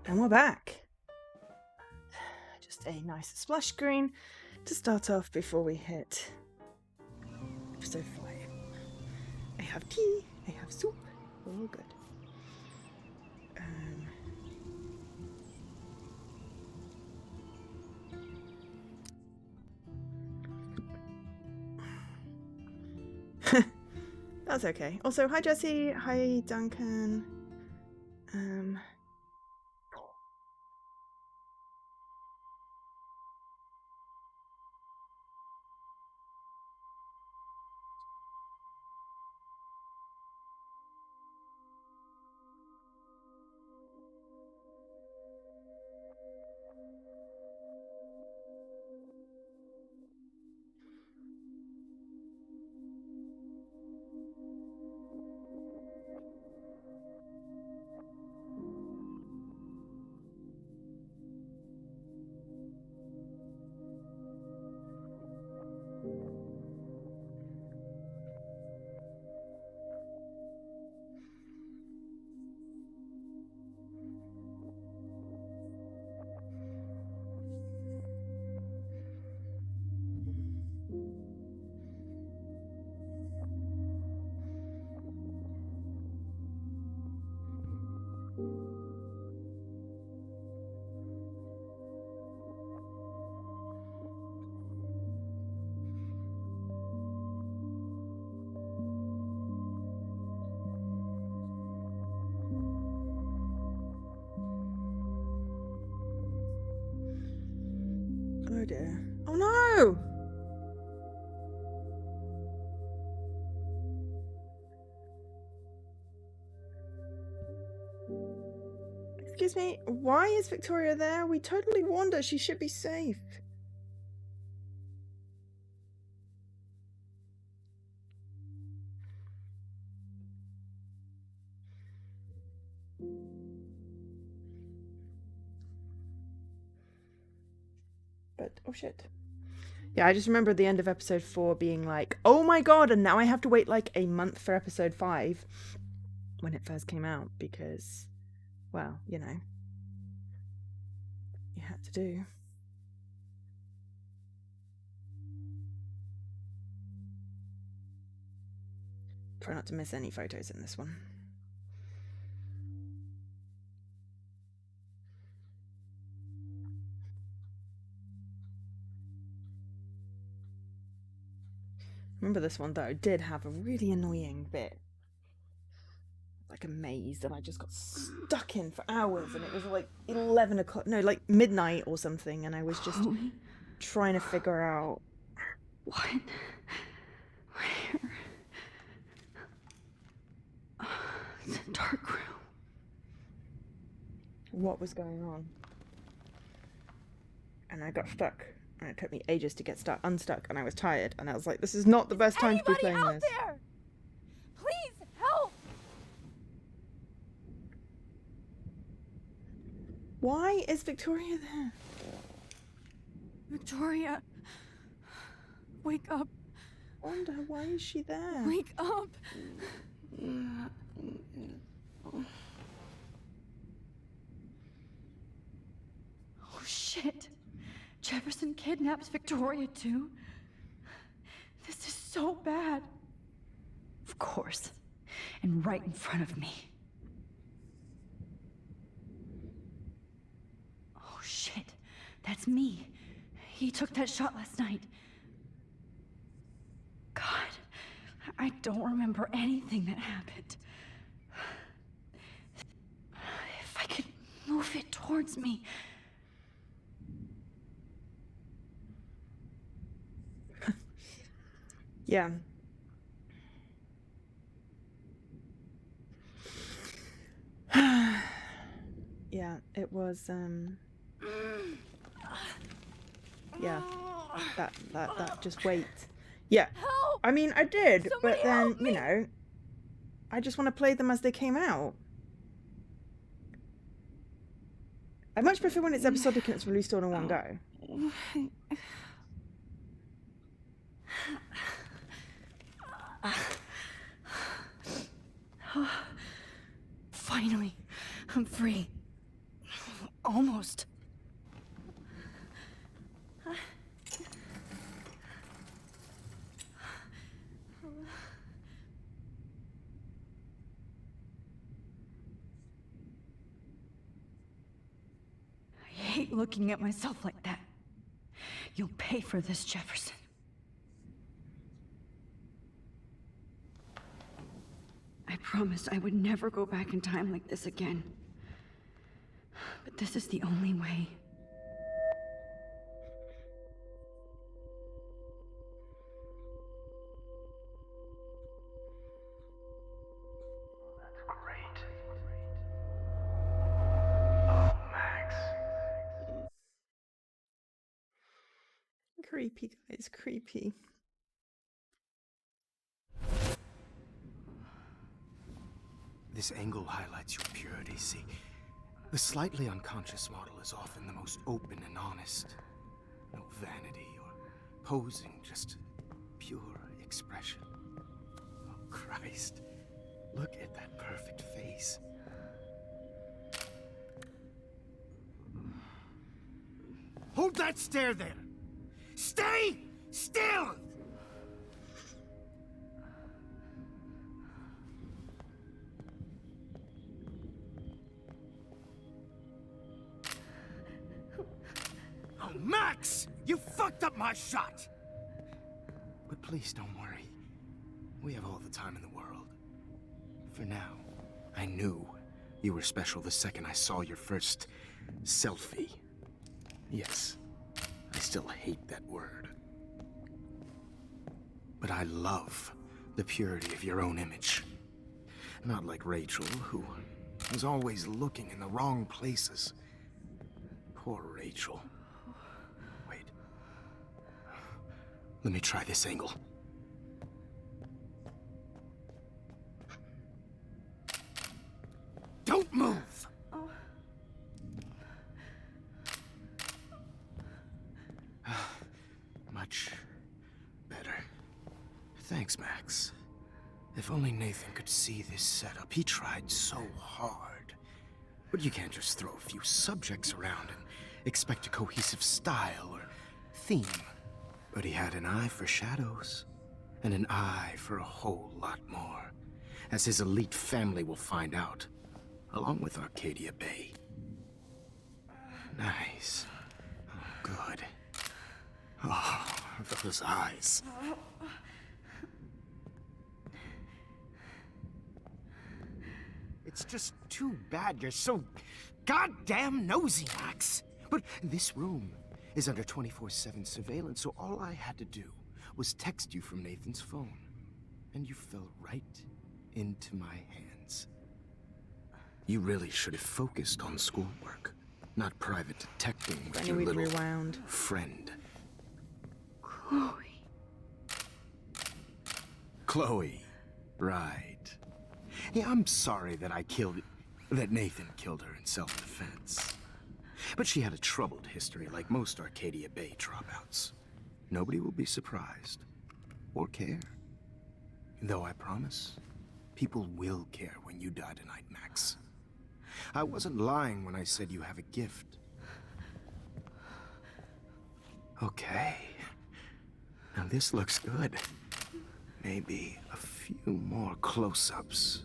And we're back. Just a nice splash screen to start off before we hit episode 5. I have tea, I have soup, all good. That's okay. Also, hi Jesse, hi Duncan. Oh dear. Oh no! Excuse me, why is Victoria there? We totally warned her she should be safe. But, oh shit. Yeah, I just remember the end of episode 4 being like, oh my god, and now I have to wait like a month for episode 5 when it first came out because, well, you know, you had to do. Try not to miss any photos in this one. Remember this one though did have a really annoying bit, like a maze that I just got stuck in for hours, and it was like 11 o'clock, no, like midnight or something, and I was just trying to figure out what, where, it's a dark room, what was going on, and I got stuck. And it took me ages to get unstuck, and I was tired, and I was like, this is not the best time to be playing out this. There? Please, help! Why is Victoria there? Victoria, wake up. I wonder, why is she there? Wake up. Oh shit. Jefferson kidnaps Victoria too? This is so bad. of course, and right in front of me. Oh shit, that's me. He took that shot last night. God, I don't remember anything that happened. If I could move it towards me. Yeah. Yeah, it was, yeah, that, just wait. Yeah, Help! I mean, I did, Somebody but then, help me! you know, I just want to play them as they came out. I much prefer when it's episodic and it's released all in one go. Finally, I'm free. Almost. I hate looking at myself like that. You'll pay for this, Jefferson. I promised I would never go back in time like this again. But this is the only way. That's great. Oh, Max. Creepy, guys, creepy. This angle highlights your purity, see? The slightly unconscious model is often the most open and honest. No vanity or posing, just pure expression. Oh, Christ. Look at that perfect face. Hold that stare there! Stay still! Oh, Max! You fucked up my shot! But please don't worry. We have all the time in the world. For now, I knew you were special the second I saw your first selfie. Yes, I still hate that word. But I love the purity of your own image. Not like Rachel, who was always looking in the wrong places. Poor Rachel. Wait. Let me try this angle. Don't move! Much better. Thanks, Max. If only Nathan could see this setup. He tried so hard. But you can't just throw a few subjects around and expect a cohesive style or theme. But he had an eye for shadows, and an eye for a whole lot more, as his elite family will find out, along with Arcadia Bay. Nice. Oh, good. Oh, those eyes. It's just too bad you're so goddamn nosy, Max. But this room is under 24/7 surveillance, so all I had to do was text you from Nathan's phone. And you fell right into my hands. You really should have focused on schoolwork, not private detecting with I your knew we'd little rewound. friend. Chloe. Chloe, right. Yeah, I'm sorry that that Nathan killed her in self-defense. But she had a troubled history like most Arcadia Bay dropouts. Nobody will be surprised, or care. Though I promise, people will care when you die tonight, Max. I wasn't lying when I said you have a gift. Okay. Now this looks good. Maybe a few more close-ups.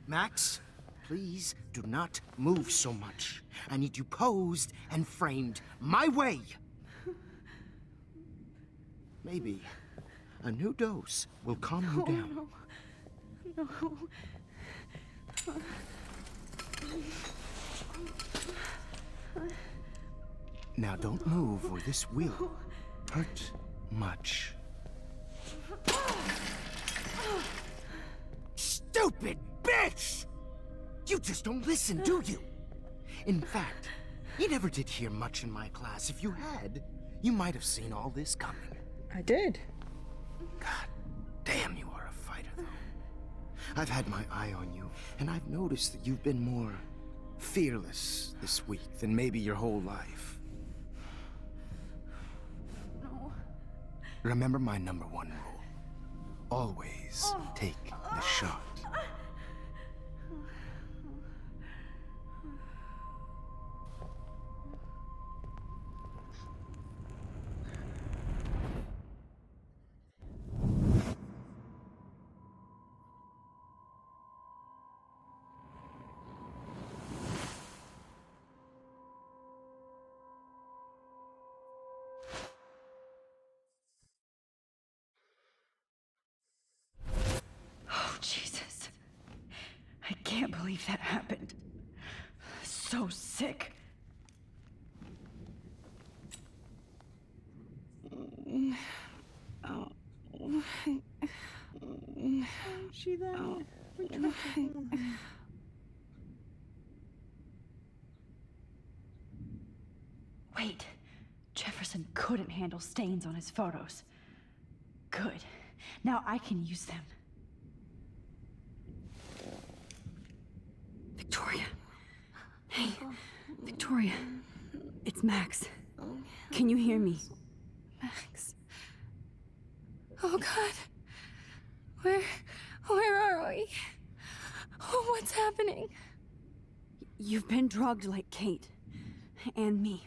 Max, please do not move so much. I need you posed and framed my way. Maybe a new dose will calm you down. No. Now don't move or this will hurt much. Stupid bitch! You just don't listen, do you? In fact, you never did hear much in my class. If you had, you might have seen all this coming. I did. God damn, you are a fighter, though. I've had my eye on you, and I've noticed that you've been more fearless this week than maybe your whole life. No. Remember my #1 rule. Always take the shot. can't believe that happened. So sick. She then. We tried to warn her. Wait, Jefferson couldn't handle stains on his photos. Good. Now I can use them. Victoria. Hey, Victoria. It's Max. Can you hear me? Max. Oh God. Where are we? Oh, what's happening? You've been drugged like Kate. And me.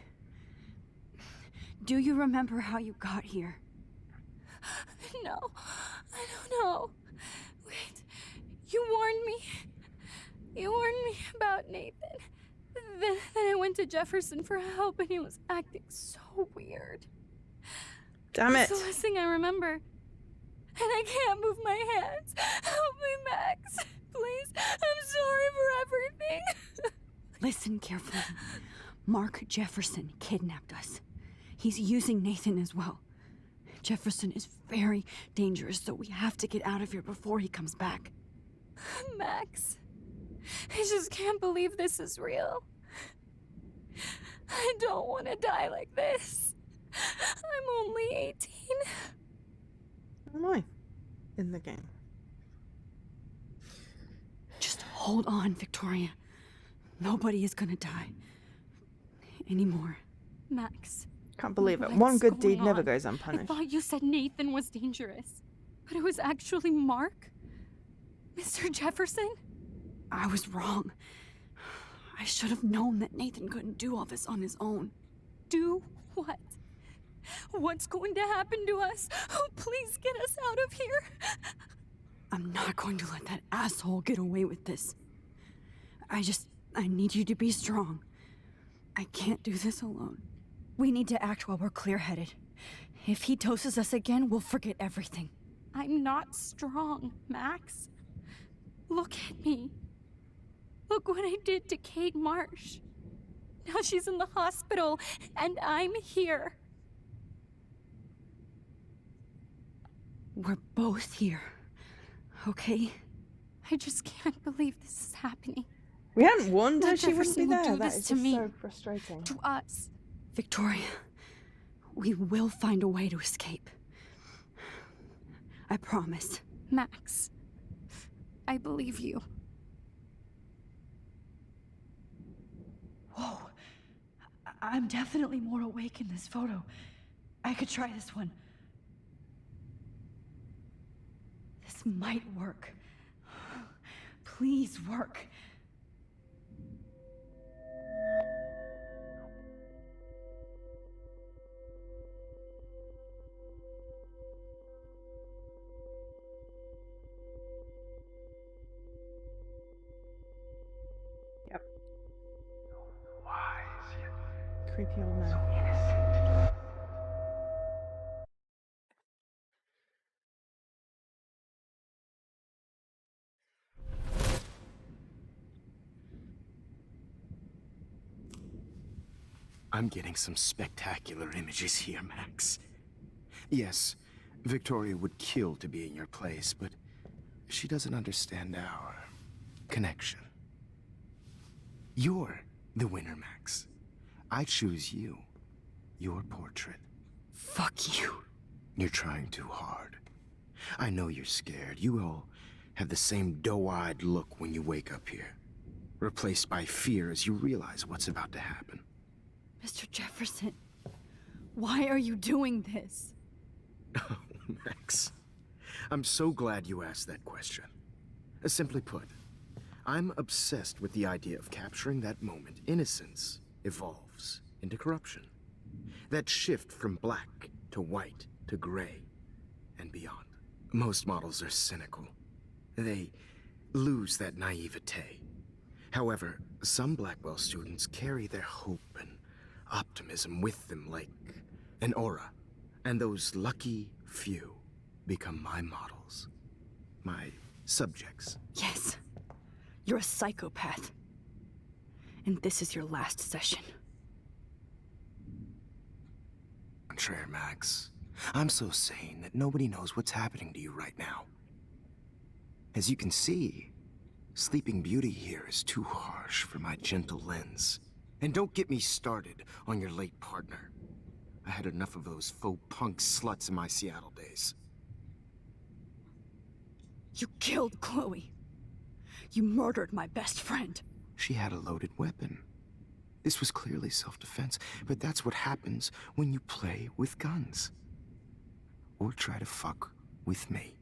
Do you remember how you got here? No, I don't know. Wait, you warned me. You warned me about Nathan. Then I went to Jefferson for help and he was acting so weird. Damn it. That's the last thing I remember. And I can't move my hands. Help me, Max. Please. I'm sorry for everything. Listen carefully. Mark Jefferson kidnapped us. He's using Nathan as well. Jefferson is very dangerous, so we have to get out of here before he comes back. Max, I just can't believe this is real. I don't want to die like this. I'm only 18. Am I in the game? Just hold on, Victoria. Nobody is gonna die. Anymore. Max. Can't believe it. What's One good deed going never on? goes I unpunished. thought you said Nathan was dangerous. But it was actually Mark? Mr. Jefferson? I was wrong. I should have known that Nathan couldn't do all this on his own. Do what? What's going to happen to us? Oh, please get us out of here. I'm not going to let that asshole get away with this. I need you to be strong. I can't do this alone. We need to act while we're clear-headed. If he doses us again, we'll forget everything. I'm not strong, Max. Look at me. Look what I did to Kate Marsh. Now she's in the hospital, and I'm here. We're both here. Okay? I just can't believe this is happening. We hadn't warned her That she wouldn't be Jefferson would there. do That this is to just me. so frustrating. To us. Victoria, we will find a way to escape. I promise. Max, I believe you. Whoa. I'm definitely more awake in this photo. I could try this one. This might work. Please work. Yep. Wise yet Creepy old man. innocent. I'm getting some spectacular images here, Max. Yes, Victoria would kill to be in your place, but she doesn't understand our connection. You're the winner, Max. I choose you. Your portrait. Fuck you. You're trying too hard. I know you're scared. You all have the same doe-eyed look when you wake up here, replaced by fear as you realize what's about to happen. Mr. Jefferson, why are you doing this? Oh, Max. I'm so glad you asked that question. Simply put, I'm obsessed with the idea of capturing that moment innocence evolves into corruption. That shift from black to white to gray and beyond. Most models are cynical. They lose that naivete. However, some Blackwell students carry their hope and optimism with them like an aura. And those lucky few become my models. My subjects. Yes. You're a psychopath. And this is your last session. Contraire, Max. I'm so sane that nobody knows what's happening to you right now. As you can see, Sleeping Beauty here is too harsh for my gentle lens. And don't get me started on your late partner. I had enough of those faux punk sluts in my Seattle days. You killed Chloe. You murdered my best friend. She had a loaded weapon. This was clearly self-defense, but that's what happens when you play with guns. Or try to fuck with me.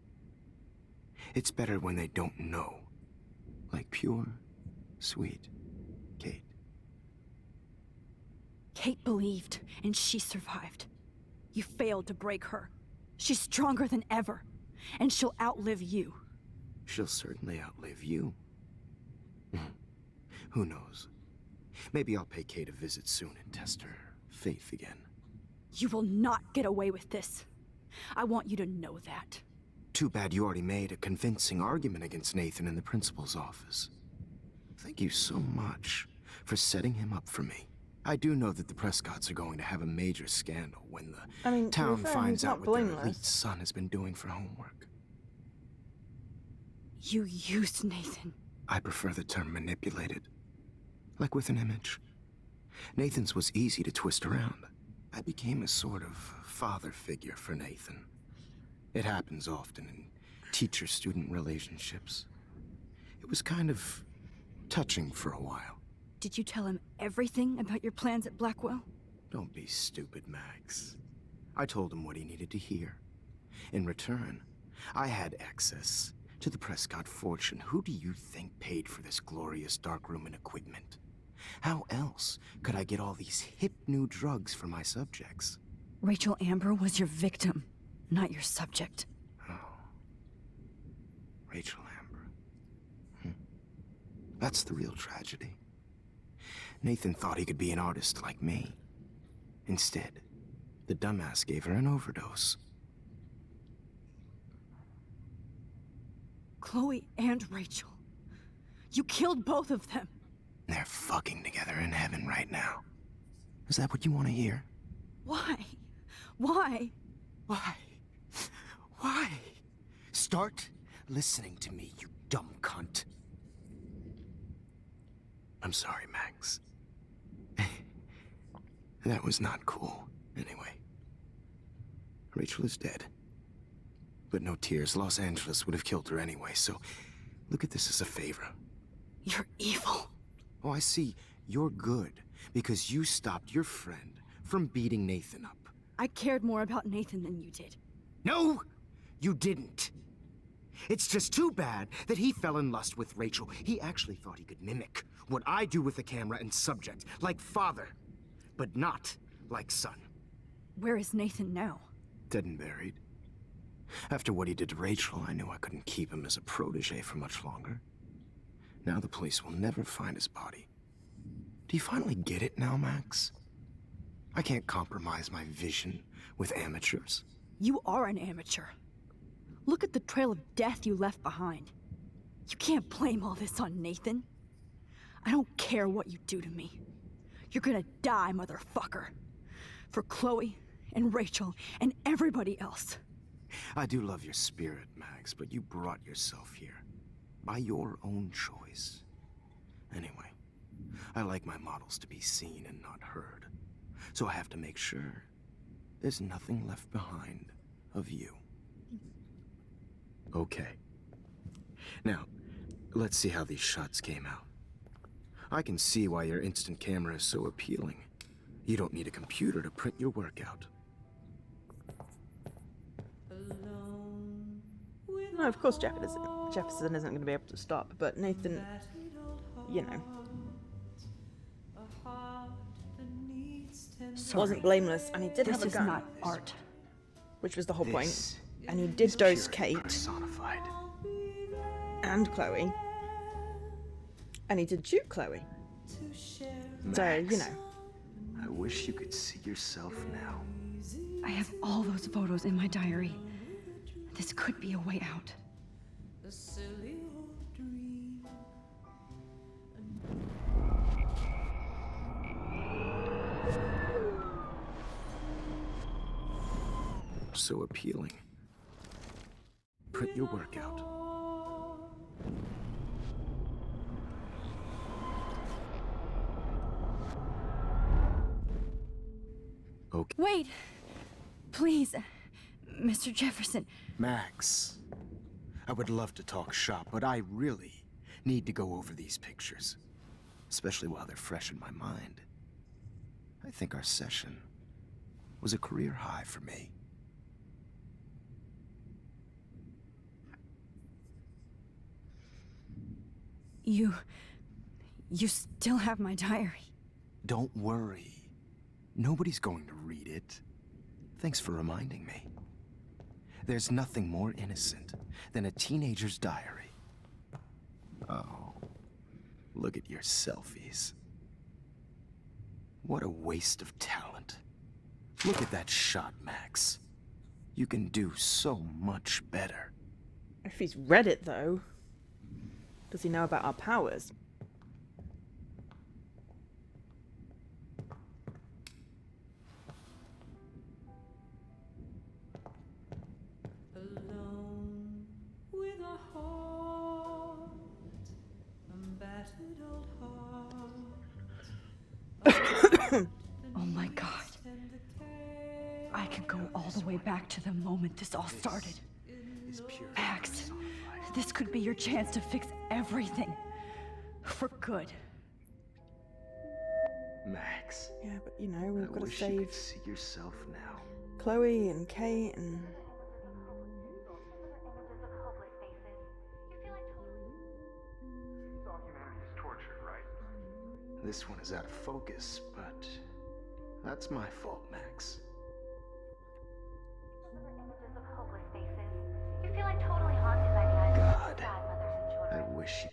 It's better when they don't know. Like pure, sweet Kate. Kate believed, and she survived. You failed to break her. She's stronger than ever, and she'll outlive you. She'll certainly outlive you. Who knows? Maybe I'll pay Kate a visit soon and test her faith again. You will not get away with this. I want you to know that. Too bad you already made a convincing argument against Nathan in the principal's office. Thank you so much for setting him up for me. I do know that the Prescotts are going to have a major scandal when the to be town fair, finds he's out not what their blameless. elite son has been doing for homework. You used Nathan. I prefer the term manipulated. Like with an image. Nathan's was easy to twist around. I became a sort of father figure for Nathan. It happens often in teacher-student relationships. It was kind of touching for a while. Did you tell him everything about your plans at Blackwell? Don't be stupid, Max. I told him what he needed to hear. In return, I had access to the Prescott fortune. Who do you think paid for this glorious darkroom and equipment? How else could I get all these hip new drugs for my subjects? Rachel Amber was your victim, not your subject. Oh. Rachel Amber. That's the real tragedy. Nathan thought he could be an artist like me. Instead, the dumbass gave her an overdose. Chloe and Rachel. You killed both of them. They're fucking together in heaven right now. Is that what you want to hear? Why? Why? Why? Why? Start listening to me, you dumb cunt. I'm sorry, Max. That was not cool, anyway. Rachel is dead. But no tears. Los Angeles would have killed her anyway, so look at this as a favor. You're evil. Oh, I see. You're good because you stopped your friend from beating Nathan up. I cared more about Nathan than you did. No, you didn't. It's just too bad that he fell in lust with Rachel. He actually thought he could mimic what I do with the camera and subject, like father, but not like son. Where is Nathan now? Dead and buried. After what he did to Rachel, I knew I couldn't keep him as a protege for much longer. Now the police will never find his body. Do you finally get it now, Max? I can't compromise my vision with amateurs. You are an amateur. Look at the trail of death you left behind. You can't blame all this on Nathan. I don't care what you do to me. You're gonna die, motherfucker. For Chloe and Rachel and everybody else. I do love your spirit, Max, but you brought yourself here. By your own choice. Anyway, I like my models to be seen and not heard. So I have to make sure there's nothing left behind of you. Okay. Now, let's see how these shots came out. I can see why your instant camera is so appealing. You don't need a computer to print your work out. No, of course Jefferson isn't going to be able to stop, but Nathan, you know, wasn't blameless, and he did This have a is gun, not art. which was the whole point. This And he did is dose purity Kate personified. and Chloe, and he did shoot Chloe. So, you know. I wish you could see yourself now. I have all those photos in my diary. This could be a way out. so appealing. Put your work out. Okay. Wait! Please, Mr. Jefferson. Max, I would love to talk shop, but I really need to go over these pictures, especially while they're fresh in my mind. I think our session was a career high for me. You still have my diary. Don't worry. Nobody's going to read it. Thanks for reminding me. There's nothing more innocent than a teenager's diary. Oh, look at your selfies. What a waste of talent. Look at that shot, Max. You can do so much better. If he's read it, though, does he know about our powers? Alone with a heart, a battered old heart. Oh my god. I could go all the way back to the moment this all started. Is pure Max, this could be your chance to fix everything. For good. Max, Yeah, but you know, we've I got to wish you could save see yourself now. Chloe and Kate and... Saw humanity is tortured, right? This one is out of focus, but that's my fault, Max. Images of hopeless faces. You feel like totally haunted by the idea of God, bad mothers and I children. wish you...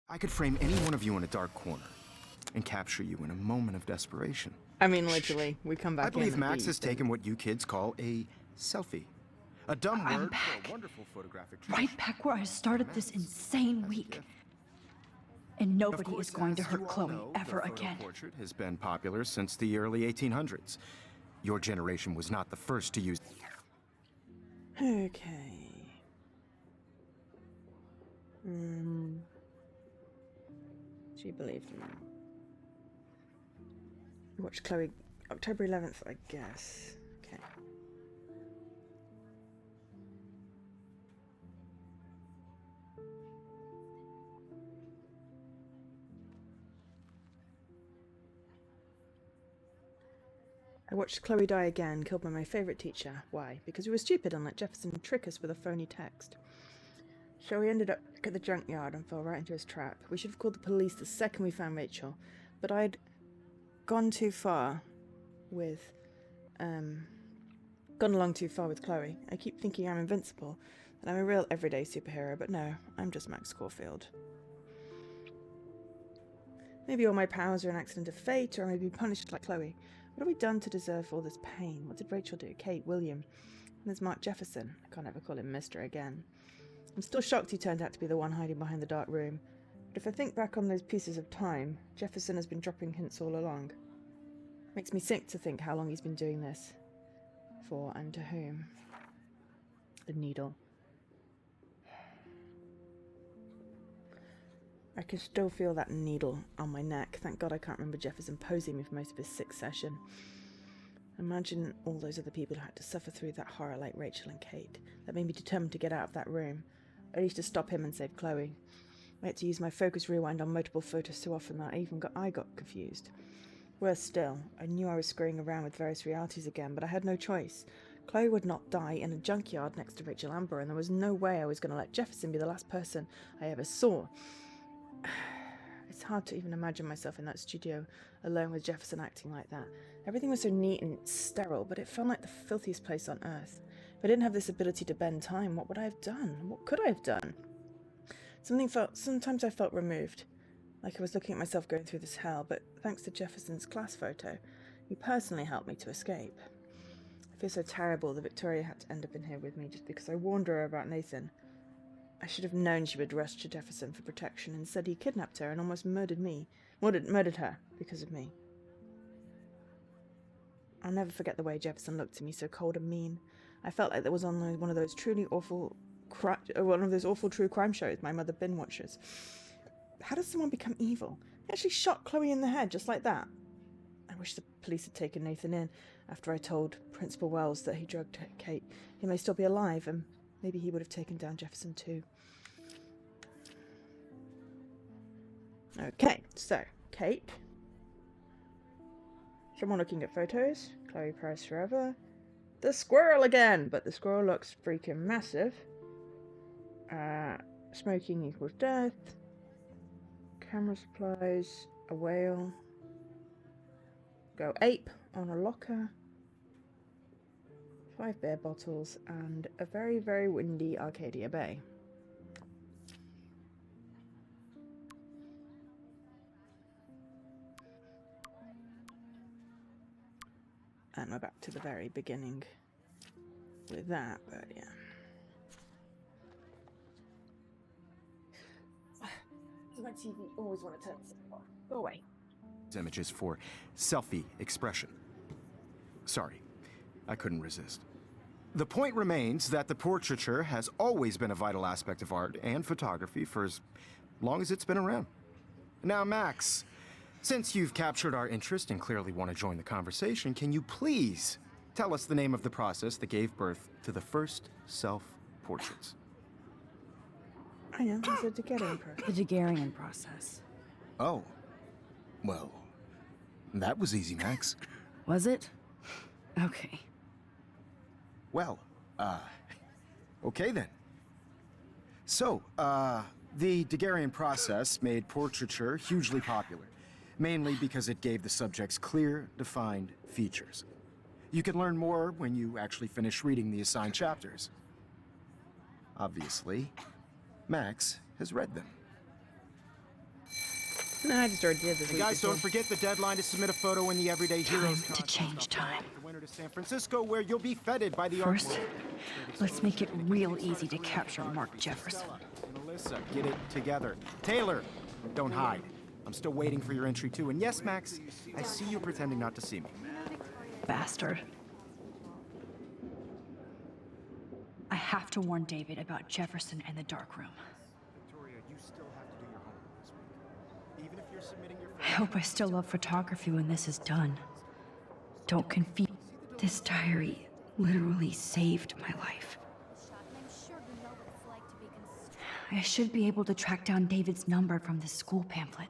I could frame any one of you in a dark corner and capture you in a moment of desperation. I mean, literally, we come back I believe in Max has and taken what you kids call a selfie. A dumb I'm word back. for a wonderful photographic Right back where I started this insane week. And Of nobody course, is going to as hurt you all Chloe know, ever the photo again. portrait has been popular since the early 1800s. Your generation was not the first to use... Okay. She believed me. Watch Chloe October 11th, I guess. Okay. I watched Chloe die again, killed by my favourite teacher. Why? Because we were stupid and let Jefferson trick us with a phony text. So we ended up at the junkyard and fell right into his trap. We should have called the police the second we found Rachel, but I'd gone too far with, gone along too far with Chloe. I keep thinking I'm invincible, that I'm a real everyday superhero, but no, I'm just Max Caulfield. Maybe all my powers are an accident of fate, or I may be punished like Chloe. What have we done to deserve all this pain? What did Rachel do? Kate, William, and there's Mark Jefferson. I can't ever call him Mr. again. I'm still shocked he turned out to be the one hiding behind the dark room. But if I think back on those pieces of time, Jefferson has been dropping hints all along. Makes me sick to think how long he's been doing this. For and to whom. The needle. I can still feel that needle on my neck. Thank God I can't remember Jefferson posing me for most of his sixth session. Imagine all those other people who had to suffer through that horror like Rachel and Kate. That made me determined to get out of that room. At least to stop him and save Chloe. I had to use my focus rewind on multiple photos so often that I got confused. Worse still, I knew I was screwing around with various realities again, but I had no choice. Chloe would not die in a junkyard next to Rachel Amber, and there was no way I was going to let Jefferson be the last person I ever saw. It's hard to even imagine myself in that studio alone with Jefferson acting like that. Everything was so neat and sterile, but it felt like the filthiest place on earth. If I didn't have this ability to bend time, what would I have done? What could I have done? Sometimes I felt removed, like I was looking at myself going through this hell, but thanks to Jefferson's class photo, he personally helped me to escape. I feel so terrible that Victoria had to end up in here with me just because I warned her about Nathan. I should have known she would rush to Jefferson for protection. Instead, he kidnapped her and almost murdered me. Murdered her because of me. I'll never forget the way Jefferson looked at me, so cold and mean. I felt like there was on one of those truly awful, one of those awful true crime shows my mother binge watches. How does someone become evil? He actually shot Chloe in the head just like that. I wish the police had taken Nathan in after I told Principal Wells that he drugged Kate. He may still be alive, and maybe he would have taken down Jefferson too. Okay, so Kate. Someone looking at photos. Chloe Price forever. The squirrel again, but the squirrel looks freaking massive. Smoking equals death. Camera supplies. A whale. Go ape on a locker. 5 beer bottles and a very, very windy Arcadia Bay. And we're back to the very beginning with that, but yeah. My TV always want to turn this off. Go away. Images for selfie expression. Sorry, I couldn't resist. The point remains that the portraiture has always been a vital aspect of art and photography for as long as it's been around. Now, Max, since you've captured our interest and clearly want to join the conversation, can you please tell us the name of the process that gave birth to the first self-portraits? I know, it's a Daguerrean process. The Daguerrean process. Oh, well, that was easy, Max. Was it? Okay. Well, okay then. So, the Daguerrean process made portraiture hugely popular, mainly because it gave the subjects clear, defined features. You can learn more when you actually finish reading the assigned chapters. Obviously, Max has read them. No, I just already did this Hey week guys, before. don't forget the deadline to submit a photo in the Everyday Heroes Time to change time. The winner to San Francisco, where you'll be feted by the First, art world. let's make it real easy to capture Mark Jefferson. And Alyssa, get it together. Taylor, don't hide. I'm still waiting for your entry too. And yes, Max, I see you pretending not to see me. Bastard. I have to warn David about Jefferson and the dark room. Victoria, you still have to do your homework this week. Even if you're submitting your I hope I still love photography when this is done. Don't confuse. This diary literally saved my life. I should be able to track down David's number from the school pamphlet.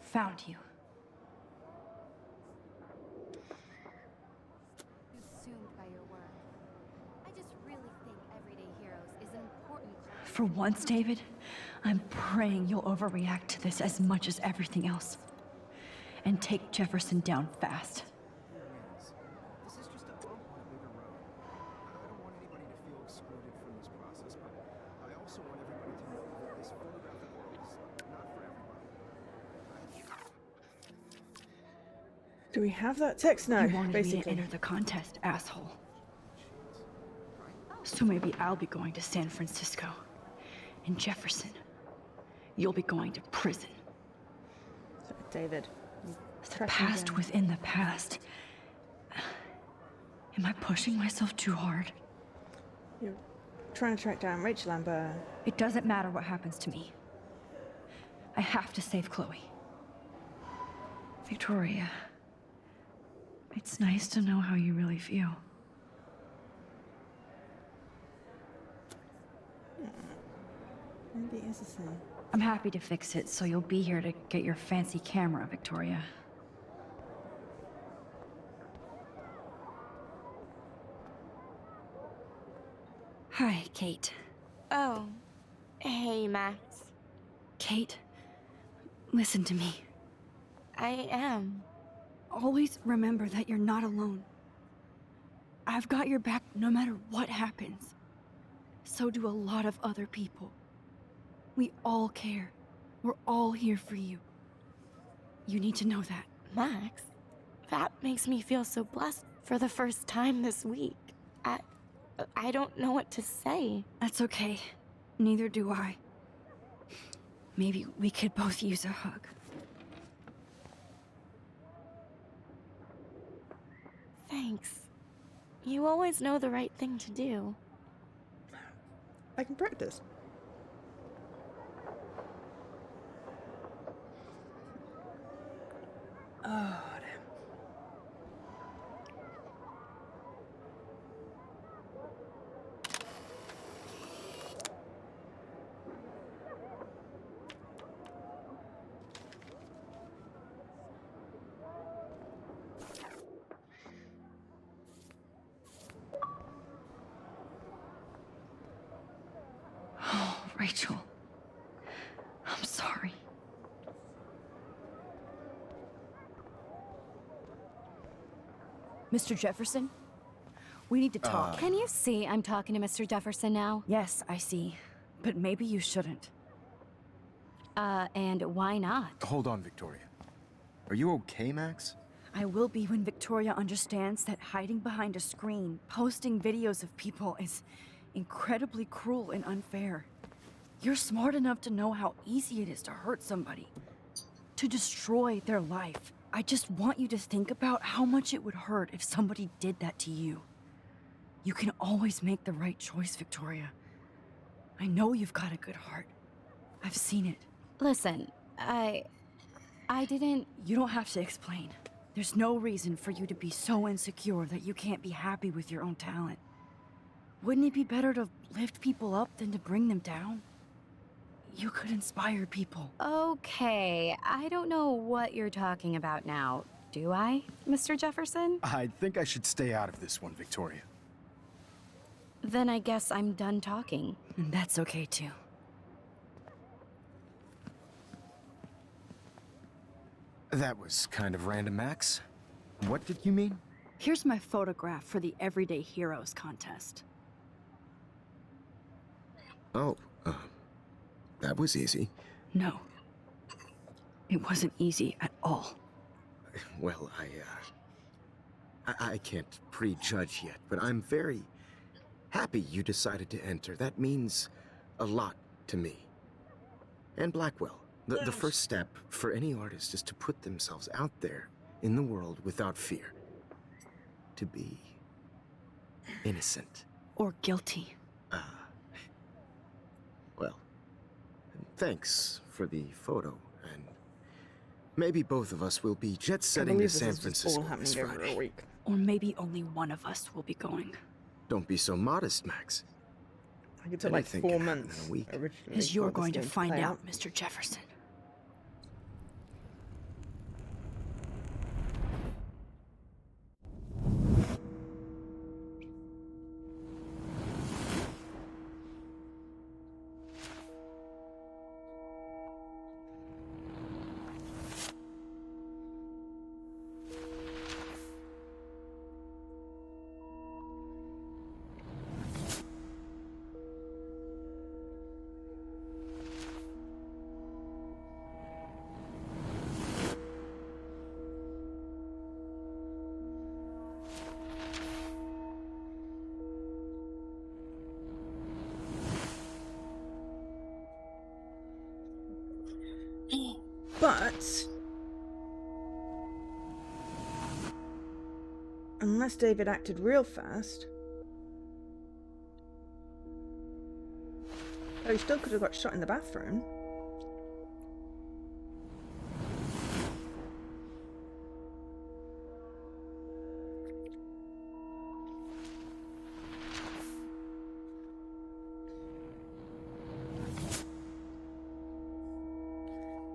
Found you. Consumed by your work. I just really think Everyday Heroes is an important part. For once, David, I'm praying you'll overreact to this as much as everything else. And take Jefferson down fast. This is just a bump on a bigger road. I don't want anybody to feel excluded from this process, but I also want everybody to know that this photographic world is not for everybody. Do we have that text now? You wanted me to Basically. enter the contest, asshole. So maybe I'll be going to San Francisco. And Jefferson, you'll be going to prison. So, David. you The track him past down. within the past. Am I pushing myself too hard? You're trying to track down Rachel Amber. It doesn't matter what happens to me. I have to save Chloe. Victoria, it's nice to know how you really feel. Maybe it is the same. I'm happy to fix it, so you'll be here to get your fancy camera, Victoria. Hi, Kate. Oh. Hey, Max. Kate, listen to me. I am. Always remember that you're not alone. I've got your back no matter what happens. So do a lot of other people. We all care. We're all here for you. You need to know that. Max? That makes me feel so blessed. for the first time this week. I don't know what to say. That's okay. Neither do I. Maybe we could both use a hug. Thanks. You always know the right thing to do. I can practice. Oh, damn. Oh, Rachel. I'm sorry. Mr. Jefferson? We need to talk. Can you see I'm talking to Mr. Jefferson now? Yes, I see. But maybe you shouldn't. And why not? Hold on, Victoria. Are you okay, Max? I will be when Victoria understands that hiding behind a screen, posting videos of people is incredibly cruel and unfair. You're smart enough to know how easy it is to hurt somebody, to destroy their life. I just want you to think about how much it would hurt if somebody did that to you. You can always make the right choice, Victoria. I know you've got a good heart. I've seen it. Listen, I didn't... You don't have to explain. There's no reason for you to be so insecure that you can't be happy with your own talent. Wouldn't it be better to lift people up than to bring them down? You could inspire people. Okay, I don't know what you're talking about now, do I, Mr. Jefferson? I think I should stay out of this one, Victoria. Then I guess I'm done talking. And that's okay too. That was kind of random, Max. What did you mean? Here's my photograph for the Everyday Heroes contest. Oh, that was easy. No. It wasn't easy at all. Well, I can't prejudge yet, but I'm very happy you decided to enter. That means a lot to me. And Blackwell. The first step for any artist is to put themselves out there in the world without fear. To be innocent. Or guilty. Well, thanks for the photo, and maybe both of us will be I jet-setting believe to this San is just Francisco all this happening over Friday. a week. Or maybe only one of us will be going. Don't be so modest, Max. I could take like Anything 4 can happen months in a week. originally. As you're for this going to game find play out, Mr. Jefferson. But unless David acted real fast, he still could have got shot in the bathroom.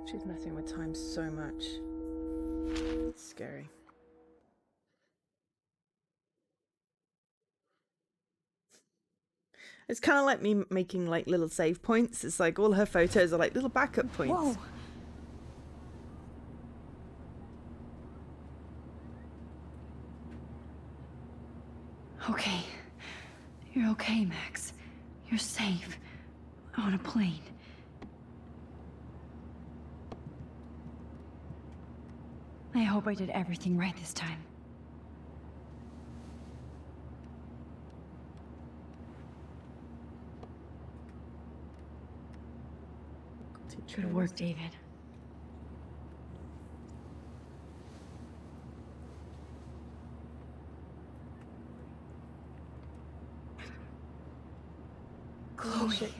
She's messing with time so much. It's scary. It's kind of like me making like little save points. It's like all her photos are like little backup points. Whoa! Okay. You're okay, Max. You're safe. On a plane. I hope I did everything right this time. Good work, David. Chloe,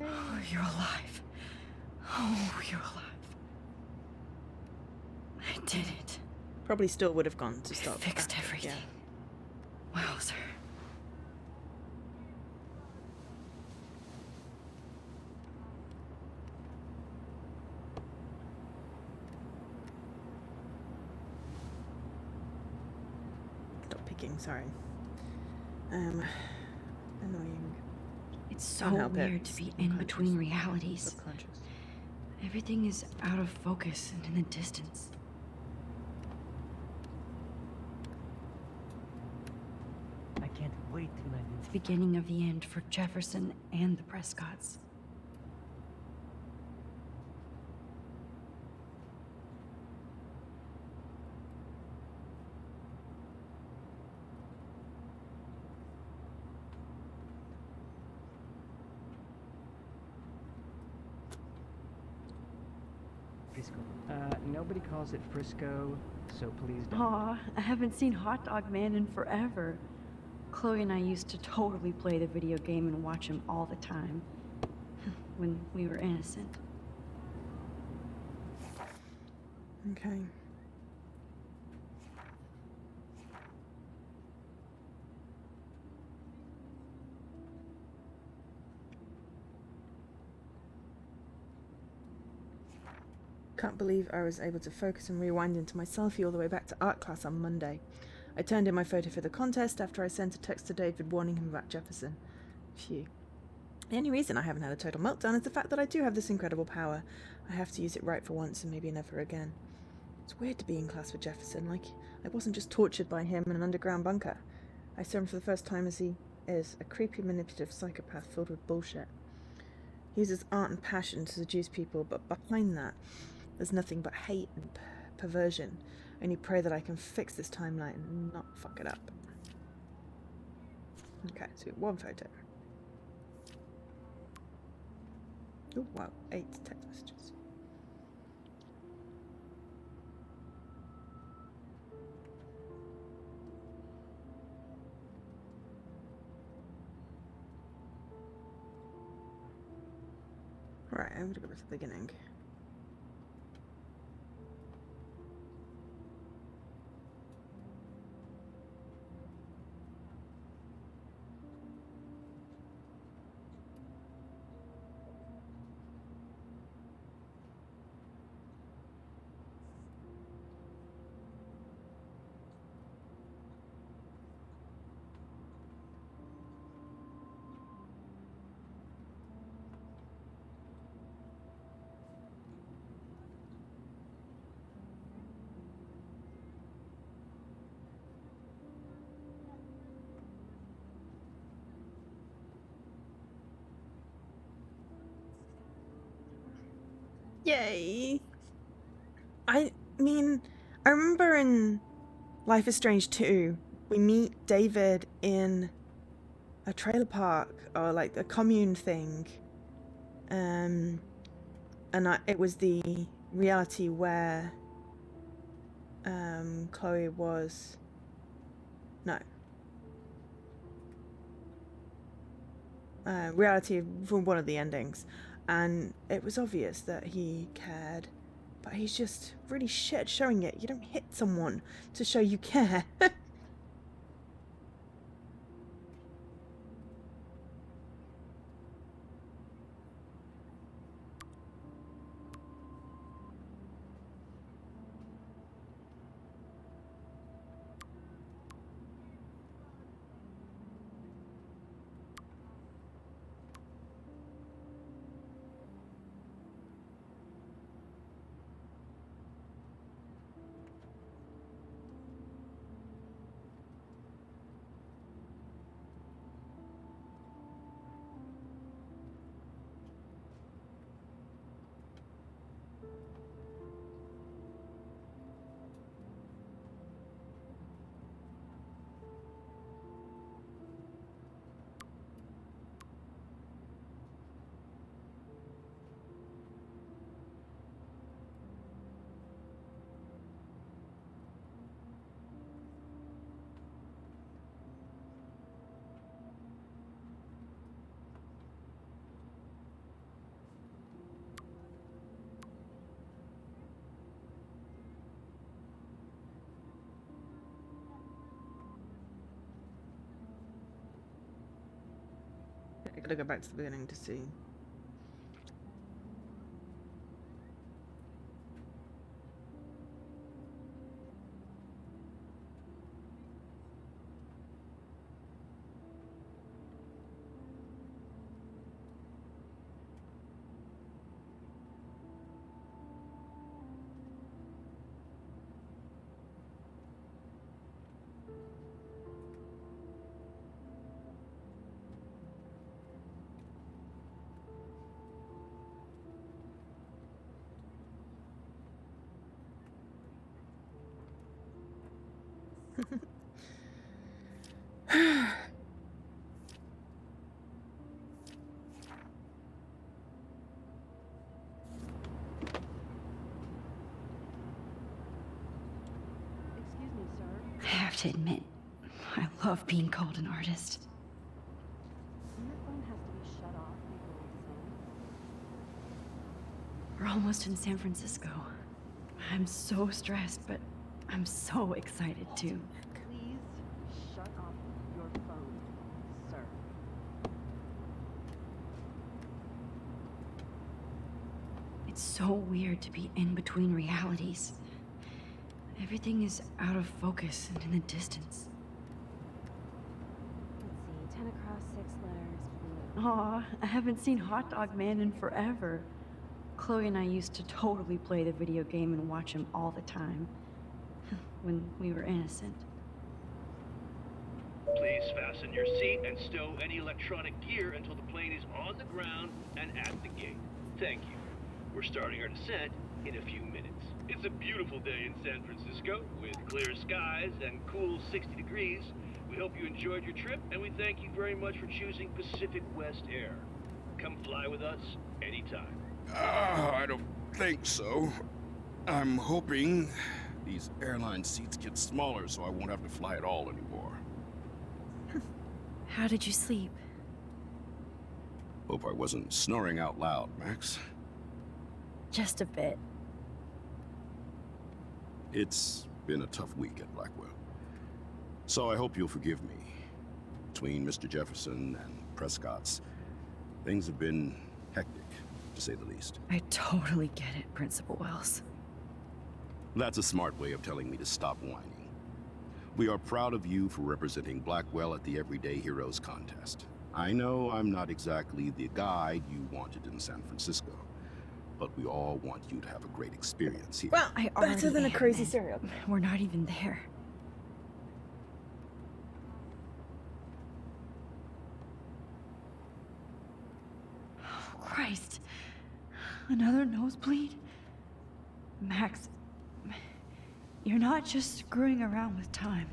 oh, you're alive. Oh, you're alive. I did it. Probably still would have gone to stop. Fixed after, everything. Yeah. Wowzer. Stop picking, sorry. Annoying. It's so Can't help it, weird to it's be in unconscious. between realities. Subconscious. Everything is out of focus and in the distance. I can't wait till I'm in. The beginning of the end for Jefferson and the Prescotts. Frisco. Nobody calls it Frisco, so please don't. Aw, I haven't seen Hot Dog Man in forever. Chloe and I used to totally play the video game and watch him all the time. When we were innocent. Okay. Can't believe I was able to focus and rewind into my selfie all the way back to art class on Monday. I turned in my photo for the contest after I sent a text to David warning him about Jefferson. Phew. The only reason I haven't had a total meltdown is the fact that I do have this incredible power. I have to use it right for once and maybe never again. It's weird to be in class with Jefferson, like I wasn't just tortured by him in an underground bunker. I saw him for the first time as he is, a creepy, manipulative psychopath filled with bullshit. He uses art and passion to seduce people, but behind that, there's nothing but hate and perversion. I only pray that I can fix this timeline and not fuck it up. Okay, so we have one photo. Oh wow, 8 text messages. Right, I'm gonna go back to the beginning. Yay! I mean, I remember in Life is Strange 2, we meet David in a trailer park or like a commune thing. It was the reality where Chloe was... No. Reality from one of the endings. And it was obvious that he cared, but he's just really shit at showing it. You don't hit someone to show you care. better go back to the beginning to see. Excuse me, sir. I have to admit, I love being called an artist. Your phone has to be shut off before we We're almost in San Francisco. I'm so stressed, but I'm so excited too. Please shut off your phone, sir. It's so weird to be in between realities. Everything is out of focus and in the distance. Let's see, 10 across, 6 letters, blue. Aw, I haven't seen Hot Dog Man in forever. Chloe and I used to totally play the video game and watch him all the time. When we were innocent. Please fasten your seat and stow any electronic gear until the plane is on the ground and at the gate. Thank you. We're starting our descent in a few minutes. It's a beautiful day in San Francisco with clear skies and cool 60 degrees. We hope you enjoyed your trip, and we thank you very much for choosing Pacific West Air. Come fly with us anytime. I don't think so. I'm hoping these airline seats get smaller so I won't have to fly at all anymore. How did you sleep? Hope I wasn't snoring out loud, Max. Just a bit. It's been a tough week at Blackwell. So I hope you'll forgive me. Between Mr. Jefferson and Prescott's, things have been hectic, to say the least. I totally get it, Principal Wells. That's a smart way of telling me to stop whining. We are proud of you for representing Blackwell at the Everyday Heroes contest. I know I'm not exactly the guide you wanted in San Francisco, but we all want you to have a great experience here. Well, I better already than a am, crazy and serial killer. We're not even there. Oh, Christ. Another nosebleed? Max, you're not just screwing around with time.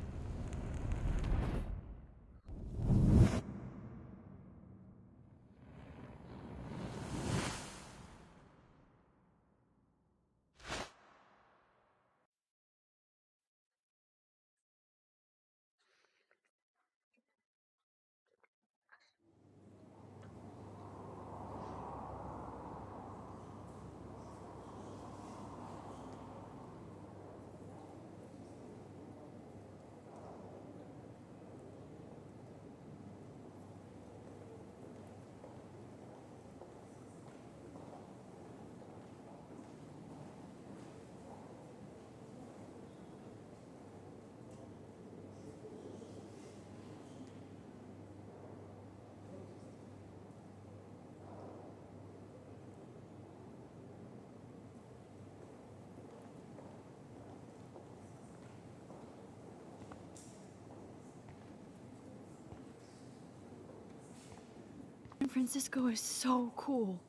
San Francisco is so cool.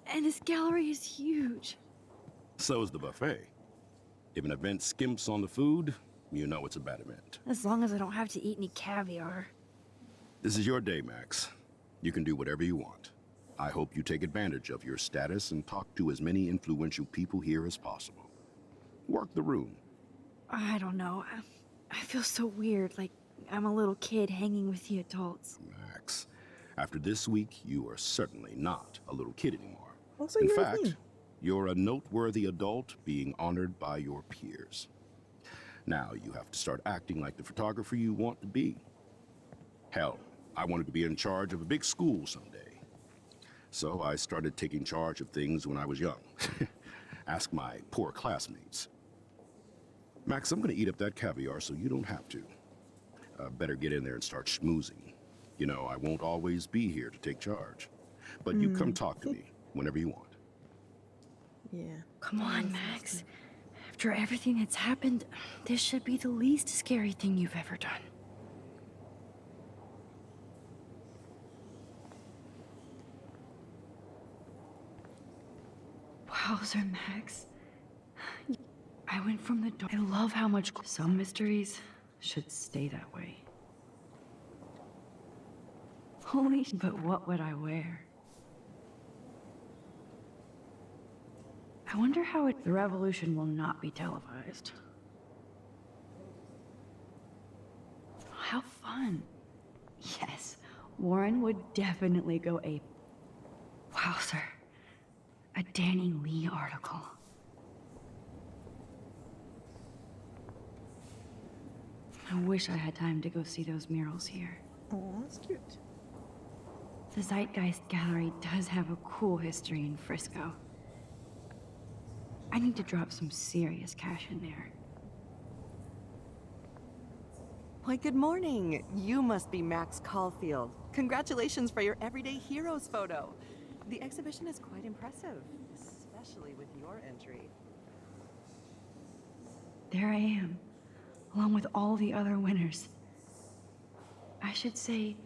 And this gallery is huge. So is the buffet. If an event skimps on the food, you know it's a bad event. As long as I don't have to eat any caviar. This is your day, Max. You can do whatever you want. I hope you take advantage of your status and talk to as many influential people here as possible. Work the room. I don't know. I feel so weird, like I'm a little kid hanging with the adults. Max, after this week, you are certainly not a little kid anymore. Also, In you're fact, 18. you're a noteworthy adult being honored by your peers. Now you have to start acting like the photographer you want to be. Hell, I wanted to be in charge of a big school someday. So I started taking charge of things when I was young. Ask my poor classmates. Max, I'm gonna eat up that caviar so you don't have to. Better get in there and start schmoozing. You know, I won't always be here to take charge. But you come talk to me whenever you want. Yeah. Come on, Max. After everything that's happened, this should be the least scary thing you've ever done. Wowzer, Max. I went from the door. I love how much some mysteries should stay that way. Holy sh- But what would I wear? I wonder how the revolution will not be televised. How fun. Yes, Warren would definitely go ape. Wowzer. A Danny Lee article. I wish I had time to go see those murals here. Oh, that's cute. The Zeitgeist Gallery does have a cool history in Frisco. I need to drop some serious cash in there. Why, good morning. You must be Max Caulfield. Congratulations for your Everyday Heroes photo. The exhibition is quite impressive, especially with your entry. There I am, along with all the other winners. I should say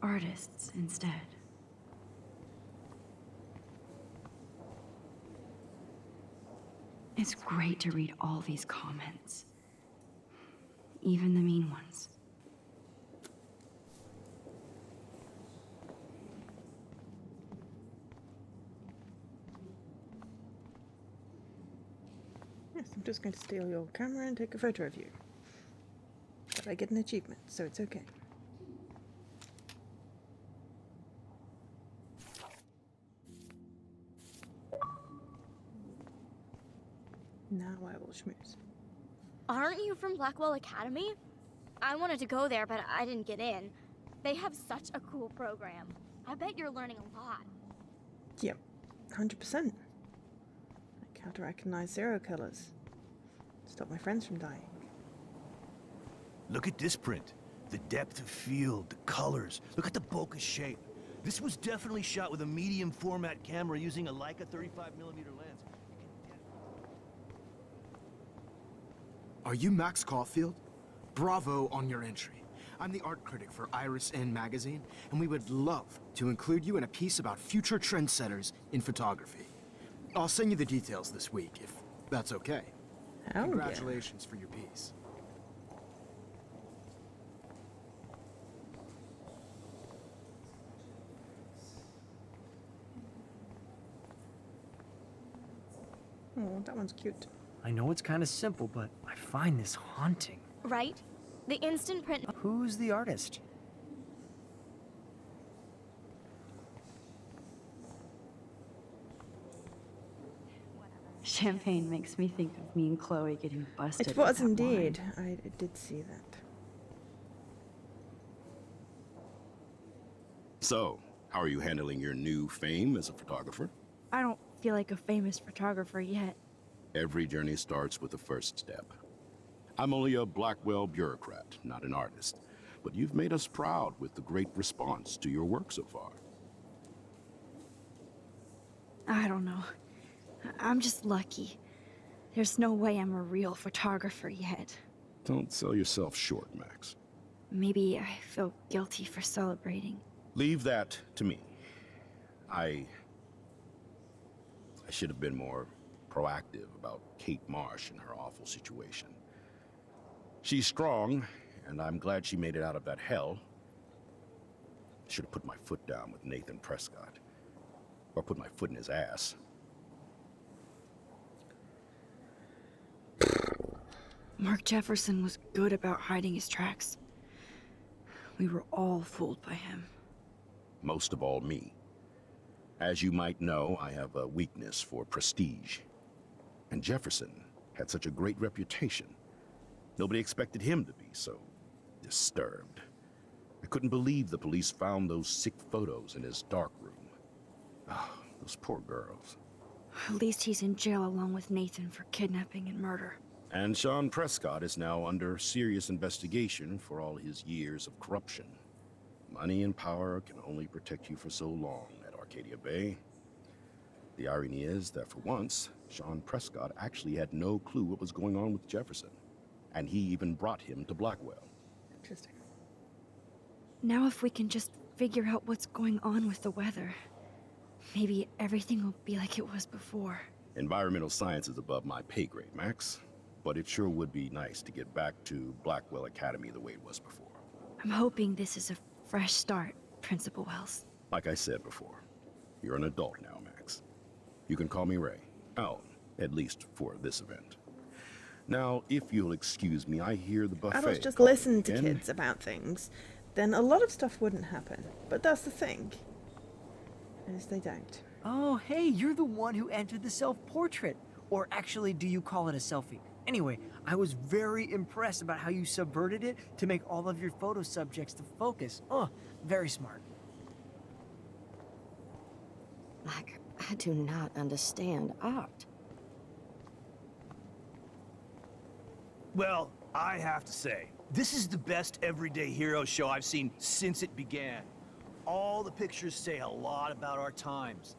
artists instead. It's great to read all these comments, even the mean ones. Yes, I'm just going to steal your camera and take a photo of you. But I get an achievement, so it's okay. Now I will schmooze. Aren't you from Blackwell Academy? I wanted to go there, but I didn't get in. They have such a cool program. I bet you're learning a lot. Yep, 100%. Like how to recognize zero colors. Stop my friends from dying. Look at this print. The depth of field, the colors. Look at the bokeh shape. This was definitely shot with a medium format camera using a Leica 35mm lens. Are you Max Caulfield? Bravo on your entry. I'm the art critic for Iris N magazine, and we would love to include you in a piece about future trendsetters in photography. I'll send you the details this week, if that's okay. Hell Congratulations for your piece. Yeah. Oh, that one's cute. I know it's kind of simple, but I find this haunting. Right? The instant print. Who's the artist? Champagne makes me think of me and Chloe getting busted. It with was that indeed. wine. I did see that. So, how are you handling your new fame as a photographer? I don't feel like a famous photographer yet. Every journey starts with the first step. I'm only a Blackwell bureaucrat, not an artist. But you've made us proud with the great response to your work so far. I don't know. I'm just lucky. There's no way I'm a real photographer yet. Don't sell yourself short, Max. Maybe I feel guilty for celebrating. Leave that to me. I should have been more proactive about Kate Marsh and her awful situation. She's strong, and I'm glad she made it out of that hell. Should have put my foot down with Nathan Prescott. Or put my foot in his ass. Mark Jefferson was good about hiding his tracks. We were all fooled by him. Most of all, me. As you might know, I have a weakness for prestige. And Jefferson had such a great reputation. Nobody expected him to be so disturbed. I couldn't believe the police found those sick photos in his dark room. Ah, those poor girls. At least he's in jail along with Nathan for kidnapping and murder. And Sean Prescott is now under serious investigation for all his years of corruption. Money and power can only protect you for so long at Arcadia Bay. The irony is that for once, Sean Prescott actually had no clue what was going on with Jefferson, and he even brought him to Blackwell. Interesting. Now if we can just figure out what's going on with the weather, maybe everything will be like it was before. Environmental science is above my pay grade, Max, but it sure would be nice to get back to Blackwell Academy the way it was before. I'm hoping this is a fresh start, Principal Wells. Like I said before, you're an adult now, Max. You can call me Ray. Oh, at least for this event. Now, if you'll excuse me, I hear the buffet. Adults just calling listen to again. kids about things, then a lot of stuff wouldn't happen. But that's the thing, is they don't. Oh, hey, you're the one who entered the self-portrait. Or actually, do you call it a selfie? Anyway, I was very impressed about how you subverted it to make all of your photo subjects the focus. Oh, very smart. Like, I do not understand art. Well, I have to say, this is the best everyday hero show I've seen since it began. All the pictures say a lot about our times.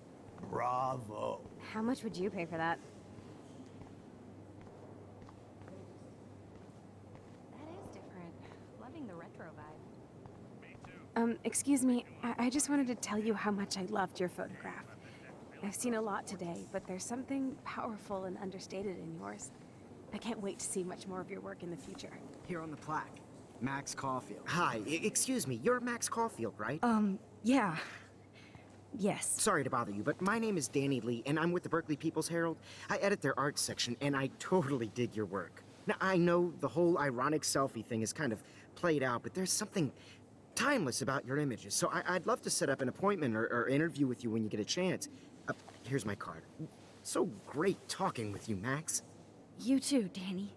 Bravo. How much would you pay for that? That is different. Loving the retro vibe. Excuse me. I just wanted to tell you how much I loved your photograph. I've seen a lot today, but there's something powerful and understated in yours. I can't wait to see much more of your work in the future. Here on the plaque, Max Caulfield. Hi, excuse me, you're Max Caulfield, right? Yeah. Yes. Sorry to bother you, but my name is Danny Lee, and I'm with the Berkeley People's Herald. I edit their art section, and I totally dig your work. Now, I know the whole ironic selfie thing is kind of played out, but there's something timeless about your images, so I'd love to set up an appointment or interview with you when you get a chance. Here's my card. So great talking with you, Max. You too, Danny.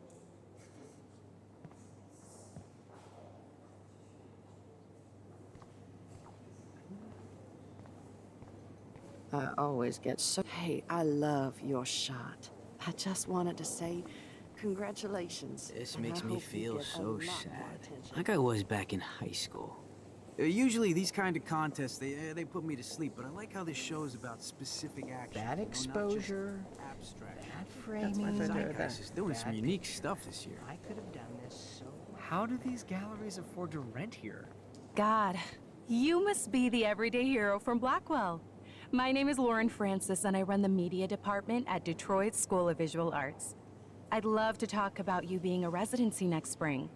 I always get so... Hey, I love your shot. I just wanted to say congratulations. This and makes I me hope you feel get a so lot more sad. attention. Like I was back in high school. Usually these kind of contests, they put me to sleep, but I like how this show is about specific action. Bad exposure, abstract. bad That's my framing. photo there. Zeitgeist is doing some unique stuff this year. I could have done this so... How do these galleries afford to rent here? God, you must be the everyday hero from Blackwell. My name is Lauren Francis, and I run the media department at Detroit School of Visual Arts. I'd love to talk about you being a residency next spring.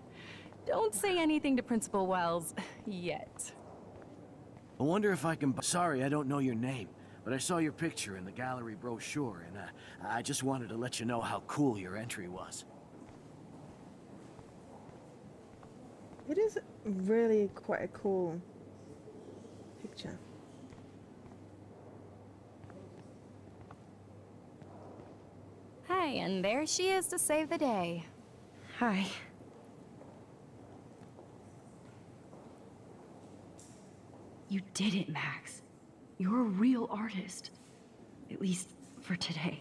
Don't say anything to Principal Wells yet. I wonder if I can... Sorry, I don't know your name, but I saw your picture in the gallery brochure, and I just wanted to let you know how cool your entry was. It is really quite a cool picture. Hi, and there she is to save the day. Hi. You did it, Max. You're a real artist. At least for today.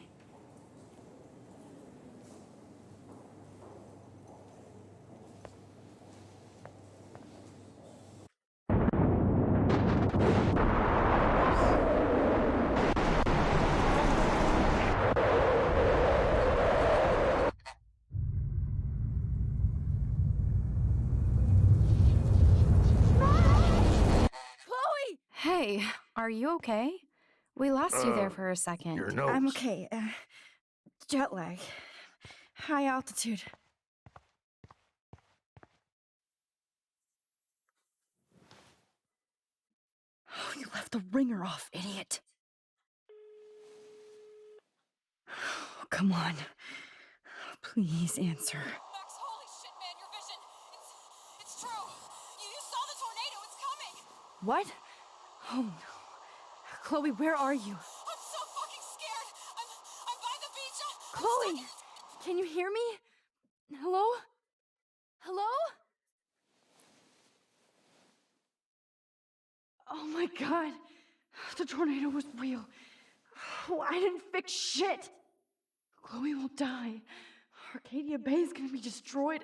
Hey, are you okay? We lost you there for a second. Your nose. I'm okay. Jet lag. High altitude. Oh, you left the ringer off, idiot. Oh, come on. Please answer. Max, holy shit, man, your vision. It's true. You saw the tornado. It's coming. What? Oh no. Chloe, where are you? I'm so fucking scared. I'm by the beach. Chloe! Can you hear me? Hello? Hello? Oh my god. The tornado was real. Oh, I didn't fix shit. Chloe will die. Arcadia Bay is gonna be destroyed.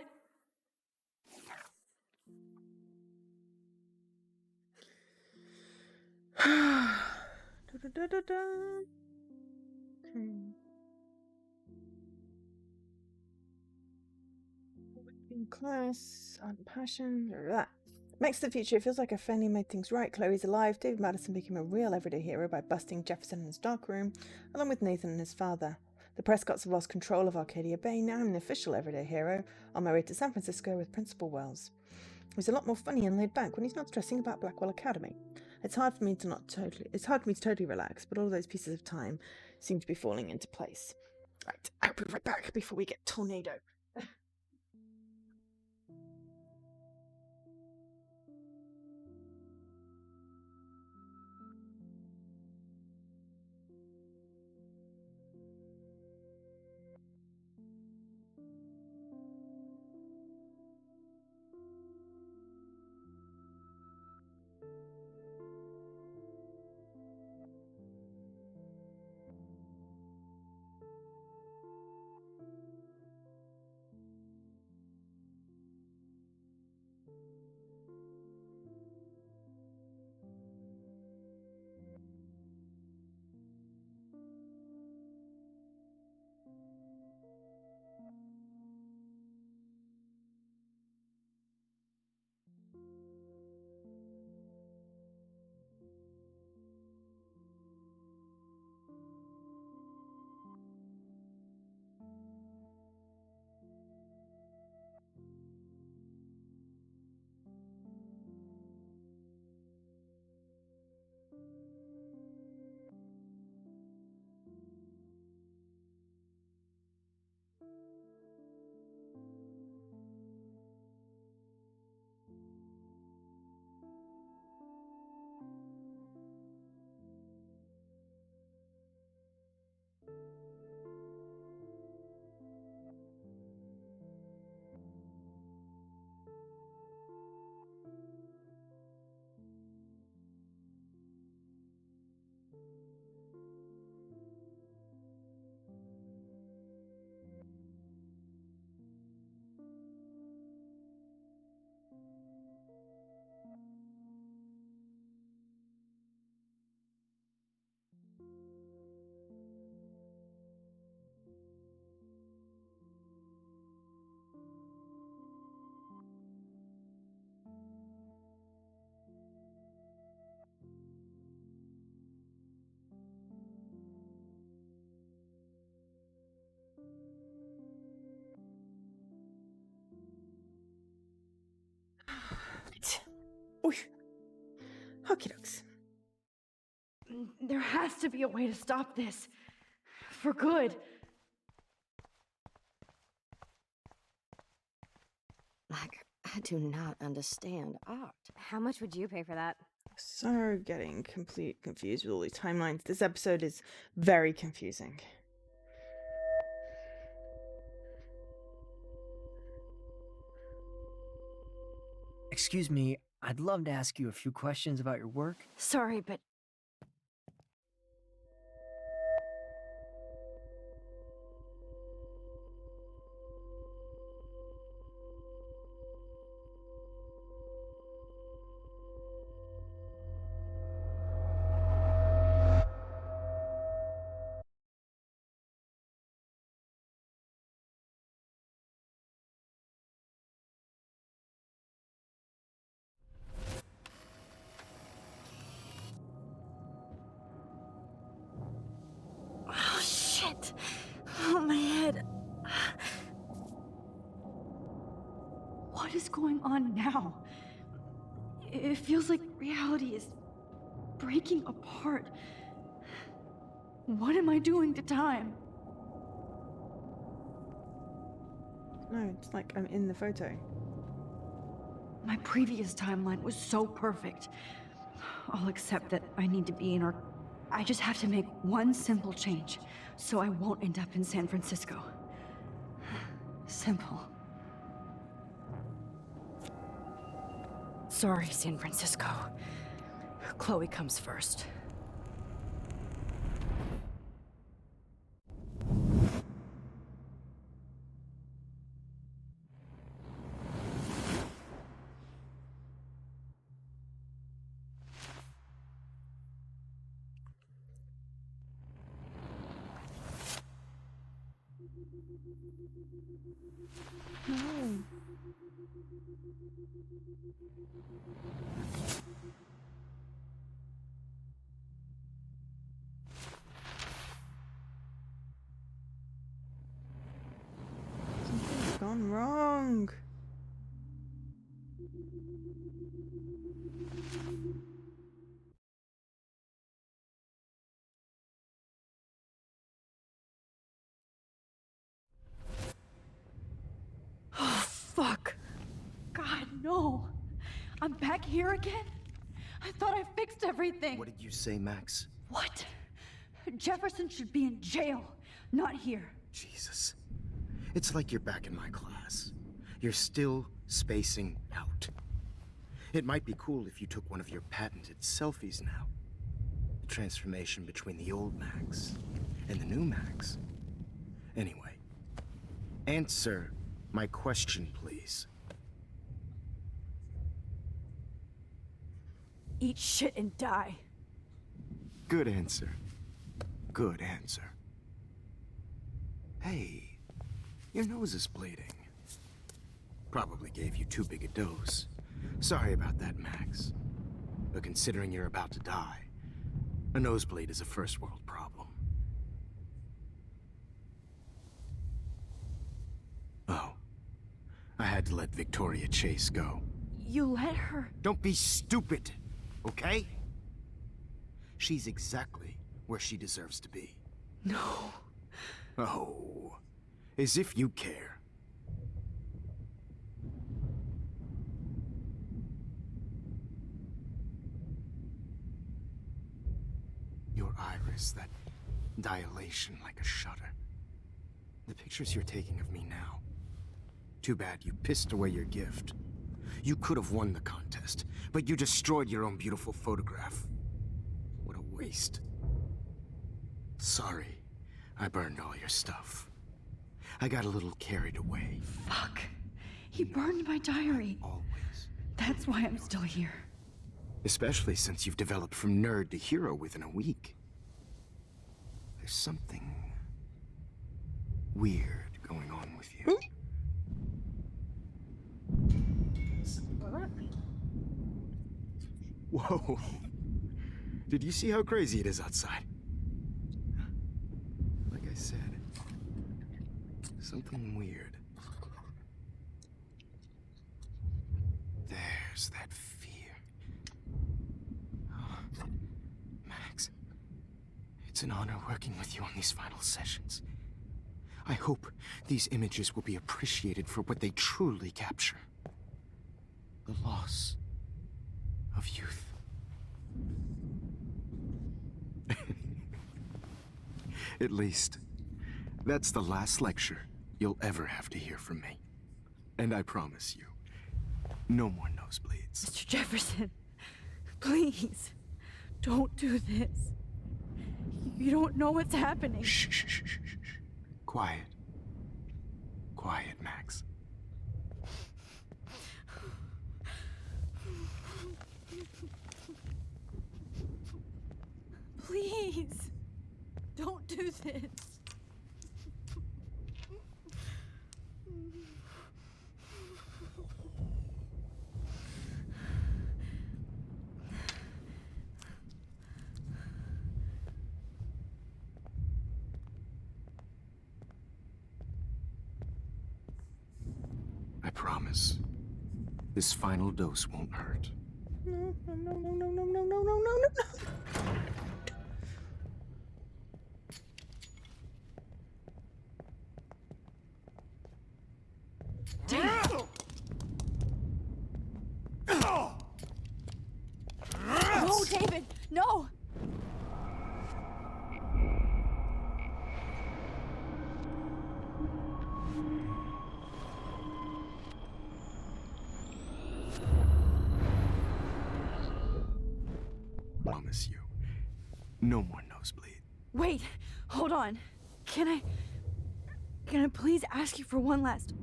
In class, unpassioned, that. Next to the future, it feels like a Fanny made things right. Chloe's alive. David Madison became a real everyday hero by busting Jefferson in his darkroom, along with Nathan and his father. The Prescotts have lost control of Arcadia Bay. Now I'm an official everyday hero on my way to San Francisco with Principal Wells. He's a lot more funny and laid back when he's not stressing about Blackwell Academy. It's hard for me to totally relax, but all of those pieces of time seem to be falling into place. Right, I'll be right back before we get tornado. Okie dokes. There has to be a way to stop this. For good. Like, I do not understand art. How much would you pay for that? So getting complete confused with all these timelines. This episode is very confusing. Excuse me, I'd love to ask you a few questions about your work. Sorry, but Oh, shit. Oh, my head. What is going on now? It feels like reality is breaking apart. What am I doing to time? No, it's like I'm in the photo. My previous timeline was so perfect. I'll accept that I need to be in our... I just have to make one simple change, so I won't end up in San Francisco. Simple. sorry, San Francisco. Chloe comes first. No. Something's gone wrong. Oh, fuck. God, no. I'm back here again? I thought I fixed everything. What did you say, Max? What? Jefferson should be in jail, not here. Jesus. It's like you're back in my class. You're still spacing out. It might be cool if you took one of your patented selfies now. The transformation between the old Max and the new Max. Anyway, answer my question, please. Eat shit and die. Good answer. Good answer. Hey, your nose is bleeding. Probably gave you too big a dose. Sorry about that, Max. But considering you're about to die, a nosebleed is a first world problem. Oh, I had to let Victoria Chase go. You let her? Don't be stupid, okay? She's exactly where she deserves to be. No. Oh, as if you care. Your iris, that dilation like a shutter. The pictures you're taking of me now. Too bad you pissed away your gift. You could have won the contest, but you destroyed your own beautiful photograph. What a waste. Sorry, I burned all your stuff. I got a little carried away. Fuck. He burned my diary. Always. That's why I'm still here. Especially since you've developed from nerd to hero within a week. There's something weird going on with you. Whoa. Did you see how crazy it is outside? Like I said, something weird. There's that fear. Oh, Max, it's an honor working with you on these final sessions. I hope these images will be appreciated for what they truly capture. The loss of youth. At least, that's the last lecture you'll ever have to hear from me. And I promise you, no more nosebleeds. Mr. Jefferson, please, don't do this. You don't know what's happening. Shh, shh, shh, shh, shh. Quiet. Quiet, Max. Please, don't do this. I promise, this final dose won't hurt. No, no, no, no, no, no, no, no, no, no. No, David, no! No more nosebleed. Wait, hold on. Can I please ask you for one last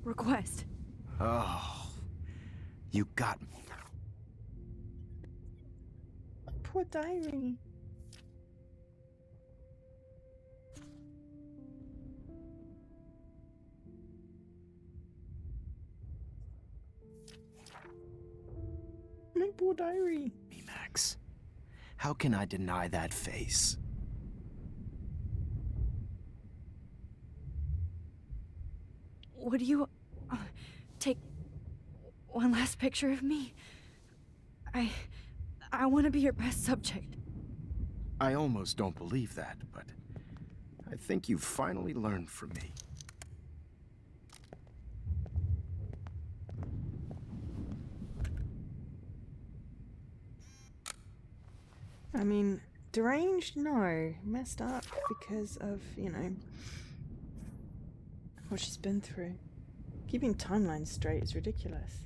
request? Oh, you got me. Poor diary. My poor diary. Max, how can I deny that face? Would you take one last picture of me? I want to be your best subject. I almost don't believe that, but I think you've finally learned from me. I mean, deranged? No. Messed up because of, you know, what she's been through. Keeping timelines straight is ridiculous.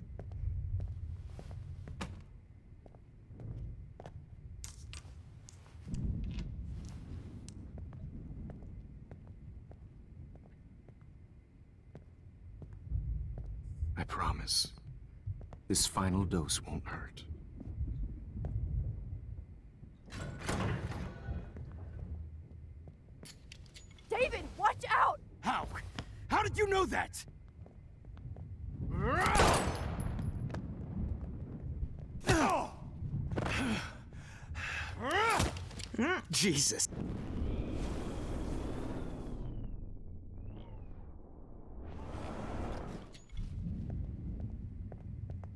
I promise. This final dose won't hurt. David, watch out! How? How did you know that? Jesus.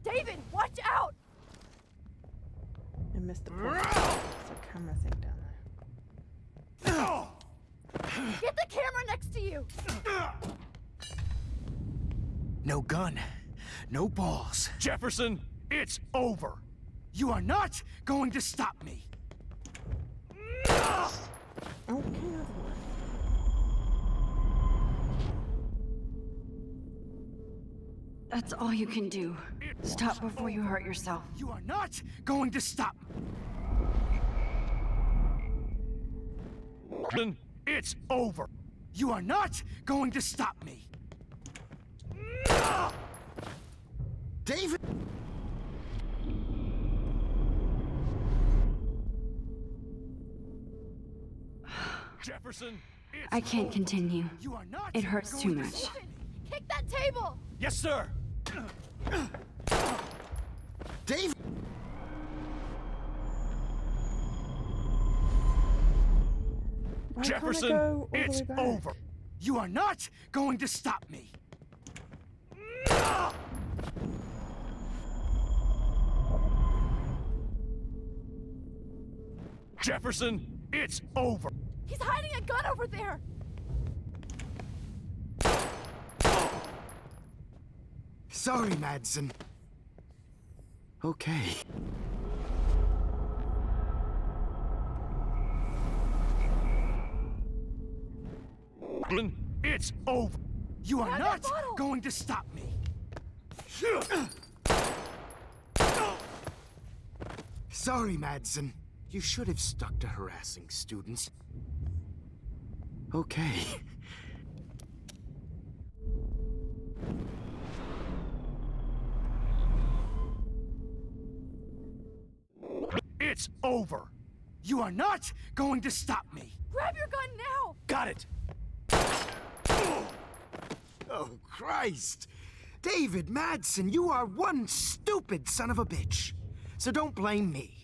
David, watch out! I missed the point. There's a camera thing down there. Get the camera next to you! No gun. No balls. Jefferson, it's over. You are not going to stop me. Okay. That's all you can do. Stop before you hurt yourself. You are not going to stop. It's over. You are not going to stop me. David! Jefferson, I can't continue. you are not It hurts too much. Kick that table! Yes, sir. David! Why Jefferson, can't I go all the it's way back? over. You are not going to stop me. Jefferson, it's over. He's hiding a gun over there! Sorry, Madsen. Okay. It's over. You are not going to stop me. Sorry, Madsen. You should have stuck to harassing students. Okay. It's over. You are not going to stop me. Grab your gun now! Got it. Oh, Christ! David Madsen, you are one stupid son of a bitch. So don't blame me.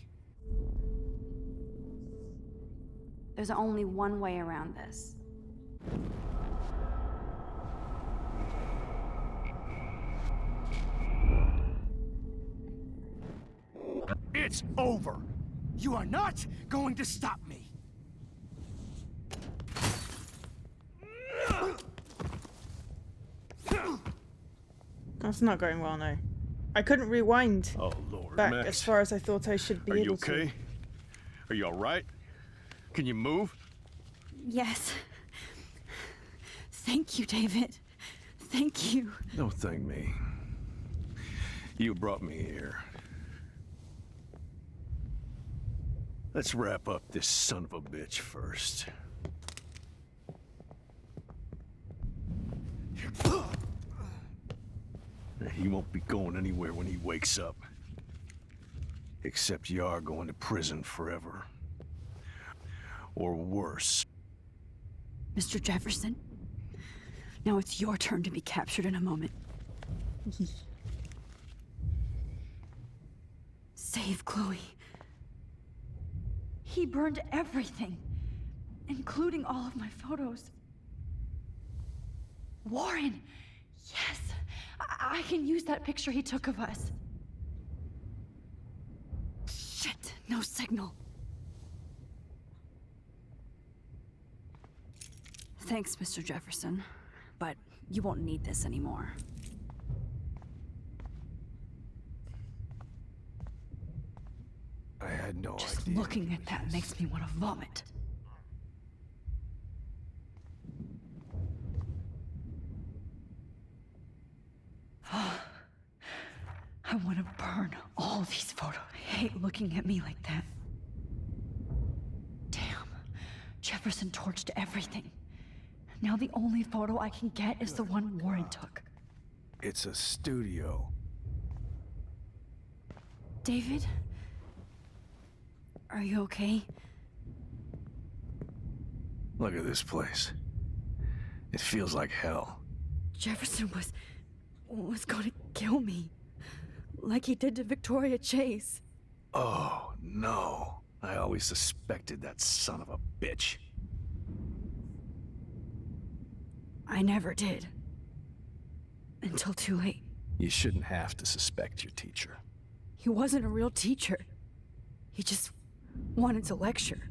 There's only one way around this. It's over. You are not going to stop me. That's not going well, no. I couldn't rewind Oh, Lord, back Max. as far as I thought I should be Are you able okay? to. Are you all right? Can you move? Yes. Thank you, David. Thank you. Don't thank me. You brought me here. Let's wrap up this son of a bitch first. He won't be going anywhere when he wakes up. Except you are going to prison forever. Or worse. Mr. Jefferson, now it's your turn to be captured in a moment. Save Chloe. He burned everything, including all of my photos. Warren! Yes! I can use that picture he took of us. Shit, no signal. Thanks, Mr. Jefferson, but you won't need this anymore. I had no Just idea. looking at that makes me want to vomit. I want to burn all these photos. I hate looking at me like that. Damn. Jefferson torched everything. Now the only photo I can get is the one Warren took. It's a studio. David? Are you okay? Look at this place. It feels like hell. Jefferson was gonna kill me. Like he did to Victoria Chase. Oh, no. I always suspected that son of a bitch. I never did. Until too late. You shouldn't have to suspect your teacher. He wasn't a real teacher. He just wanted to lecture.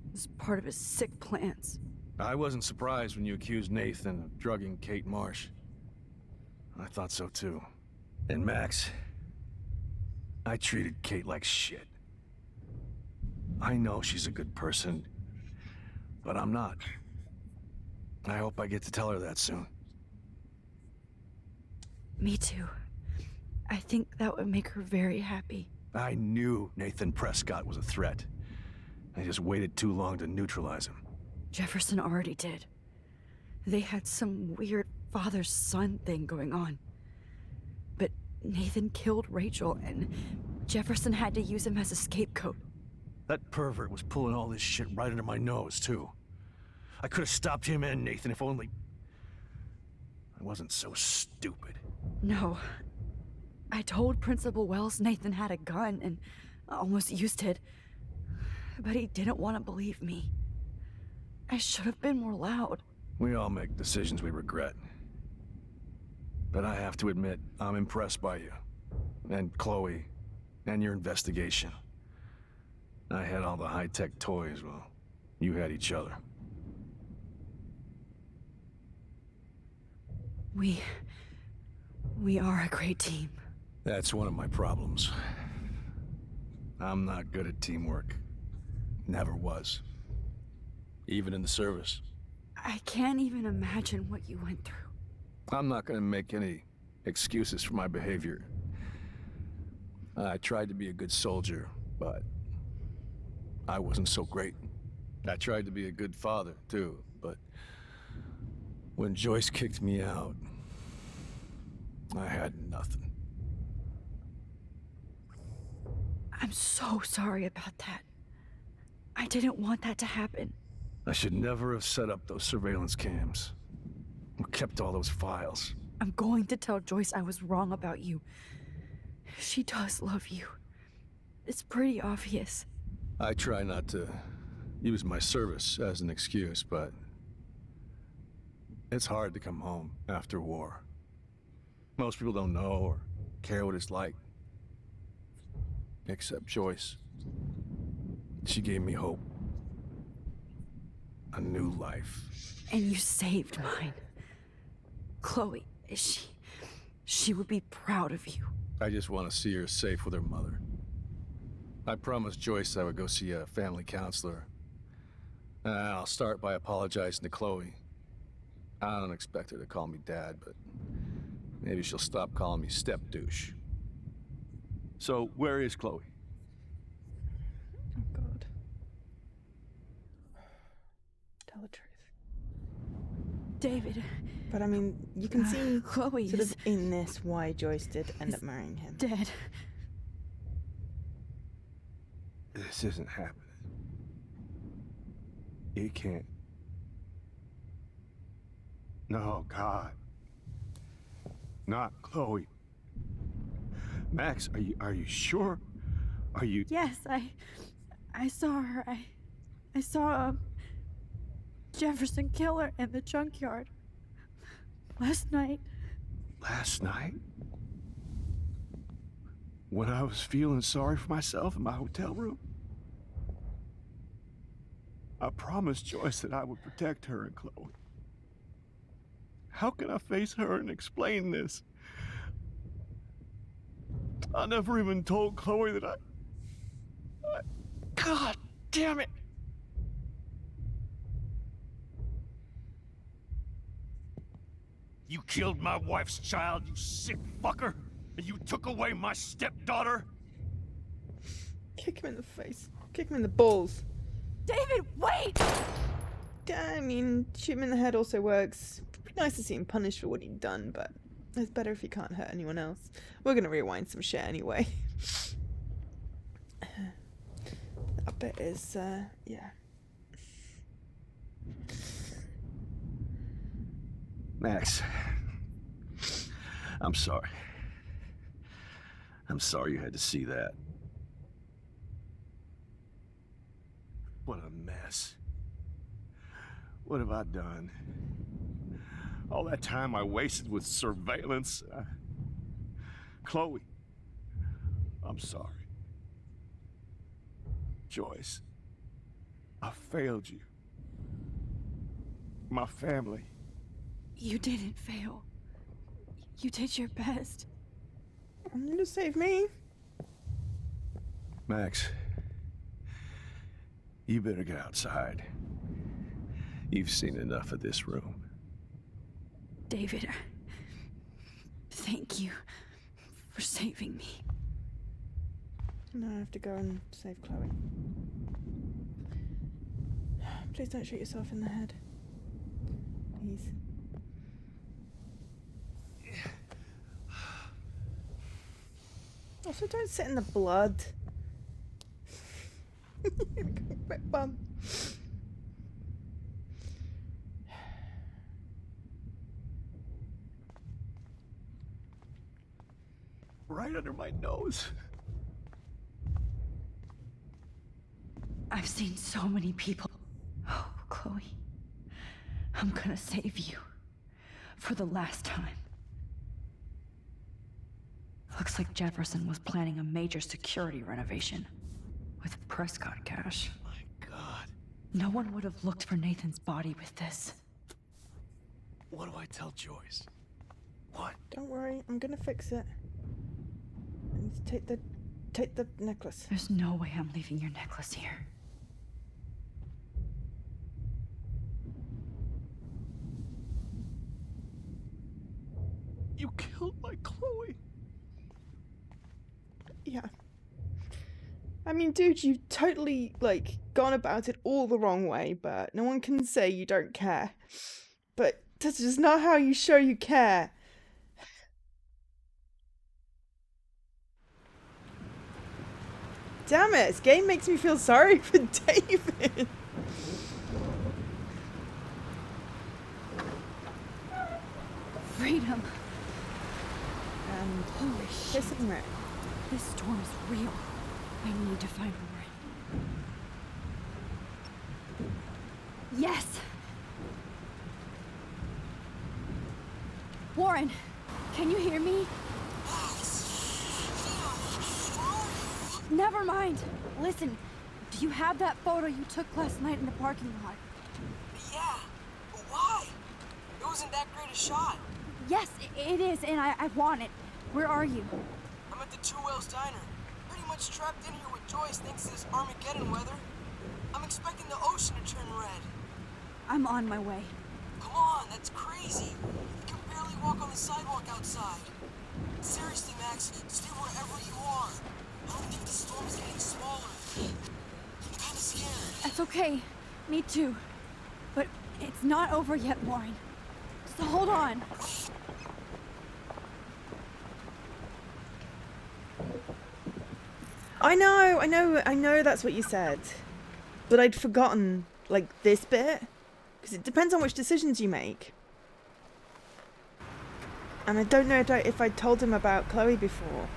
It was part of his sick plans. I wasn't surprised when you accused Nathan of drugging Kate Marsh. I thought so too. And Max, I treated Kate like shit. I know she's a good person, but I'm not. I hope I get to tell her that soon. Me too. I think that would make her very happy. I knew Nathan Prescott was a threat. I just waited too long to neutralize him. Jefferson already did. They had some weird father-son thing going on. But Nathan killed Rachel, and Jefferson had to use him as a scapegoat. That pervert was pulling all this shit right under my nose, too. I could have stopped him and Nathan if only... I wasn't so stupid. No. I told Principal Wells Nathan had a gun and almost used it. But he didn't want to believe me. I should have been more loud. We all make decisions we regret. But I have to admit, I'm impressed by you. And Chloe. And your investigation. I had all the high-tech toys, well, you had each other. We are a great team. That's one of my problems. I'm not good at teamwork. Never was. Even in the service. I can't even imagine what you went through. I'm not gonna make any excuses for my behavior. I tried to be a good soldier, but I wasn't so great. I tried to be a good father, too, but when Joyce kicked me out, I had nothing. I'm so sorry about that. I didn't want that to happen. I should never have set up those surveillance cams. Or kept all those files. I'm going to tell Joyce I was wrong about you. She does love you. It's pretty obvious. I try not to use my service as an excuse, but it's hard to come home after war. Most people don't know or care what it's like. Except Joyce. She gave me hope. A new life. And you saved mine. Chloe, she would be proud of you. I just want to see her safe with her mother. I promised Joyce I would go see a family counselor. I'll start by apologizing to Chloe. I don't expect her to call me Dad, but maybe she'll stop calling me step-douche. So, where is Chloe? Oh, God. tell the truth. David. But I mean, you can see Chloe sort is of in this why Joyce did end up marrying him. dead. This isn't happening. You can't. No, God. Not Chloe. Max, are you sure? Are you? Yes, I saw her. I saw Jefferson kill her in the junkyard last night. Last night? When I was feeling sorry for myself in my hotel room? I promised Joyce that I would protect her and Chloe. How can I face her and explain this? I never even told Chloe that I... God damn it! You killed my wife's child, you sick fucker! And you took away my stepdaughter? Kick him in the face. Kick him in the balls. David, wait! I mean, shoot him in the head also works. It'd be nice to see him punished for what he'd done, but it's better if he can't hurt anyone else. We're gonna rewind some shit anyway. That bit is, yeah. Max, I'm sorry. I'm sorry you had to see that. What a mess. What have I done? All that time I wasted with surveillance. Chloe, I'm sorry. Joyce, I failed you. My family. You didn't fail. You did your best. I'm gonna save me. Max, you better get outside. You've seen enough of this room. David, thank you for saving me. Now I have to go and save Chloe. Please don't shoot yourself in the head. Please. Also, don't sit in the blood. Bit bum. Right under my nose. I've seen so many people. Oh, Chloe. I'm gonna save you. For the last time. Looks like Jefferson was planning a major security renovation. With Prescott cash. My God. No one would have looked for Nathan's body with this. What do I tell Joyce? What? Don't worry, I'm gonna fix it. I need to take the necklace. There's no way I'm leaving your necklace here. You killed my Chloe. Yeah. I mean, dude, you've totally, like, gone about it all the wrong way, but no one can say you don't care. But that's just not how you show you care. Damn it, this game makes me feel sorry for David. Freedom. And holy shit. Listen, Rick. This storm is real. I need to find Warren. Yes! Warren, can you hear me? Never mind. Listen, do you have that photo you took last night in the parking lot? Yeah, but why? It wasn't that great a shot. Yes, it is, and I want it. Where are you? I'm at the Two Whales Diner. Pretty much trapped in here with Joyce thanks to this Armageddon weather. I'm expecting the ocean to turn red. I'm on my way. Come on, that's crazy. You can barely walk on the sidewalk outside. Seriously, Max, stay wherever you are. I don't think the storm is getting smaller. I'm kinda scared. That's okay. Me too. But It's not over yet, Warren. Just hold on. I know that's what you said. But I'd forgotten, like, this bit. Because it depends on which decisions you make. And I don't know if I told him about Chloe before.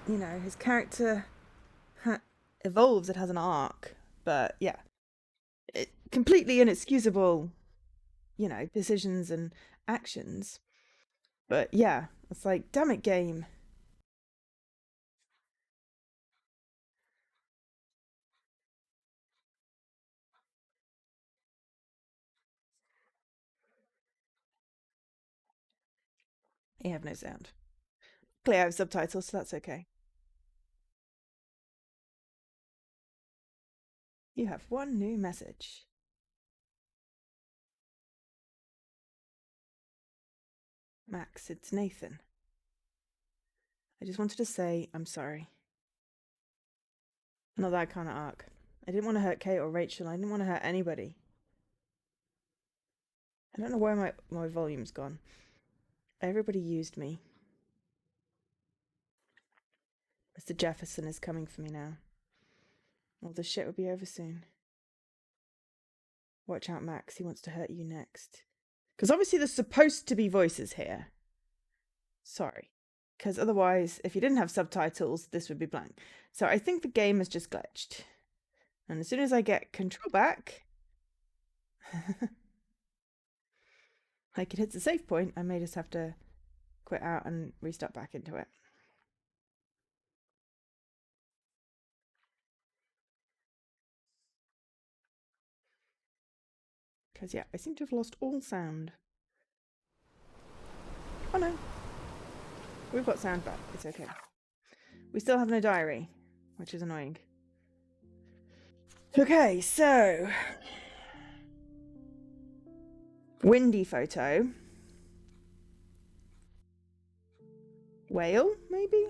You know, his character evolves, it has an arc. But, yeah. Completely inexcusable, you know, decisions and actions. But, yeah, it's like, damn it, game. You have no sound. Clearly I have subtitles, so that's okay. You have one new message. Max, it's Nathan. I just wanted to say I'm sorry. Not that kind of arc. I didn't want to hurt Kate or Rachel. I didn't want to hurt anybody. I don't know where my volume's gone. Everybody used me. Mr. Jefferson is coming for me now. All this shit will be over soon. Watch out, Max. He wants to hurt you next. Because obviously there's supposed to be voices here. Sorry. Because otherwise, if you didn't have subtitles, this would be blank. So I think the game has just glitched. And as soon as I get control back, like it hits a save point, I may just have to quit out and restart back into it. Because, yeah, I seem to have lost all sound. Oh no. We've got sound back. It's okay. We still have no diary, which is annoying. Okay, so... windy photo. Whale, maybe?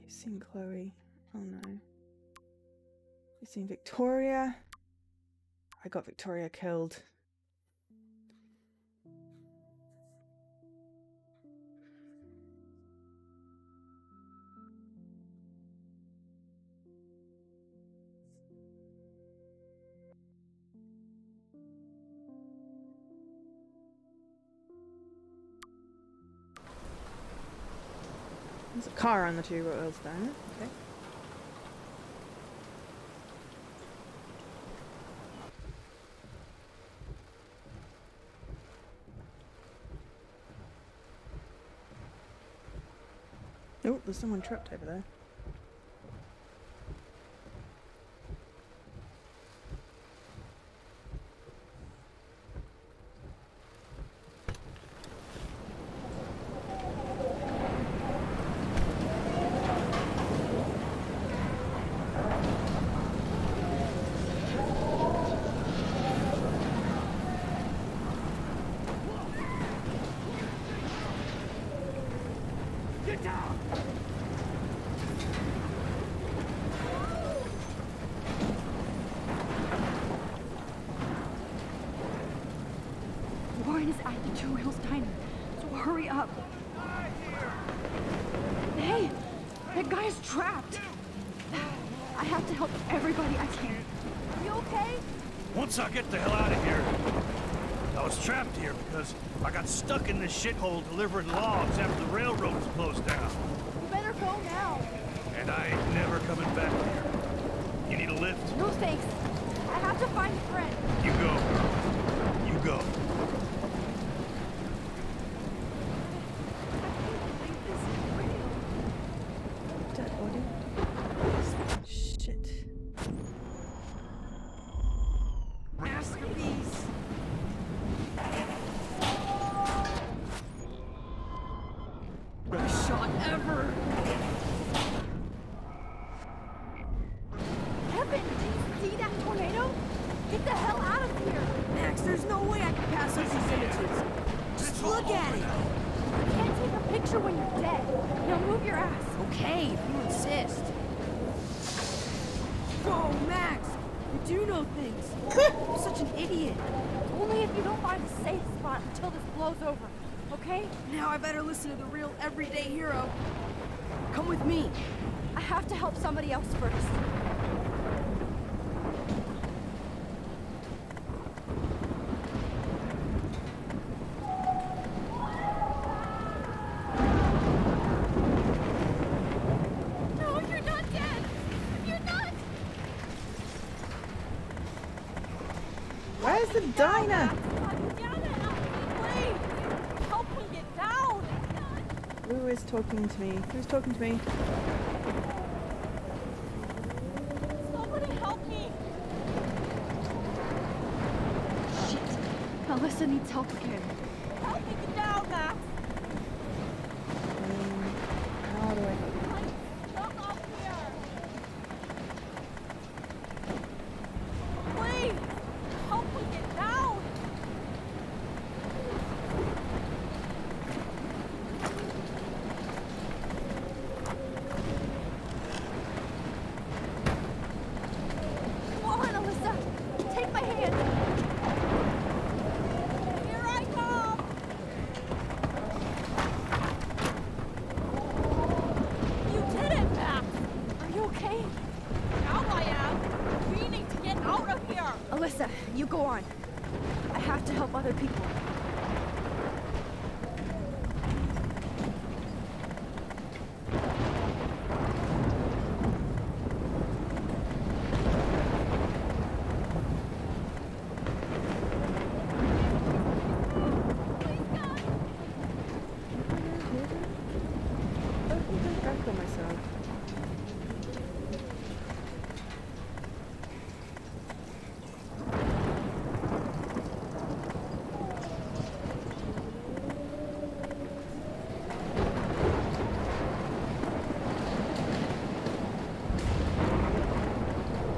You've seen Chloe. Oh no. You've seen Victoria. I got Victoria killed. There's a car on the two wheels there. Okay. Oh, there's someone trapped over there. Get down! Warren is at the Two Wheels Diner, so hurry up. Hey, that guy's trapped. I have to help everybody I can. You okay? Once I get the hell out of here, I was trapped here because I got stuck in this shithole delivering logs after the railroad was closed down. You better go now. And I ain't never coming back here. You need a lift? No thanks. I have to find a friend. You go, girl. You go. Dead body. Shit. Masterpiece! Best shot ever. Kevin, did you see that tornado? Get the hell out of here. Max, there's no way I can pass up these look at it! You can't take a picture when you're dead. Now move your ass. Okay, if you insist. Whoa, Max! You do know things. I'm such an idiot. Only if you don't find a safe spot until this blows over, okay? Now I better listen to the real everyday hero. Come with me. I have to help somebody else first. No, you're not dead! You're not! Where's the diner? Help me get down! Who is talking to me? Who's talking to me? Somebody help me! Shit. Alyssa needs help again. Help me get down, Max! How do I help you? Jump up here! Please! Help me get down! Come on, Alyssa. Take my hand. Here I come! You did it, Max! Are you okay? Now I am! We need to get out of here! Alyssa, you go on. I have to help other people. Back on myself.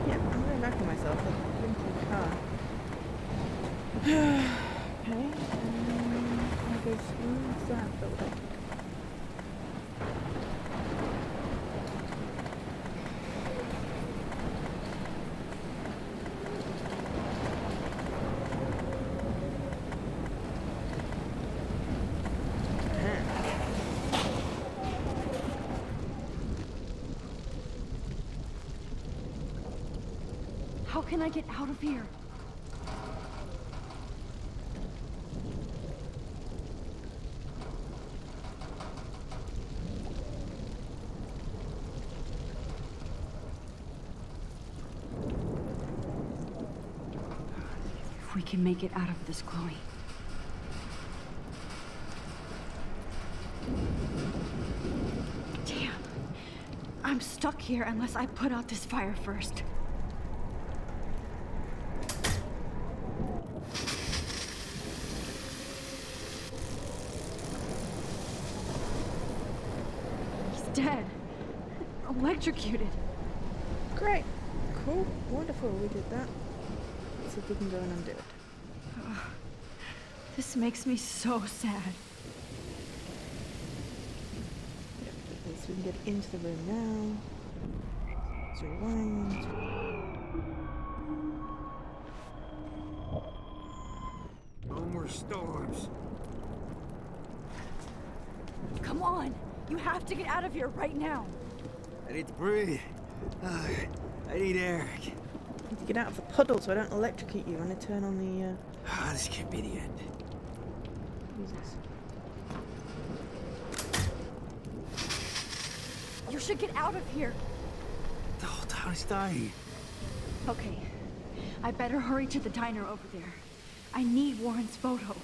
Yeah, I'm going back on myself. I've been to the car. Okay, I'll go through that building. How can I get out of here? If we can make it out of this, Chloe. Damn. I'm stuck here unless I put out this fire first. Dead. Electrocuted. Great. Cool. Wonderful. We did that. Let's see if we can go and undo it. This makes me so sad. Okay, so we can get into the room now. Let's rewind. No more storms. Come on. You have to get out of here right now. I need to breathe. I need air. Need to get out of the puddle so I don't electrocute you when I turn on the. This can't be the end. Jesus. You should get out of here. The whole town is dying. Okay. I better hurry to the diner over there. I need Warren's photo.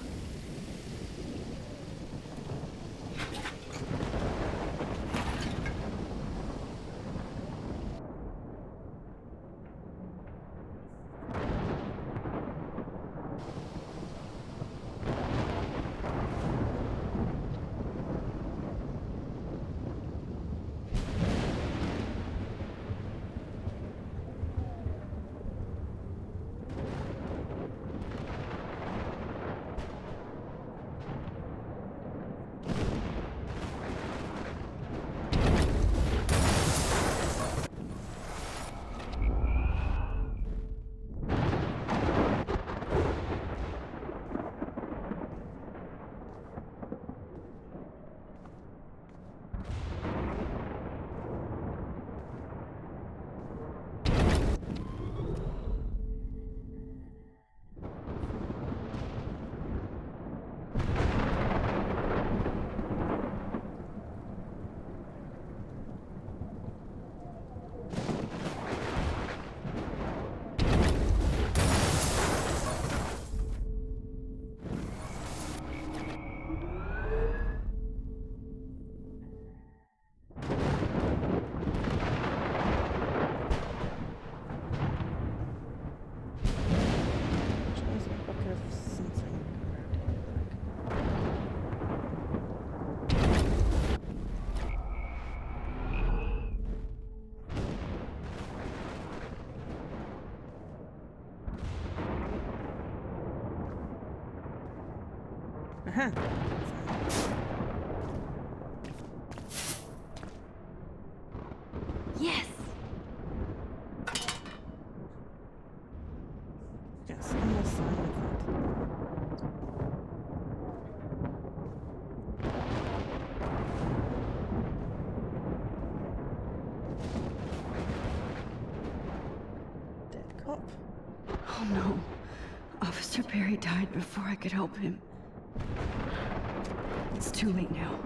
Uh-huh. Yes! Yes, I'm gonna sign with that. Dead cop. Oh no. Officer Perry died before I could help him. It's too late now.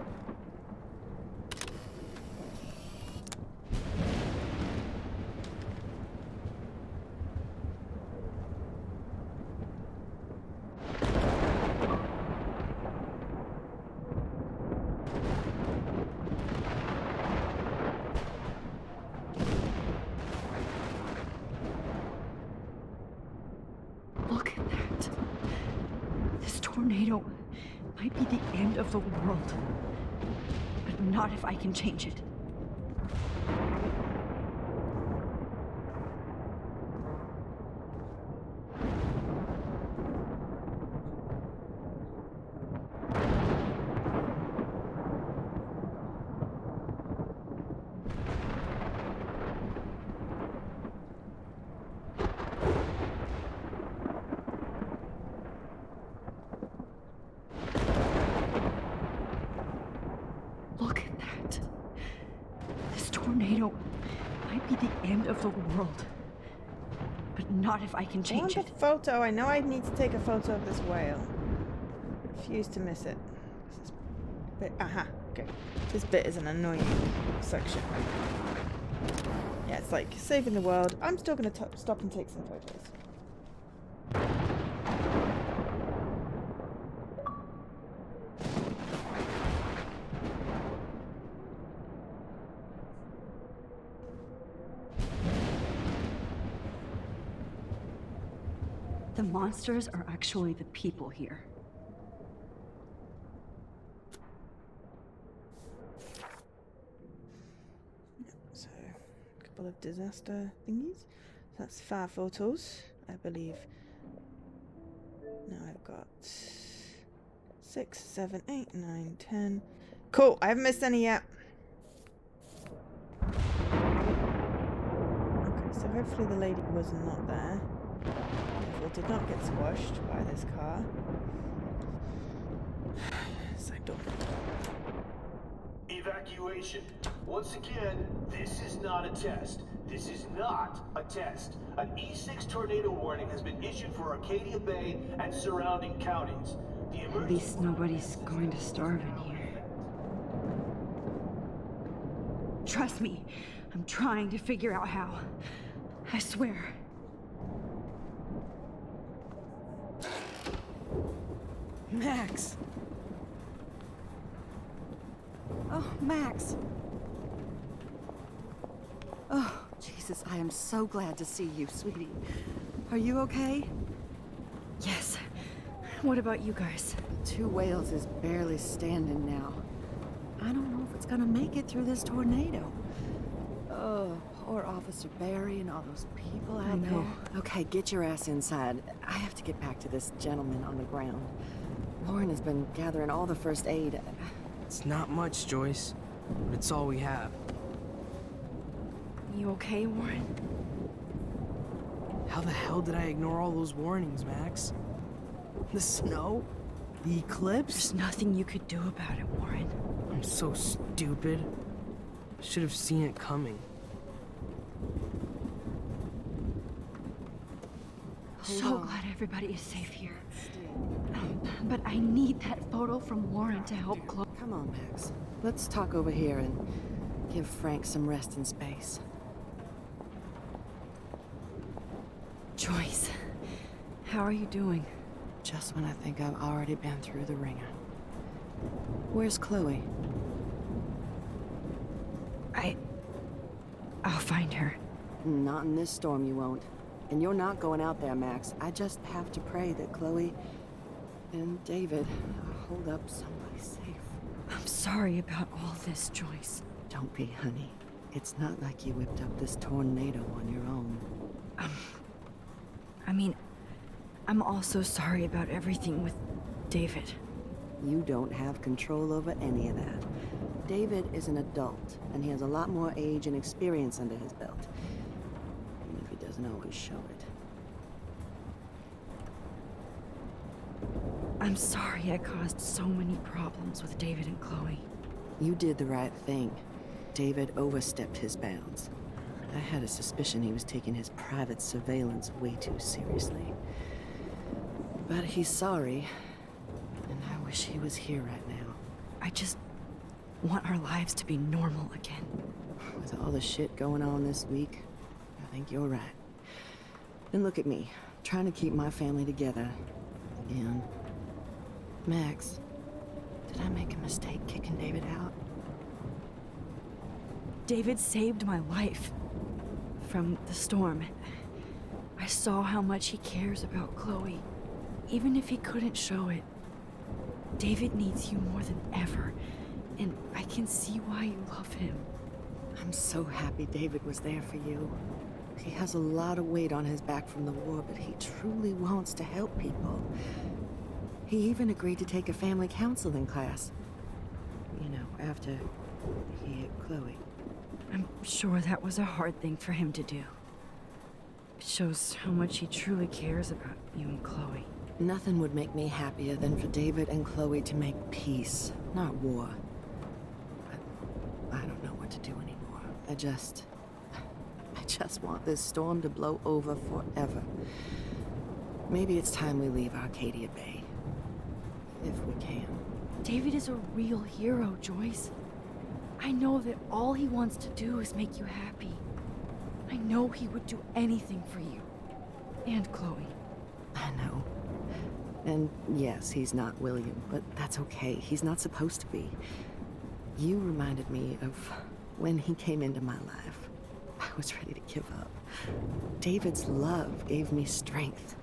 Look at that. This tornado might be the end of the world. But not if I can change it. Look at that. This tornado might be the end of the world. But not if I can change I want a photo. I know I need to take a photo of this whale. Refuse to miss it. This bit, okay. This bit is an annoying section. Yeah, it's like saving the world. I'm still gonna stop and take some photos. The monsters are actually the people here. So, a couple of disaster thingies. That's 5 photos, I believe. Now I've got 6, 7, 8, 9, 10. Cool, I haven't missed any yet. Okay, so hopefully the lady was not there. Therefore did not get squashed by this car. So dumb. Evacuation. Once again, this is not a test. This is not a test. An E6 tornado warning has been issued for Arcadia Bay and surrounding counties. The At least nobody's going to starve in here. Trust me, I'm trying to figure out how. I swear. Max! Oh, Max! Oh, Jesus, I am so glad to see you, sweetie. Are you okay? Yes. What about you guys? 2 Whales is barely standing now. I don't know if it's gonna make it through this tornado. Oh, poor Officer Barry and all those people out there. Okay, get your ass inside. I have to get back to this gentleman on the ground. Lauren has been gathering all the first aid. It's not much, Joyce, but it's all we have. You okay, Warren? How the hell did I ignore all those warnings, Max? The snow? The eclipse? There's nothing you could do about it, Warren. I'm so stupid. Should have seen it coming. So glad everybody is safe here. But I need that photo from Warren to help Chloe. Come on, Max. Let's talk over here and give Frank some rest and space. Joyce, how are you doing? Just when I think I've already been through the ringer. Where's Chloe? I'll find her. Not in this storm, you won't. And you're not going out there, Max. I just have to pray that Chloe and David hold up someplace safe. I'm sorry about all this, Joyce. Don't be, honey. It's not like you whipped up this tornado on your own. I mean, I'm also sorry about everything with David. You don't have control over any of that. David is an adult, and he has a lot more age and experience under his belt. Even if he doesn't always show it. I'm sorry I caused so many problems with David and Chloe. You did the right thing. David overstepped his bounds. I had a suspicion he was taking his private surveillance way too seriously. But he's sorry, and I wish he was here right now. I just want our lives to be normal again. With all the shit going on this week, I think you're right. And look at me, trying to keep my family together. And Max, did I make a mistake kicking David out? David saved my life from the storm. I saw how much he cares about Chloe, even if he couldn't show it. David needs you more than ever, and I can see why you love him. I'm so happy David was there for you. He has a lot of weight on his back from the war, but he truly wants to help people. He even agreed to take a family counseling class. You know, after he hit Chloe. I'm sure that was a hard thing for him to do. It shows how much he truly cares about you and Chloe. Nothing would make me happier than for David and Chloe to make peace, not war. But I don't know what to do anymore. I just want this storm to blow over forever. Maybe it's time we leave Arcadia Bay. If we can. David is a real hero, Joyce. I know that all he wants to do is make you happy. I know he would do anything for you. And Chloe. I know. And yes, he's not William, but that's okay. He's not supposed to be. You reminded me of when he came into my life. I was ready to give up. David's love gave me strength.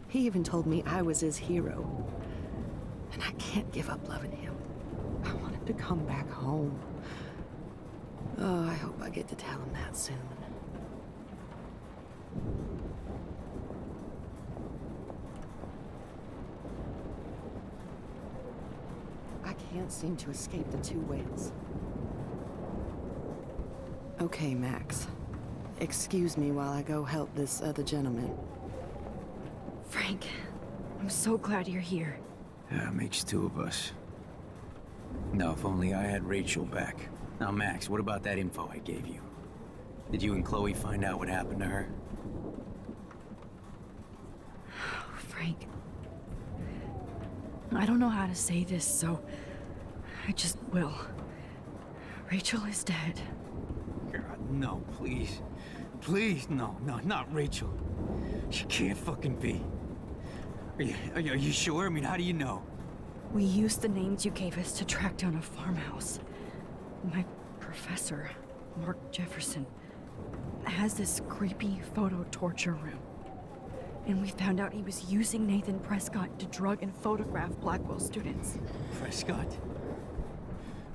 He even told me I was his hero. And I can't give up loving him. I want him to come back home. Oh, I hope I get to tell him that soon. I can't seem to escape the two whales. Okay, Max. Excuse me while I go help this other gentleman. Frank, I'm so glad you're here. Yeah, makes two of us. Now, if only I had Rachel back. Now, Max, what about that info I gave you? Did you and Chloe find out what happened to her? Frank, I don't know how to say this, so I just will. Rachel is dead. God, no, please. Please, no, not Rachel. She can't fucking be. Are you sure? I mean, how do you know? We used the names you gave us to track down a farmhouse. My professor, Mark Jefferson, has this creepy photo torture room. And we found out he was using Nathan Prescott to drug and photograph Blackwell students. Prescott?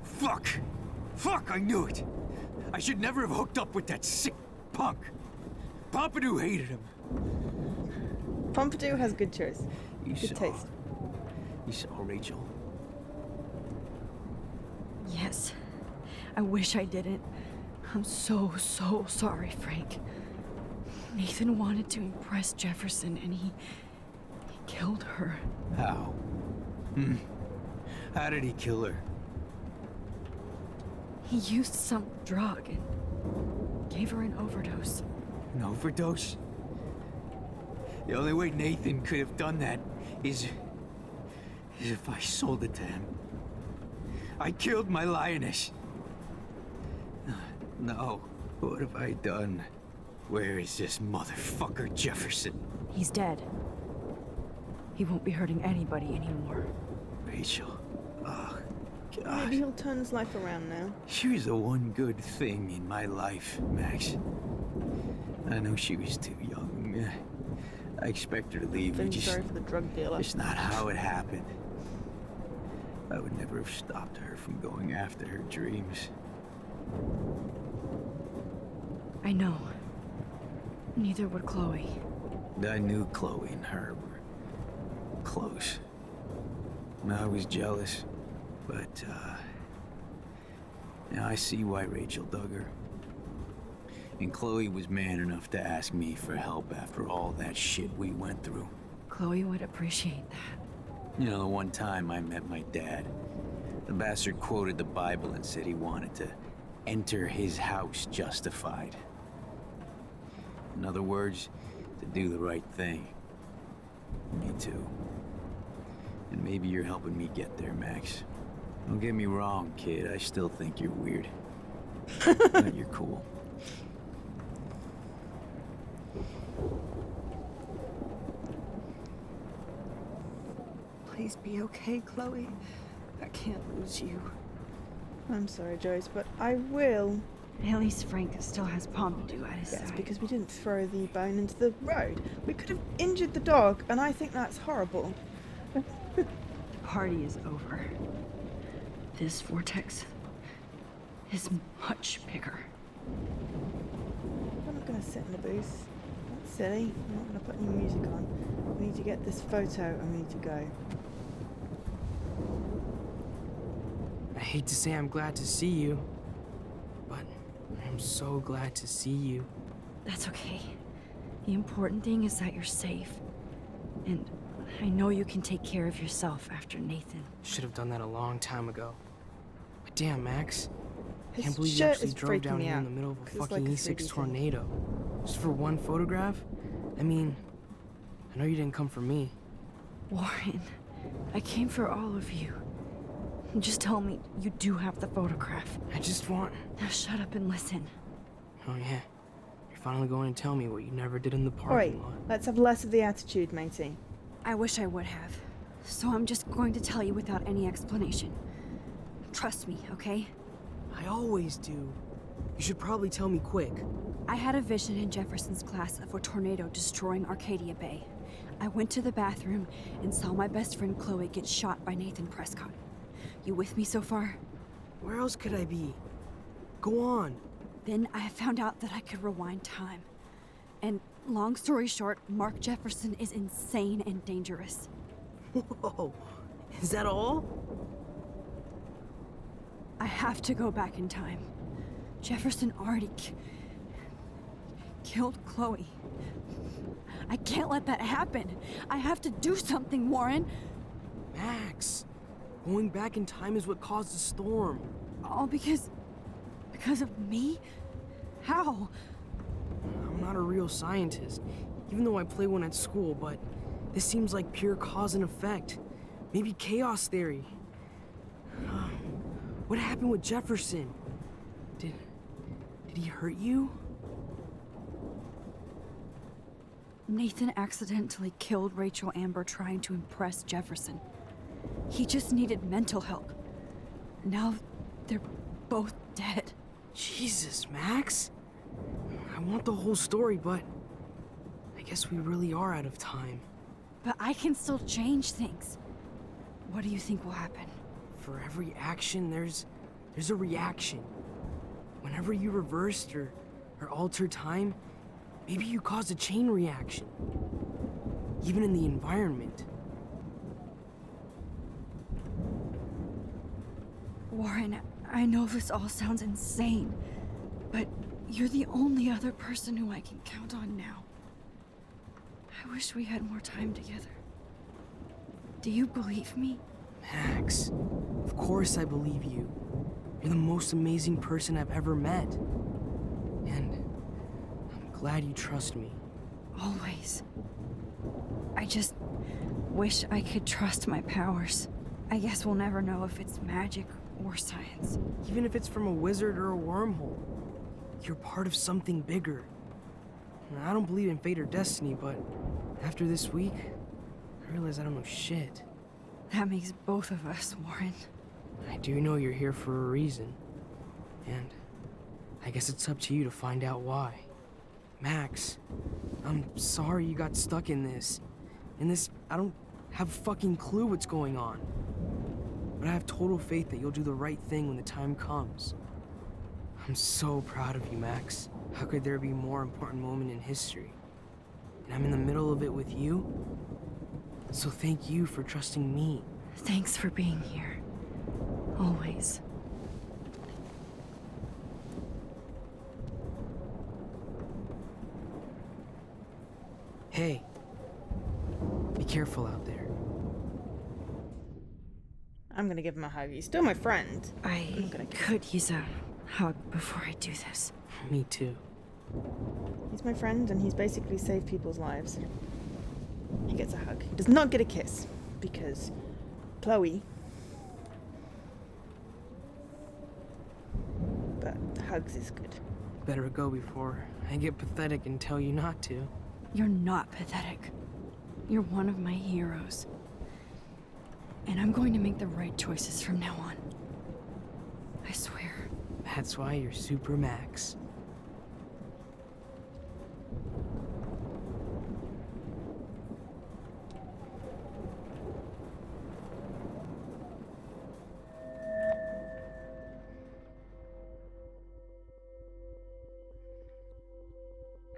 Fuck! Fuck, I knew it! I should never have hooked up with that sick punk. Pompidou hated him. Pompidou has good choice. Good taste. You saw Rachel? Yes. I wish I didn't. I'm so sorry, Frank. Nathan wanted to impress Jefferson, and he killed her. How? How did he kill her? He used some drug and gave her an overdose. An overdose? The only way Nathan could have done that is if I sold it to him. I killed my lioness. No, what have I done? Where is this motherfucker Jefferson? He's dead. He won't be hurting anybody anymore. Rachel. Oh, God. Maybe he'll turn his life around now. She was the one good thing in my life, Max. I know she was too young. I expect her to leave. Sorry for the drug dealer. It's not how it happened. I would never have stopped her from going after her dreams. I know. Neither would Chloe. I knew Chloe and her were close. I was jealous, but, now I see why Rachel dug her. And Chloe was man enough to ask me for help after all that shit we went through. Chloe would appreciate that. You know, the one time I met my dad, the bastard quoted the Bible and said he wanted to enter his house justified. In other words, to do the right thing. Me too. And maybe you're helping me get there, Max. Don't get me wrong, kid. I still think you're weird. But you're cool. Please be okay, Chloe. I can't lose you. I'm sorry, Joyce, but I will. At least Frank still has Pompidou at his side. Yes, because we didn't throw the bone into the road. We could have injured the dog, and I think that's horrible. The party is over. This vortex is much bigger. I'm not going to sit in the booth. That's silly. I'm not going to put any music on. We need to get this photo, and we need to go. I hate to say I'm glad to see you, but I'm so glad to see you. That's okay. The important thing is that you're safe. And I know you can take care of yourself after Nathan. Should have done that a long time ago. But damn, Max. His Can't believe you shirt actually is drove freaking down me here in out, the middle of a 'cause it's fucking like a E6 3D thing. tornado. Just for one photograph? I mean, I know you didn't come for me. Warren, I came for all of you. Just tell me you do have the photograph. I just want... Now shut up and listen. Oh yeah. You're finally going to tell me what you never did in the parking Alright, lot. let's have less of the attitude, matey. I wish I would have. So I'm just going to tell you without any explanation. Trust me, okay? I always do. You should probably tell me quick. I had a vision in Jefferson's class of a tornado destroying Arcadia Bay. I went to the bathroom and saw my best friend Chloe get shot by Nathan Prescott. You with me so far? Where else could I be? Go on. Then I found out that I could rewind time. And long story short, Mark Jefferson is insane and dangerous. Whoa, is that all? I have to go back in time. Jefferson already killed Chloe. I can't let that happen. I have to do something, Warren. Max, going back in time is what caused the storm. All because of me? How? I'm not a real scientist, even though I play one at school, but this seems like pure cause and effect. Maybe chaos theory. What happened with Jefferson? Did he hurt you? Nathan accidentally killed Rachel Amber trying to impress Jefferson. He just needed mental help. Now they're both dead. Jesus, Max. I want the whole story, but I guess we really are out of time. But I can still change things. What do you think will happen? For every action, there's a reaction. Whenever you reversed or altered time, maybe you caused a chain reaction. Even in the environment. Warren, I know this all sounds insane, but you're the only other person who I can count on now. I wish we had more time together. Do you believe me? Max, of course I believe you. You're the most amazing person I've ever met. And I'm glad you trust me. Always. I just wish I could trust my powers. I guess we'll never know if it's magic or science. Even if it's from a wizard or a wormhole, you're part of something bigger. I don't believe in fate or destiny, but after this week, I realize I don't know shit. That makes both of us, Warren. I do know you're here for a reason. And I guess it's up to you to find out why. Max, I'm sorry you got stuck in this. I don't have a fucking clue what's going on. But I have total faith that you'll do the right thing when the time comes. I'm so proud of you, Max. How could there be a more important moment in history? And I'm in the middle of it with you. So thank you for trusting me. Thanks for being here. Always. Hey. Be careful out there. I'm gonna give him a hug. He's still my friend. I could use a hug before I do this. Me too. He's my friend, and he's basically saved people's lives. He gets a hug. He does not get a kiss, because Chloe. But hugs is good. Better go before I get pathetic and tell you not to. You're not pathetic. You're one of my heroes. And I'm going to make the right choices from now on. I swear. That's why you're Super Max.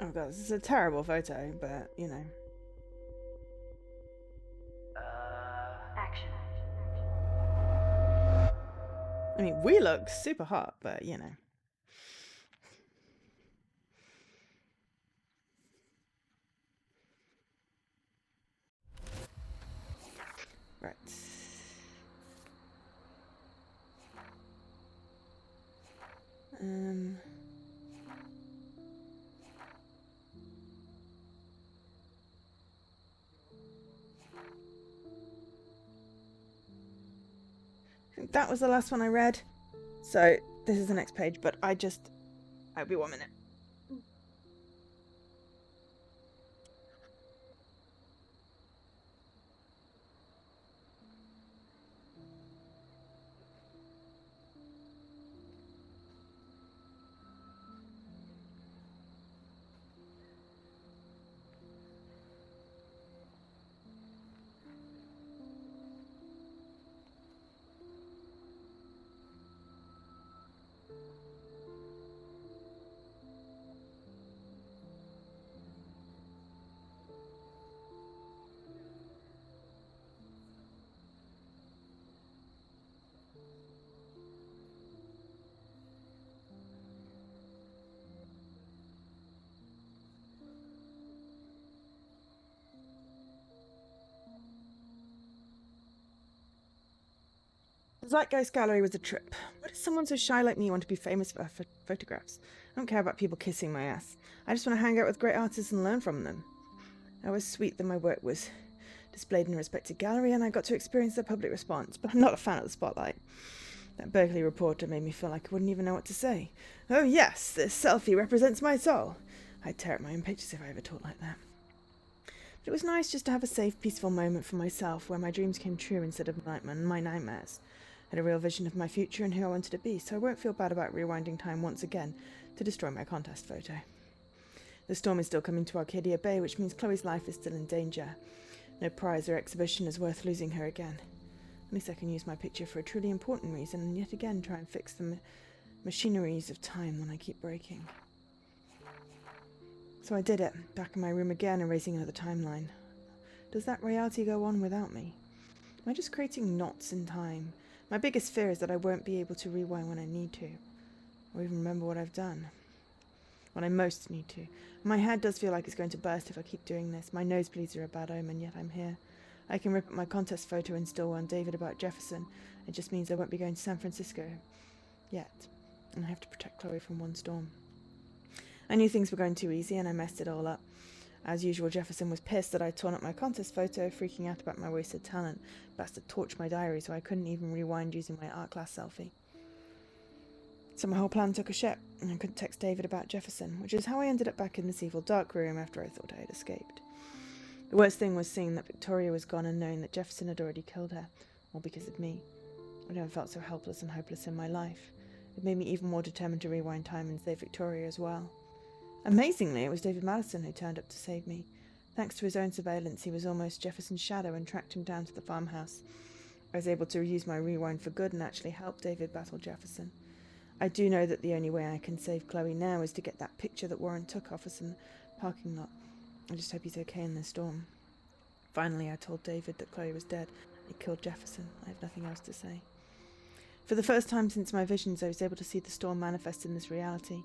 Oh god, this is a terrible photo, but you know. Action. I mean, we look super hot, but you know. Right. I think that was the last one I read. So this is the next page, but I'll be 1 minute. The Zeitgeist Gallery was a trip. Why does someone so shy like me want to be famous for photographs? I don't care about people kissing my ass. I just want to hang out with great artists and learn from them. I was sweet that my work was displayed in a respected gallery and I got to experience their public response, but I'm not a fan of the spotlight. That Berkeley reporter made me feel like I wouldn't even know what to say. Oh yes, this selfie represents my soul. I'd tear up my own pictures if I ever talked like that. But it was nice just to have a safe, peaceful moment for myself where my dreams came true instead of my nightmares. I had a real vision of my future and who I wanted to be, so I won't feel bad about rewinding time once again to destroy my contest photo. The storm is still coming to Arcadia Bay, which means Chloe's life is still in danger. No prize or exhibition is worth losing her again. At least I can use my picture for a truly important reason and yet again try and fix the machineries of time when I keep breaking. So I did it, back in my room again, erasing another timeline. Does that reality go on without me? Am I just creating knots in time? My biggest fear is that I won't be able to rewind when I need to, or even remember what I've done. When I most need to. My head does feel like it's going to burst if I keep doing this. My nosebleeds are a bad omen, yet I'm here. I can rip up my contest photo and still warn David about Jefferson. It just means I won't be going to San Francisco. Yet. And I have to protect Chloe from one storm. I knew things were going too easy and I messed it all up. As usual, Jefferson was pissed that I'd torn up my contest photo, freaking out about my wasted talent. Bastard torched my diary so I couldn't even rewind using my art class selfie. So my whole plan took a shit, and I couldn't text David about Jefferson, which is how I ended up back in this evil dark room after I thought I had escaped. The worst thing was seeing that Victoria was gone and knowing that Jefferson had already killed her, all because of me. I never felt so helpless and hopeless in my life. It made me even more determined to rewind time and save Victoria as well. Amazingly, it was David Madison who turned up to save me. Thanks to his own surveillance, he was almost Jefferson's shadow and tracked him down to the farmhouse. I was able to use my rewind for good and actually help David battle Jefferson. I do know that the only way I can save Chloe now is to get that picture that Warren took off us in the parking lot. I just hope he's okay in the storm. Finally, I told David that Chloe was dead. It killed Jefferson. I have nothing else to say. For the first time since my visions, I was able to see the storm manifest in this reality.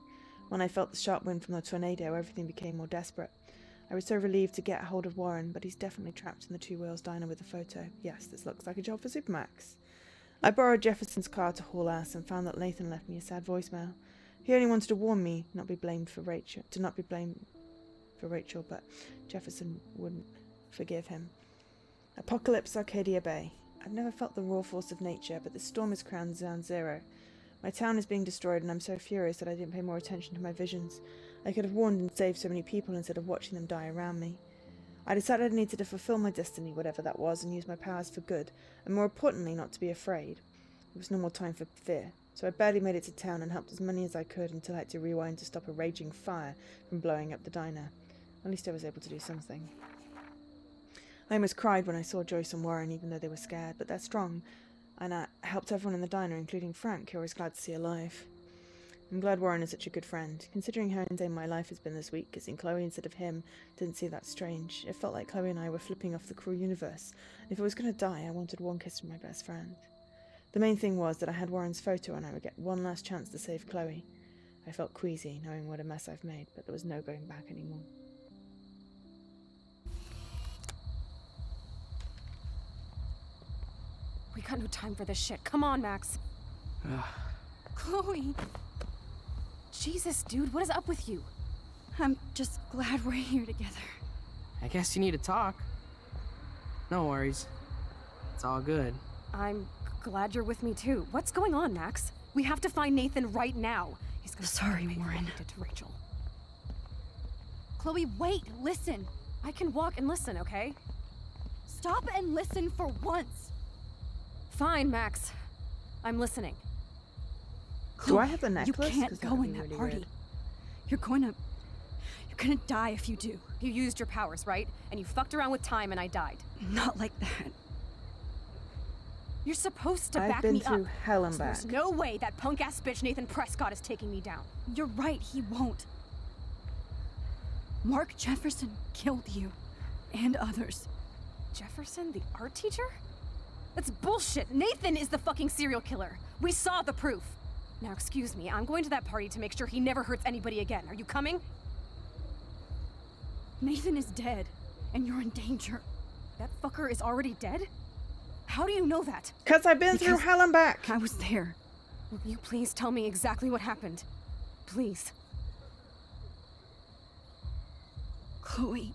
When I felt the sharp wind from the tornado, everything became more desperate. I was so relieved to get a hold of Warren, but he's definitely trapped in the Two Wheels diner with a photo. Yes, this looks like a job for Supermax. I borrowed Jefferson's car to haul ass and found that Nathan left me a sad voicemail. He only wanted to warn me to not be blamed for Rachel, but Jefferson wouldn't forgive him. Apocalypse, Arcadia Bay. I've never felt the raw force of nature, but this storm is crowned Zone Zero. My town is being destroyed, and I'm so furious that I didn't pay more attention to my visions. I could have warned and saved so many people instead of watching them die around me. I decided I needed to fulfill my destiny, whatever that was, and use my powers for good, and more importantly, not to be afraid. There was no more time for fear, so I barely made it to town and helped as many as I could until I had to rewind to stop a raging fire from blowing up the diner. At least I was able to do something. I almost cried when I saw Joyce and Warren, even though they were scared, but they're strong, and I helped everyone in the diner, including Frank, who I was glad to see alive. I'm glad Warren is such a good friend. Considering how insane my life has been this week, kissing Chloe instead of him didn't seem that strange. It felt like Chloe and I were flipping off the cruel universe. If I was going to die, I wanted one kiss from my best friend. The main thing was that I had Warren's photo and I would get one last chance to save Chloe. I felt queasy, knowing what a mess I've made, but there was no going back anymore. We got no time for this shit. Come on, Max. Chloe. Jesus, dude, what is up with you? I'm just glad we're here together. I guess you need to talk. No worries. It's all good. I'm glad you're with me too. What's going on, Max? We have to find Nathan right now. He's gonna Sorry, Warren. Did to Rachel. Chloe, wait, listen. I can walk and listen, okay? Stop and listen for once. Fine, Max. I'm listening. Do I have the necklace? You can't go in that really party. weird. You're gonna die if you do. You used your powers, right? And you fucked around with time and I died. Not like that. You're supposed to I've back been me through up. hell and So back. there's no way that punk-ass bitch Nathan Prescott is taking me down. You're right, he won't. Mark Jefferson killed you. And others. Jefferson, the art teacher? That's bullshit. Nathan is the fucking serial killer. We saw the proof. Now, excuse me, I'm going to that party to make sure he never hurts anybody again. Are you coming? Nathan is dead, and you're in danger. That fucker is already dead? How do you know that? Because I've been through hell and back. I was there. Will you please tell me exactly what happened? Please. Chloe.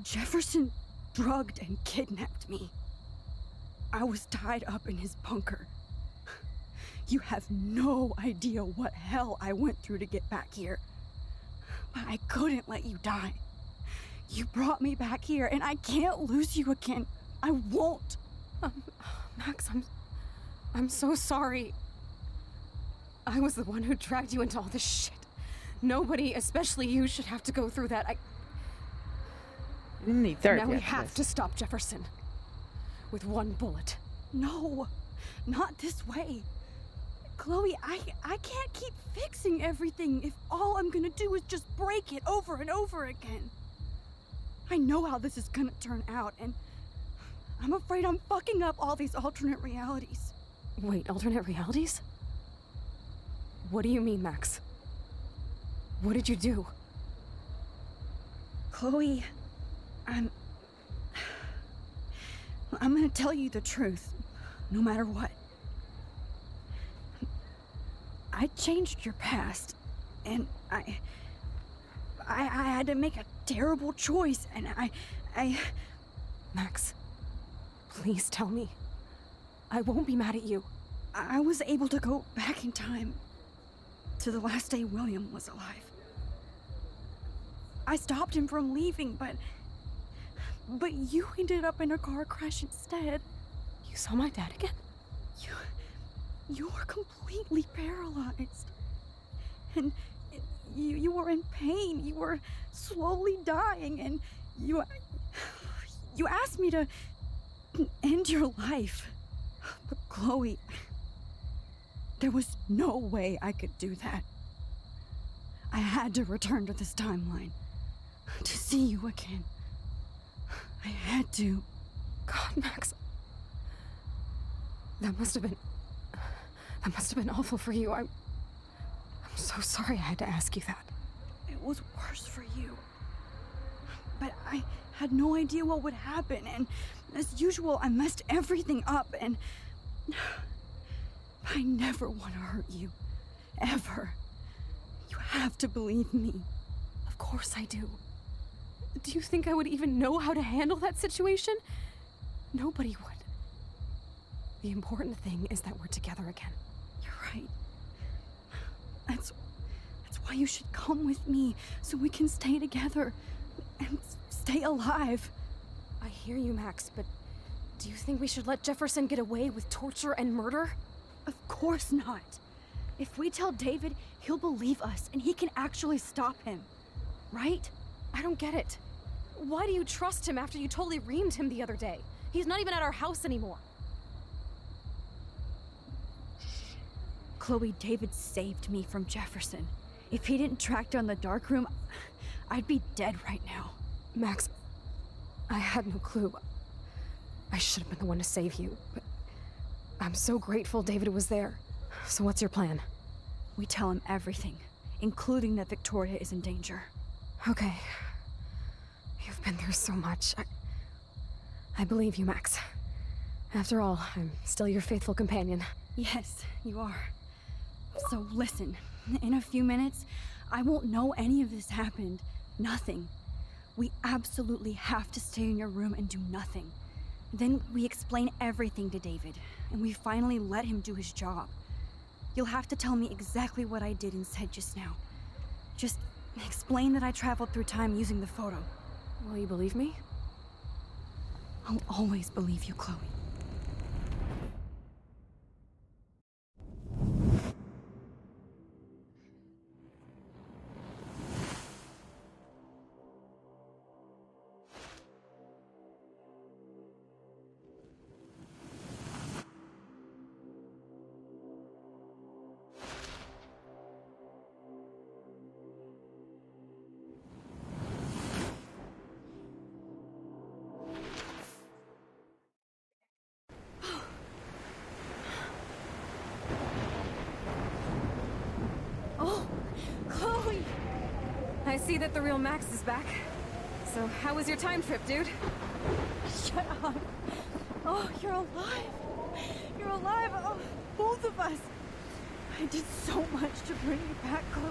Jefferson drugged and kidnapped me. I was tied up in his bunker. You have no idea what hell I went through to get back here. But I couldn't let you die. You brought me back here, and I can't lose you again. I won't. Max, I'm so sorry. I was the one who dragged you into all this shit. Nobody, especially you, should have to go through that. You didn't need therapy. Now we after have this. to stop Jefferson. With one bullet. No, not this way. Chloe, I can't keep fixing everything if all I'm gonna do is just break it over and over again. I know how this is gonna turn out, and I'm afraid I'm fucking up all these alternate realities. Wait, alternate realities? What do you mean, Max? What did you do? Chloe, I'm gonna tell you the truth, no matter what. I changed your past, and I had to make a terrible choice, and I... Max, please tell me. I won't be mad at you. I was able to go back in time to the last day William was alive. I stopped him from leaving, but you ended up in a car crash instead. You saw my dad again? You were completely paralyzed. And you were in pain. You were slowly dying, and you asked me to end your life. But Chloe, there was no way I could do that. I had to return to this timeline to see you again. I had to. God, Max. That must have been awful for you. I'm so sorry I had to ask you that. It was worse for you. But I had no idea what would happen, and as usual, I messed everything up, and I never want to hurt you. Ever. You have to believe me. Of course I do. Do you think I would even know how to handle that situation? Nobody would. The important thing is that we're together again. You're right. That's why you should come with me, so we can stay together and stay alive. I hear you, Max, but do you think we should let Jefferson get away with torture and murder? Of course not. If we tell David, he'll believe us, and he can actually stop him. Right? I don't get it. Why do you trust him after you totally reamed him the other day? He's not even at our house anymore. Chloe, David saved me from Jefferson. If he didn't track down the dark room, I'd be dead right now. Max, I had no clue. I should have been the one to save you, but I'm so grateful David was there. So what's your plan? We tell him everything, including that Victoria is in danger. Okay. You've been through so much. I believe you, Max. After all, I'm still your faithful companion. Yes, you are. So listen, in a few minutes, I won't know any of this happened. Nothing. We absolutely have to stay in your room and do nothing. Then we explain everything to David, and we finally let him do his job. You'll have to tell me exactly what I did and said just now. Just explain that I traveled through time using the photo. Will you believe me? I'll always believe you, Chloe. I see that the real Max is back. So how was your time trip, dude? Shut up. Oh, you're alive. You're alive. Oh, both of us. I did so much to bring you back, Chloe.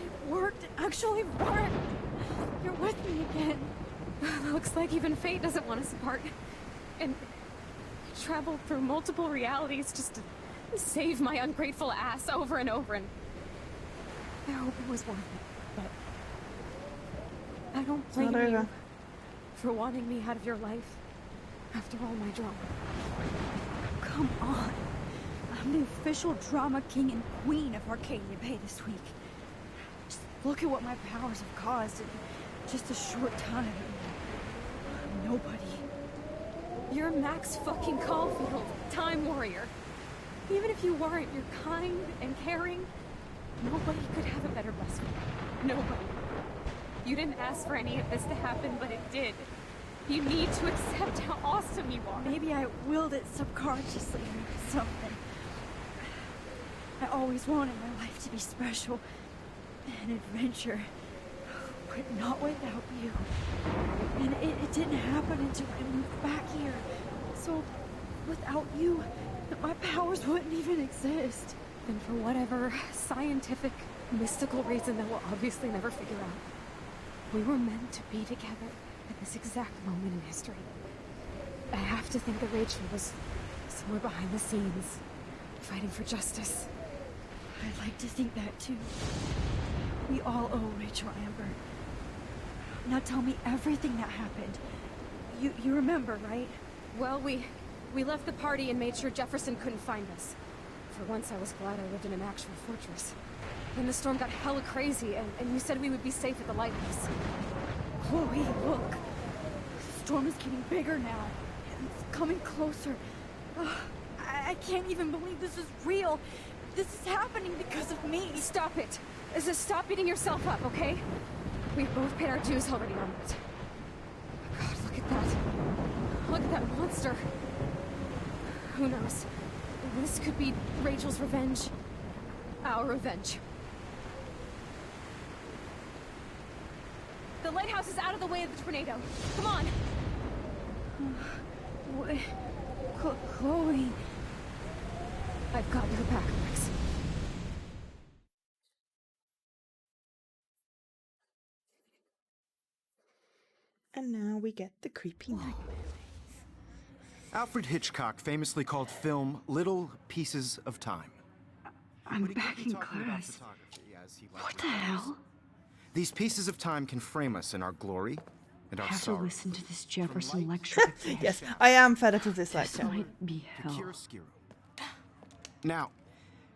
It worked. It actually worked. You're with me again. Looks like even fate doesn't want us apart. And traveled through multiple realities just to save my ungrateful ass over and over, and I hope it was worth it. But I don't blame you for wanting me out of your life after all my drama. Come on. I'm the official drama king and queen of Arcadia Bay this week. Just look at what my powers have caused in just a short time. Nobody. You're Max fucking Caulfield, Time Warrior. Even if you weren't, you're kind and caring. Nobody could have a better best friend. Nobody. You didn't ask for any of this to happen, but it did. You need to accept how awesome you are. Maybe I willed it subconsciously or something. I always wanted my life to be special. An adventure. But not without you. And it didn't happen until I moved back here. So, without you, my powers wouldn't even exist. And for whatever scientific, mystical reason that we'll obviously never figure out, we were meant to be together at this exact moment in history. I have to think that Rachel was somewhere behind the scenes, fighting for justice. I'd like to think that too. We all owe Rachel Amber. Now tell me everything that happened. You remember, right? Well, we left the party and made sure Jefferson couldn't find us. For once, I was glad I lived in an actual fortress. Then the storm got hella crazy, and you said we would be safe at the lighthouse. Chloe, look. The storm is getting bigger now. It's coming closer. I can't even believe this is real. This is happening because of me. Stop it. Just stop beating yourself up, okay? We've both paid our dues already on it. God, look at Look at that monster. Who knows? This could be Rachel's revenge. Our revenge. The lighthouse is out of the way of the tornado. Come on! Chloe... I've got your back, Max. And now we get the creepy nightmare. Alfred Hitchcock famously called film little pieces of time. I'm back in class. What the hell? These pieces of time can frame us in our glory and our I have to sorrow. listen to this Jefferson lecture again. Yes, I am fed up with this lecture. Might be hell. Now,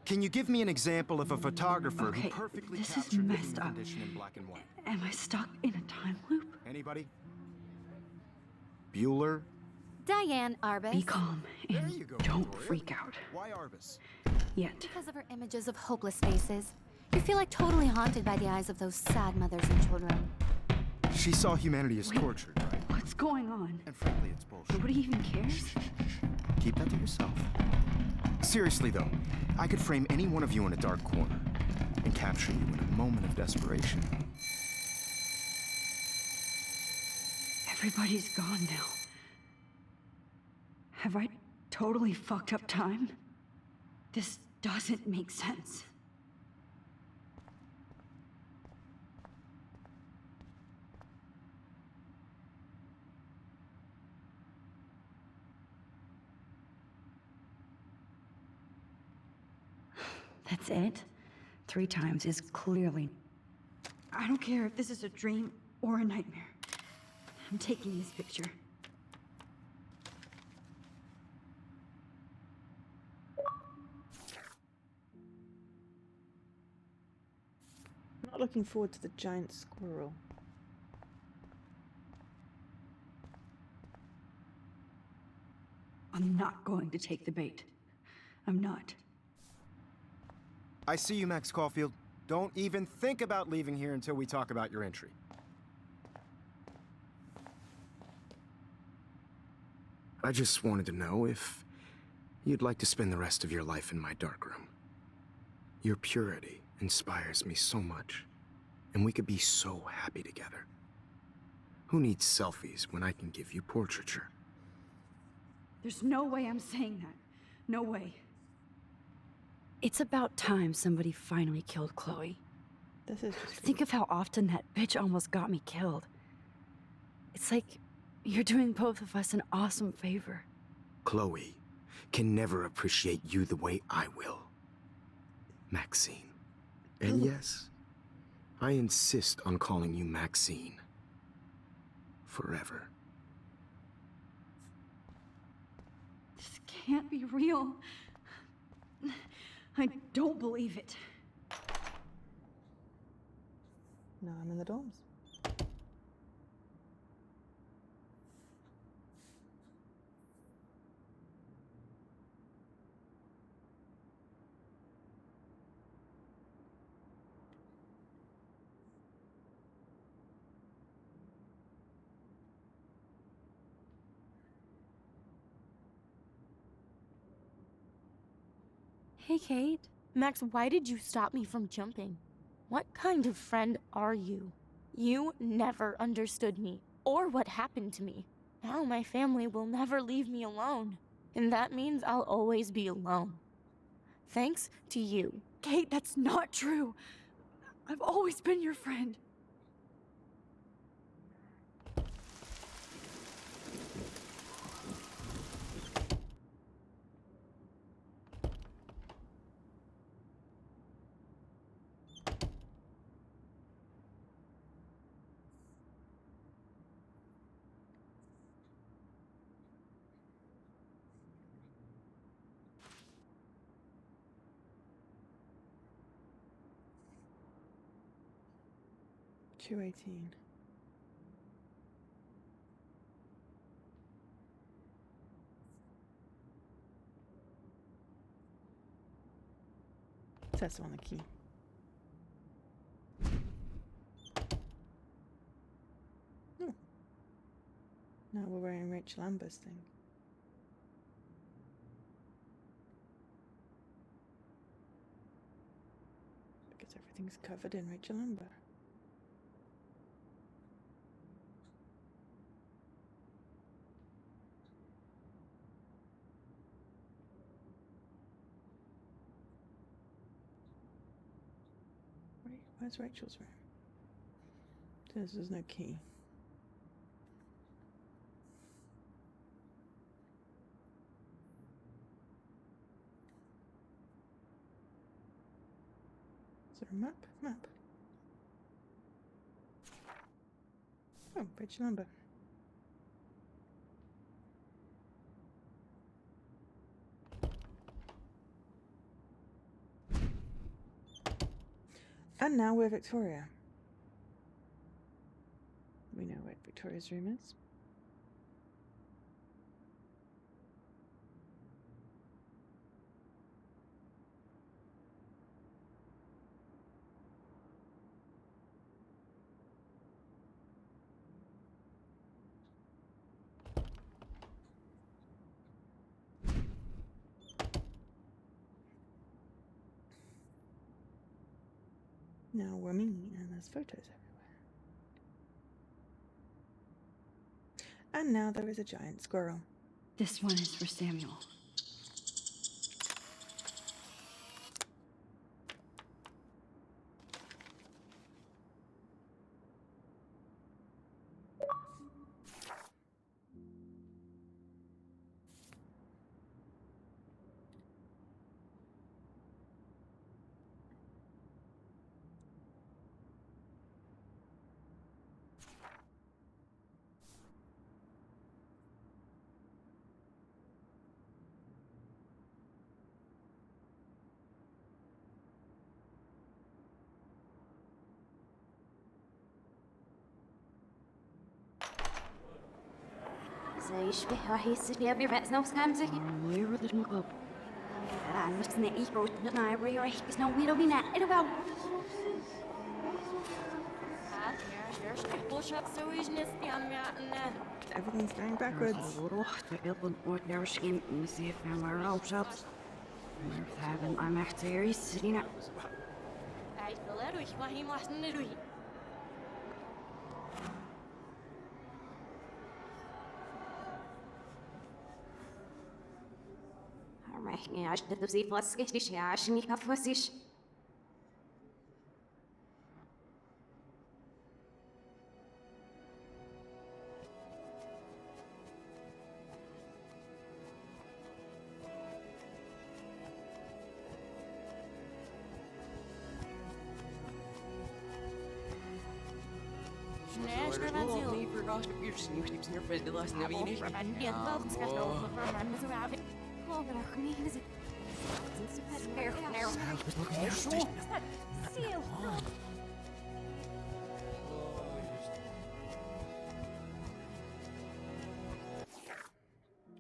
can you give me an example of a photographer who Okay, perfectly this is captured the messed human up. condition in black and white? Am I stuck in a time loop? Anybody? Bueller? Diane Arbus. Be calm and don't freak out. Why Arbus? Yet. Because of her images of hopeless faces. You feel like totally haunted by the eyes of those sad mothers and children. She saw humanity as tortured, right? What's going on? And frankly, it's bullshit. Nobody even cares? Keep that to yourself. Seriously, though, I could frame any one of you in a dark corner and capture you in a moment of desperation. Everybody's gone now. Have I totally fucked up time? This doesn't make sense. That's it? 3 times is clearly... I don't care if this is a dream or a nightmare. I'm taking this picture. I'm not looking forward to the giant squirrel. I'm not going to take the bait. I'm not. I see you, Max Caulfield. Don't even think about leaving here until we talk about your entry. I just wanted to know if you'd like to spend the rest of your life in my darkroom. Your purity inspires me so much, and we could be so happy together. Who needs selfies when I can give you portraiture? There's no way I'm saying that. No way. It's about time somebody finally killed Chloe. This is just... Think of how often that bitch almost got me killed. It's like you're doing both of us an awesome favor. Chloe can never appreciate you the way I will. Maxine. And yes, I insist on calling you Maxine. Forever. This can't be real. I don't believe it. No, I'm in the dorms. Hey, Kate. Max, why did you stop me from jumping? What kind of friend are you? You never understood me, or what happened to me. Now my family will never leave me alone. And that means I'll always be alone. Thanks to you. Kate, that's not true. I've always been your friend. $2.18. That's on the key. No. Now we're wearing Rachel's Rachel Amber's thing. Because everything's covered in Rachel Amber. Wait, where's Rachel's room? There's no key. Is there a map? Map. Oh, Rachel Amber. And now we're Victoria. We know what Victoria's room is. Now we're me, and there's photos everywhere. And now there is a giant squirrel. This one is for Samuel. يشبه راح يصير بس نفس كامزك ويرد المقلب أنا مش نلاقي روت نطلع راح يسنو ويرو بينا إرباو Everything's going backwards. عشان تبزي فاسكش عشان يكفسش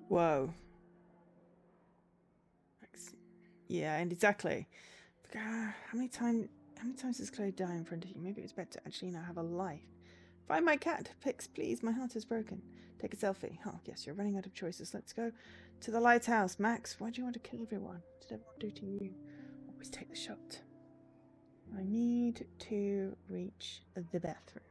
Whoa. Yeah, and exactly. How many times does Chloe die in front of you? Maybe it's better to actually now have a life. Find my cat. Pix, please. My heart is broken. Take a selfie. Oh, yes, you're running out of choices. Let's go to the lighthouse. Max, why do you want to kill everyone? What did everyone do to you? Always take the shot. I need to reach the bathroom.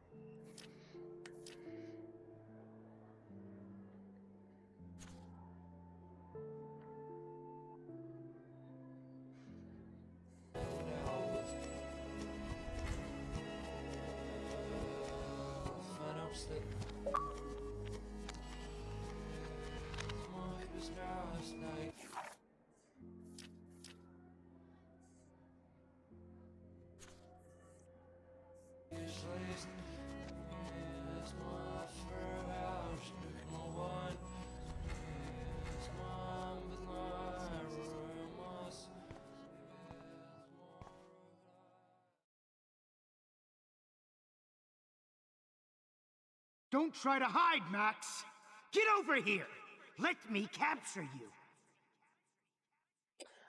Don't try to hide, Max! Get over here! Let me capture you!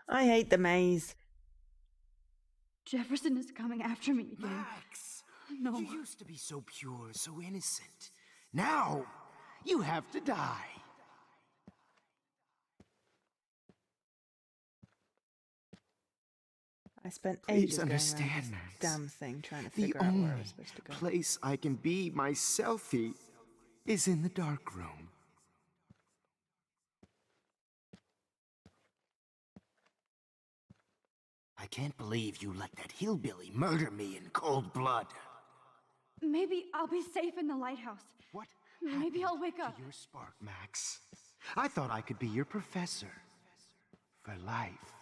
I hate the maze. Jefferson is coming after me again. Max! No. You used to be so pure, so innocent. Now, you have to die. I spent Please ages going around understand, this Max. damn thing trying to The figure out where I only was supposed to go. place I can be my selfie is in the dark room. I can't believe you let that hillbilly murder me in cold blood. Maybe I'll be safe in the lighthouse. What? Maybe I'll wake up. To your spark, Max. I thought I could be your professor. For life.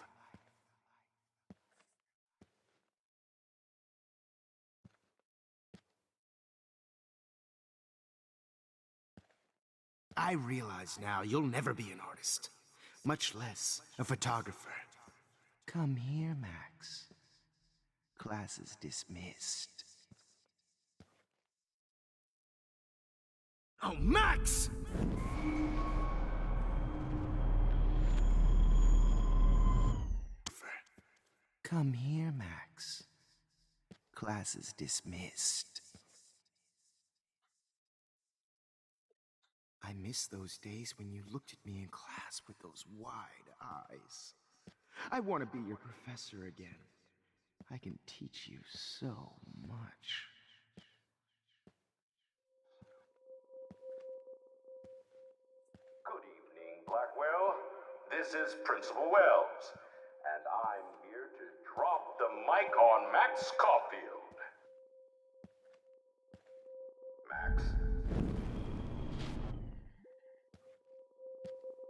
I realize now you'll never be an artist, much less a photographer. Come here, Max. Class is dismissed. Oh, Max! Come here, Max. Class is dismissed. I miss those days when you looked at me in class with those wide eyes. I want to be your professor again. I can teach you so much. Good evening, Blackwell. This is Principal Wells, and I'm here to drop the mic on Max Caulfield. Max?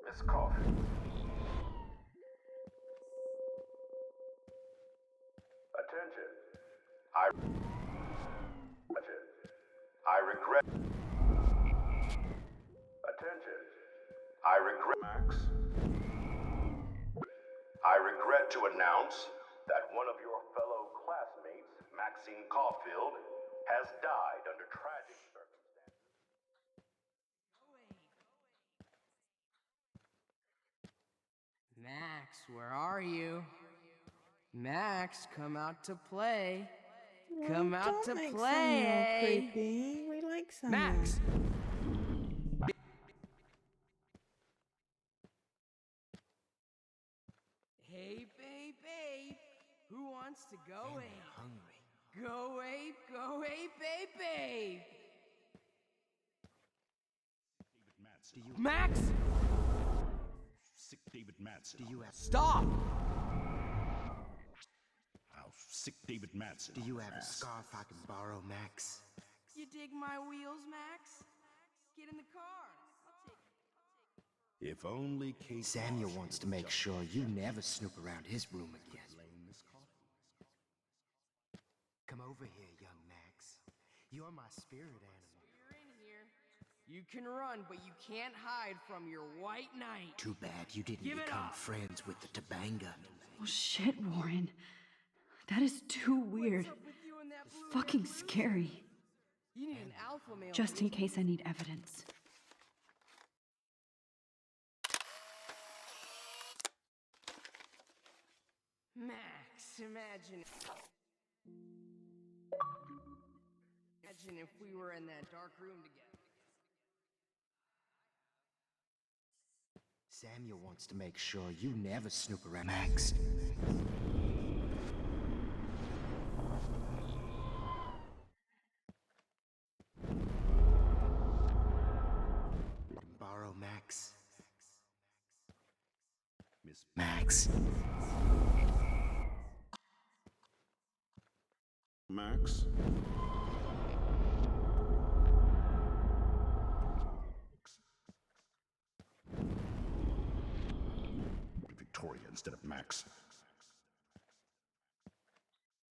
Miss Caulfield. Attention. I regret. Attention. I regret. Max. I regret to announce that one of your fellow classmates, Maxine Caulfield, has died under tragic circumstances. Max, where are you? Max, come out to play. Come out to Don't make play. Samuel creepy. We like Samuel. Max! Hey, babe. Who wants to go ape? Hungry. Go ape, babe. Max! Sick David Madsen. Do you have... Stop! I'll sick David Madsen. Do you have a scarf I can borrow, Max? You dig my wheels, Max? Get in the car. If only Kate Samuel wants to make sure you never snoop around his room again. Come over here, young Max. You're my spirit animal. You're in here. You can run, but you can't hide from your white knight. Too bad you didn't Give it become up. friends with the Tabanga. Oh shit, Warren. That is too weird. It's fucking scary. You need an alpha male. Just in case I need evidence. Max, imagine if we were in that dark room together. Samuel wants to make sure you never snoop around, Max. Borrow Max. Miss Max. Max? Victoria instead of Max.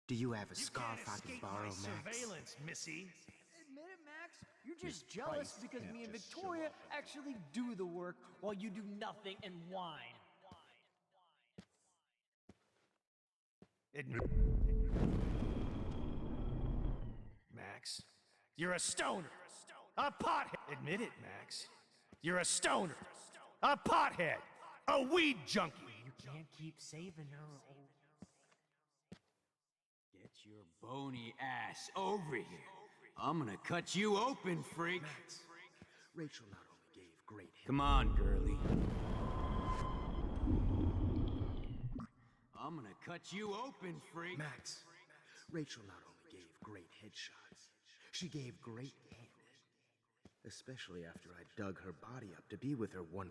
Do you have a scarf I can borrow, Max? Surveillance, Missy. Admit it, Max. You're just jealous because me and Victoria actually do the work while you do nothing and whine. Admit. Max, you're a stoner. A pothead. Admit it, Max. You're a stoner. A pothead. A weed junkie. You can't keep saving her. Get your bony ass over here. I'm gonna cut you open, freak. Max, Rachel not only gave great Come on, girlie. I'm I'm gonna cut you open, freak. Max, Rachel not only gave great headshots, she gave great head. Especially after I dug her body up to be with her one.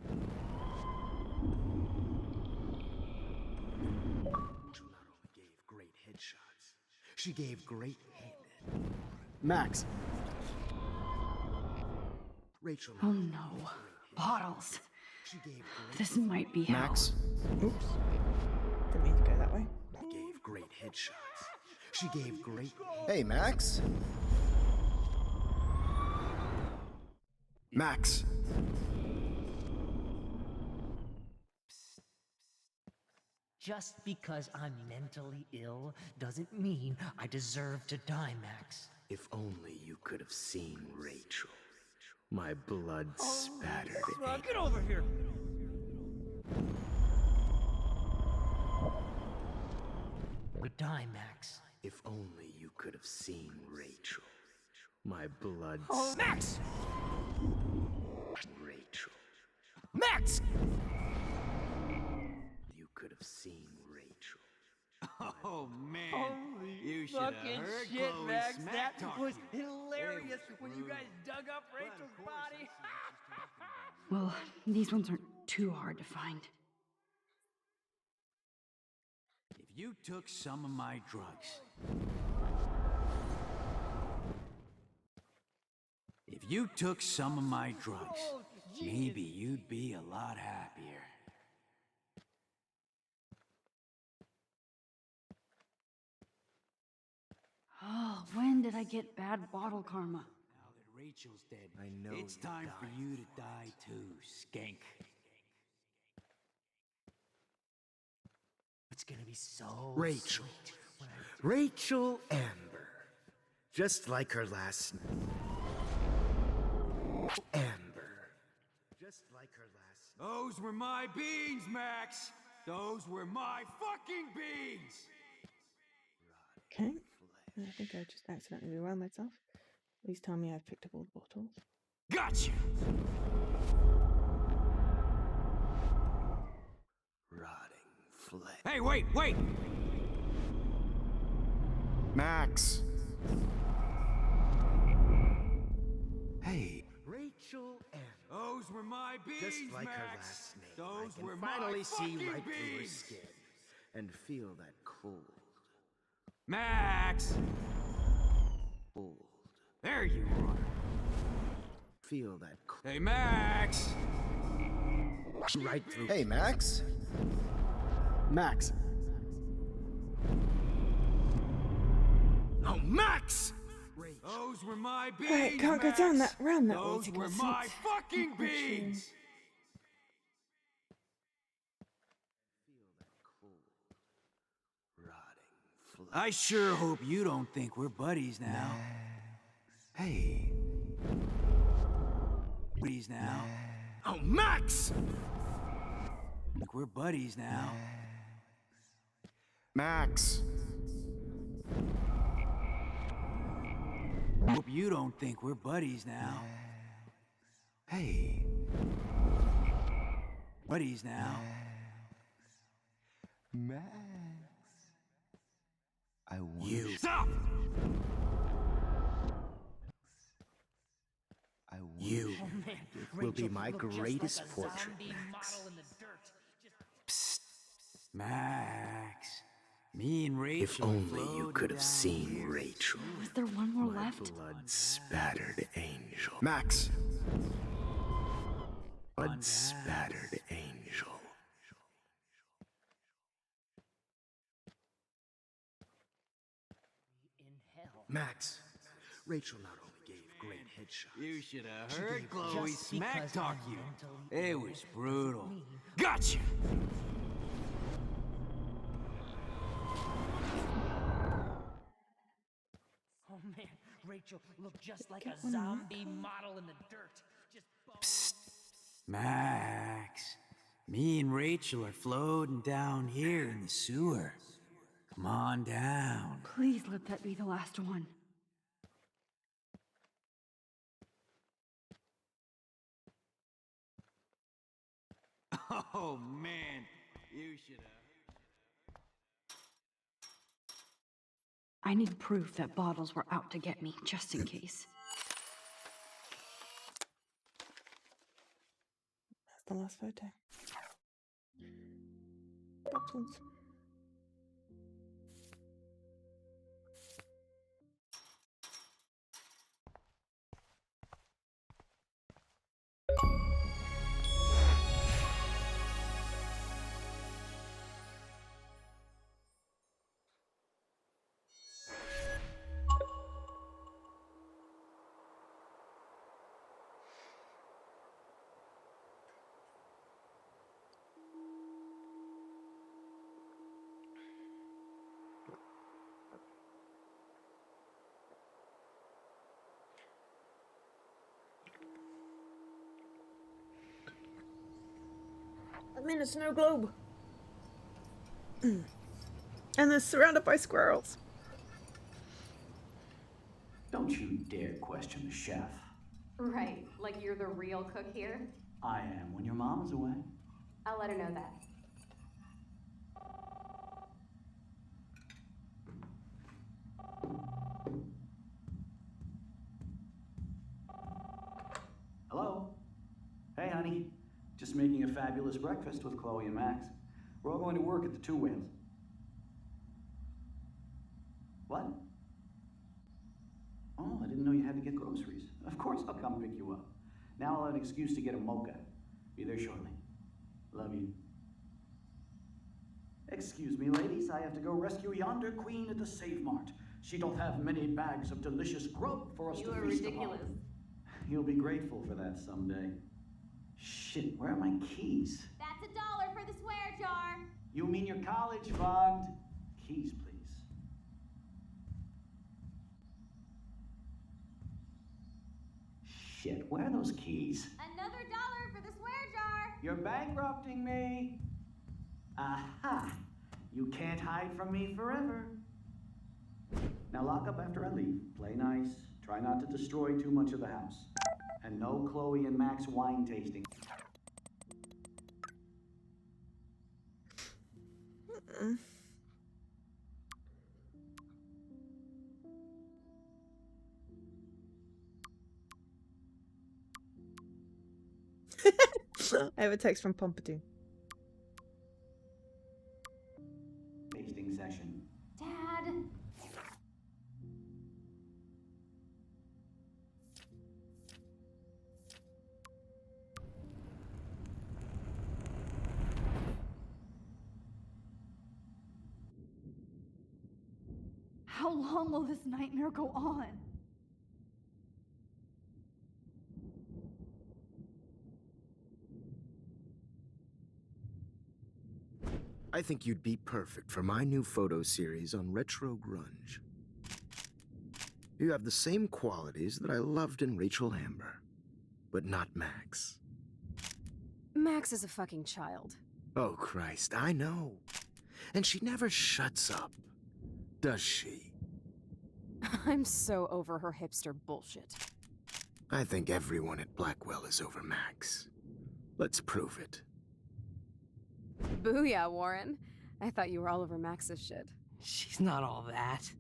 Rachel not only gave great headshots, she gave great head. Max. Rachel. Oh no. Bottles. She gave great. This might be hell. Max. Oops. Didn't mean to go that way. Gave great headshots. She gave great. Hey, Max. Max. Just because I'm mentally ill doesn't mean I deserve to die, Max. If only you could have seen Rachel. My blood spattered. Get over here! Die, Max. If only you could have seen Rachel. My blood. Max! Rachel. Max! You could have seen Rachel. Oh man, Holy you should have fucking heard shit, Chloe Max. smack That talk was you. hilarious It was when you guys brutal. dug up Rachel's body. Well, these ones aren't too hard to find. If you took some of my drugs, if you took some of my drugs, maybe you'd be a lot happier. Oh, when did I get bad bottle karma? Now that Rachel's dead, I know it's you're time for dying. you to die too, skank. It's gonna be so Rachel. sweet when I Rachel Amber. Just like her last name. Amber. Just like her last name. Those were my beans, Max! Those were my fucking beans! Okay. I think I just accidentally rewound myself. Please tell me I've picked up all the bottles. Gotcha! Rotting flesh. Hey, wait! Max. Hey. Rachel Amber. Those were my beans, Just like Max! her last name. Those I can were finally my see fucking right through her beans! skin and feel that cold. Max! Cold. There you are! Feel that cold. Hey, Max! Right through. Hey, Max. Max. Oh, Max! Those were my beans, Right, can't go Max. down that round that way Those to were get my sent. fucking Unfortunately. beans! I sure hope you don't think we're buddies now. Hey. Buddies now. Oh, Max! Think we're buddies now. Max. Hope you don't think we're buddies now. Hey. Buddies now. Max. I want You. Stop! I want You. Oh man, will be Rachel my looked just greatest like a portrait, zombie Max. model in the dirt. Psst. Max. Me and Rachel. If only you floating could have down seen here. Rachel. Was there one more My left? blood spattered angel. Max. Blood spattered angel. In hell. Max. Rachel not only gave great headshots. You should have She heard gave Chloe just smack because talk I'm you. mentally It ill was brutal. mean- Gotcha! Oh man, Rachel looked just like Get a one more. zombie model in the dirt. Just Psst. Max. Me and Rachel are floating down here in the sewer. Come on down. Please let that be the last one. Oh man, you should have. I need proof that bottles were out to get me, just in case. That's the last photo. Bottles. I'm in a snow globe. And they're surrounded by squirrels. Don't you dare question the chef. Right, like you're the real cook here? I am when your mom is away. I'll let her know that. Hello? Hey, honey. Just making a fabulous breakfast with Chloe and Max. We're all going to work at the Two Whales. What? Oh, I didn't know you had to get groceries. Of course I'll come pick you up. Now I'll have an excuse to get a mocha. Be there shortly. Love you. Excuse me, ladies. I have to go rescue yonder queen at the Save Mart. She doth have many bags of delicious grub for us to feast upon. You are ridiculous. You'll be grateful for that someday. Shit, where are my keys? That's $1 for the swear jar. You mean your college fund? Keys, please. Shit, where are those keys? Another $1 for the swear jar. You're bankrupting me. Aha! You can't hide from me forever. Now lock up after I leave. Play nice. Try not to destroy too much of the house. And no Chloe and Max wine tasting. I have a text from Pompadour. Tasting session. Dad. How long will this nightmare go on? I think you'd be perfect for my new photo series on retro grunge. You have the same qualities that I loved in Rachel Amber, but not Max. Max is a fucking child. Oh, Christ, I know. And she never shuts up, does she? I'm so over her hipster bullshit. I think everyone at Blackwell is over Max. Let's prove it. Booyah, Warren. I thought you were all over Max's shit. She's not all that.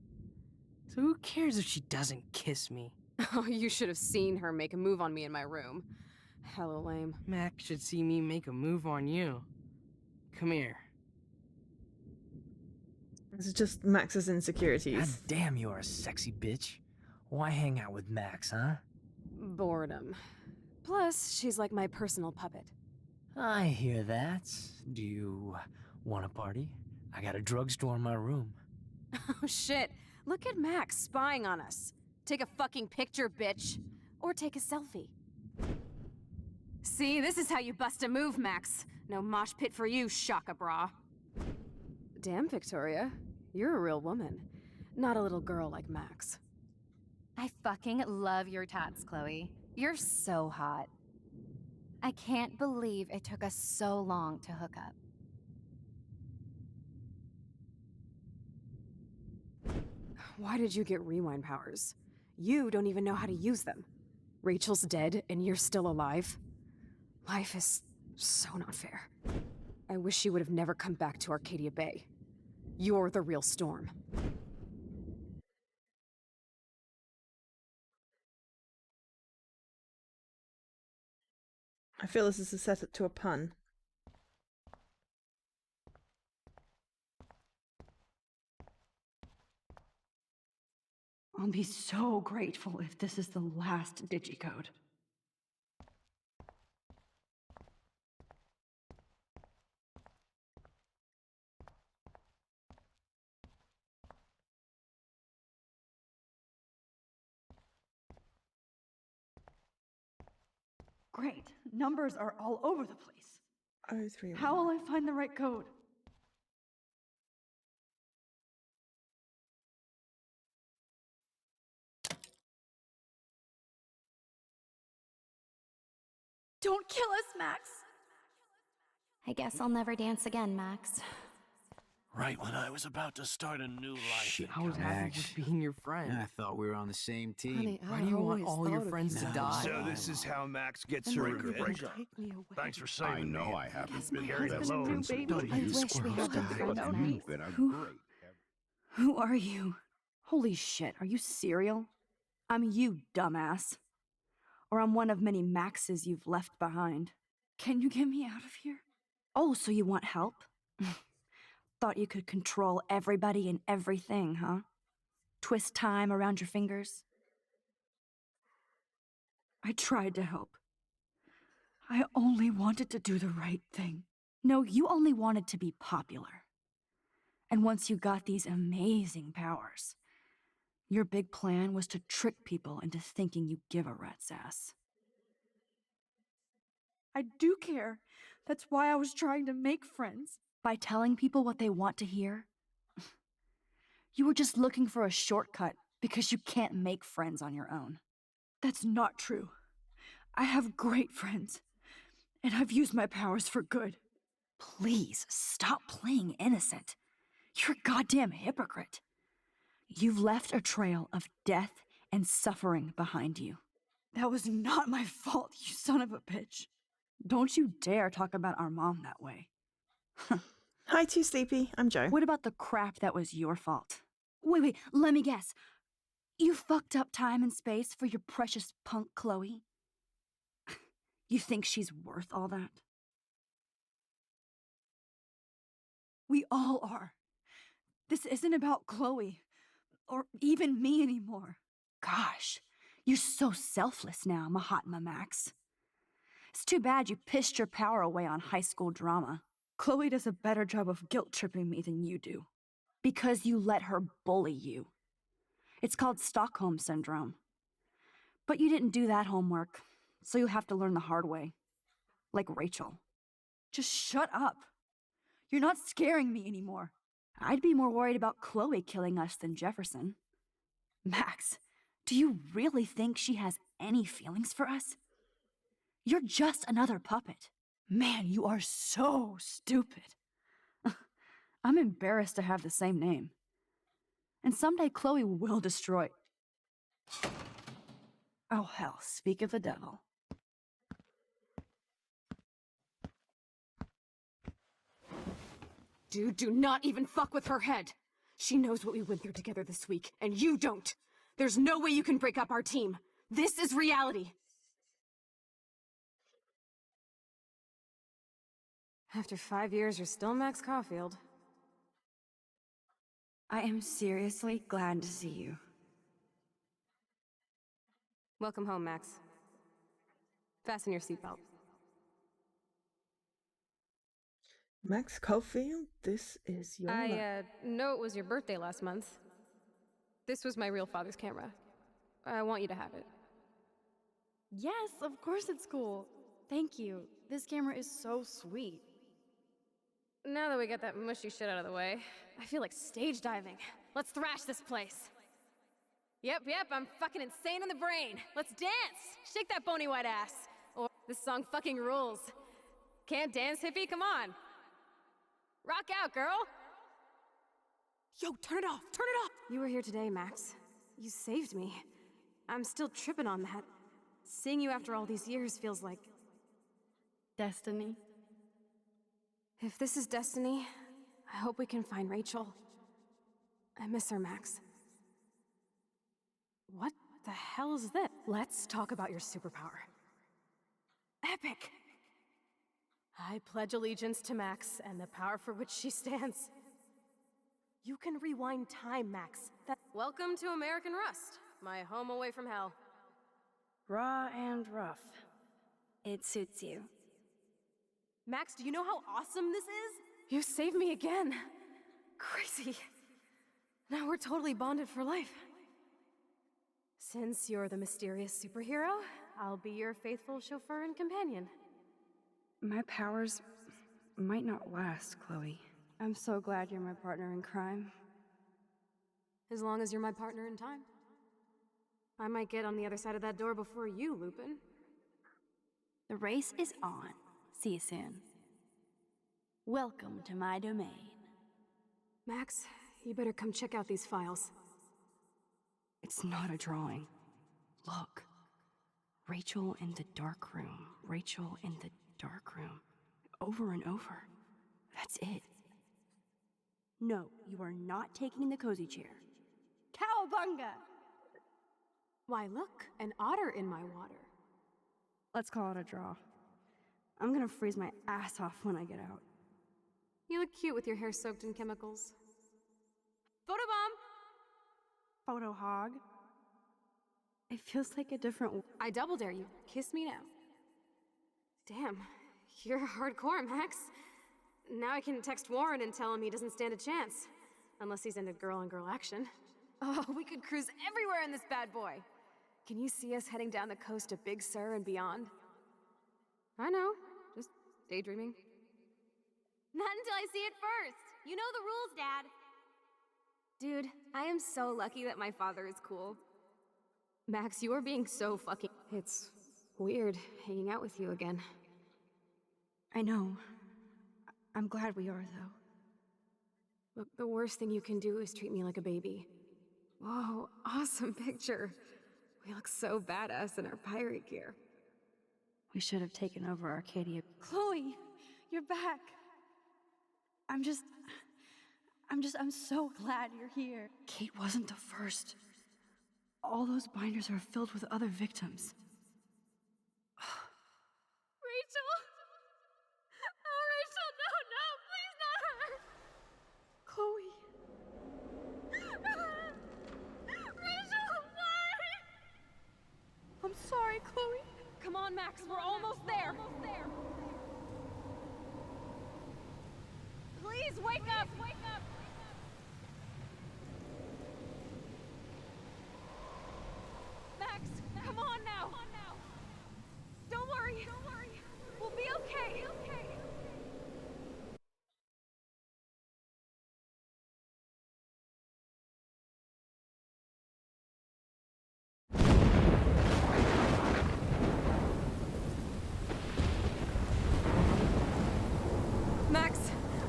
So who cares if she doesn't kiss me? Oh, you should have seen her make a move on me in my room. Hella lame. Max should see me make a move on you. Come here. This is just Max's insecurities. God damn, you're a sexy bitch. Why hang out with Max, huh? Boredom. Plus, she's like my personal puppet. I hear that. Do you want a party? I got a drugstore in my room. Oh shit, look at Max spying on us. Take a fucking picture, bitch. Or take a selfie. See, this is how you bust a move, Max. No mosh pit for you, Shaka Bra. Damn, Victoria. You're a real woman. Not a little girl like Max. I fucking love your tats, Chloe. You're so hot. I can't believe it took us so long to hook up. Why did you get rewind powers? You don't even know how to use them. Rachel's dead and you're still alive. Life is so not fair. I wish she would have never come back to Arcadia Bay. You're the real Storm. I feel this is a setup to a pun. I'll be so grateful if this is the last digicode. Great. Numbers are all over the place. Oh, 3. How will I find the right code? Don't kill us, Max! I guess I'll never dance again, Max. Right when I was about to start a new life. Shit, I was happy Max. with being your friend. I thought we were on the same team. Honey, Why I do you want always all your thought of friends you to as die? So this is how Max gets And her now you're gonna revenge. take me away. Thanks for I saving me. know I haven't Guess been my the best husband and new principal baby. to I you wish we had been but friends now. you've been a Who- great. Who are you? Holy shit, are you serial? I'm you, dumbass. Or I'm one of many Maxes you've left behind. Can you get me out of here? Oh, so you want help? Thought you could control everybody and everything, huh? Twist time around your fingers? I tried to help. I only wanted to do the right thing. No, you only wanted to be popular. And once you got these amazing powers, your big plan was to trick people into thinking you give a rat's ass. I do care. That's why I was trying to make friends. By telling people what they want to hear? You were just looking for a shortcut because you can't make friends on your own. That's not true. I have great friends, and I've used my powers for good. Please, stop playing innocent. You're a goddamn hypocrite. You've left a trail of death and suffering behind you. That was not my fault, you son of a bitch. Don't you dare talk about our mom that way. Hi, Too Sleepy. I'm Joe. What about the crap that was your fault? Wait, let me guess. You fucked up time and space for your precious punk Chloe? You think she's worth all that? We all are. This isn't about Chloe, or even me anymore. Gosh, you're so selfless now, Mahatma Max. It's too bad you pissed your power away on high school drama. Chloe does a better job of guilt-tripping me than you do. Because you let her bully you. It's called Stockholm Syndrome. But you didn't do that homework, so you'll have to learn the hard way. Like Rachel. Just shut up. You're not scaring me anymore. I'd be more worried about Chloe killing us than Jefferson. Max, do you really think she has any feelings for us? You're just another puppet. Man, you are so stupid. I'm embarrassed to have the same name. And someday Chloe will destroy... Oh hell, speak of the devil. Dude, do not even fuck with her head. She knows what we went through together this week, and you don't. There's no way you can break up our team. This is reality. After 5 years, you're still Max Caulfield. I am seriously glad to see you. Welcome home, Max. Fasten your seatbelt. Max Caulfield, this is your life. I know it was your birthday last month. This was my real father's camera. I want you to have it. Yes, of course it's cool. Thank you. This camera is so sweet. Now that we got that mushy shit out of the way, I feel like stage diving. Let's thrash this place. Yep, I'm fucking insane in the brain. Let's dance! Shake that bony white ass. Or this song fucking rules. Can't dance, hippie? Come on. Rock out, girl! Yo, turn it off! Turn it off! You were here today, Max. You saved me. I'm still tripping on that. Seeing you after all these years feels like... destiny. If this is destiny, I hope we can find Rachel. I miss her, Max. What the hell is this? Let's talk about your superpower. Epic! I pledge allegiance to Max and the power for which she stands. You can rewind time, Max. Welcome to American Rust, my home away from hell. Raw and rough. It suits you. Max, do you know how awesome this is? You saved me again. Crazy. Now we're totally bonded for life. Since you're the mysterious superhero, I'll be your faithful chauffeur and companion. My powers might not last, Chloe. I'm so glad you're my partner in crime. As long as you're my partner in time. I might get on the other side of that door before you, Lupin. The race is on. See you soon. Welcome to my domain. Max, you better come check out these files. It's not a drawing. Look. Rachel in the dark room. Rachel in the dark room. Over and over. That's it. No, you are not taking the cozy chair. Cowabunga! Why, look, an otter in my water. Let's call it a draw. I'm gonna freeze my ass off when I get out. You look cute with your hair soaked in chemicals. Photobomb! Photo hog. It feels like a different... I double dare you. Kiss me now. Damn, you're hardcore, Max. Now I can text Warren and tell him he doesn't stand a chance. Unless he's into girl-on-girl action. Oh, we could cruise everywhere in this bad boy. Can you see us heading down the coast to Big Sur and beyond? I know, just daydreaming. Not until I see it first. You know the rules, Dad. Dude, I am so lucky that my father is cool. Max, you are being so fucking... It's weird hanging out with you again. I know. I'm glad we are, though. Look, the worst thing you can do is treat me like a baby. Whoa, awesome picture. We look so badass in our pirate gear. We should have taken over Arcadia. Chloe, you're back. I'm so glad you're here. Kate wasn't the first. All those binders are filled with other victims. Rachel! Oh, Rachel, no, please not her! Chloe. Rachel, why? I'm sorry, Chloe. Come on, Max, we're almost there. Please wake up! Max, come on now. Don't worry. We'll be okay.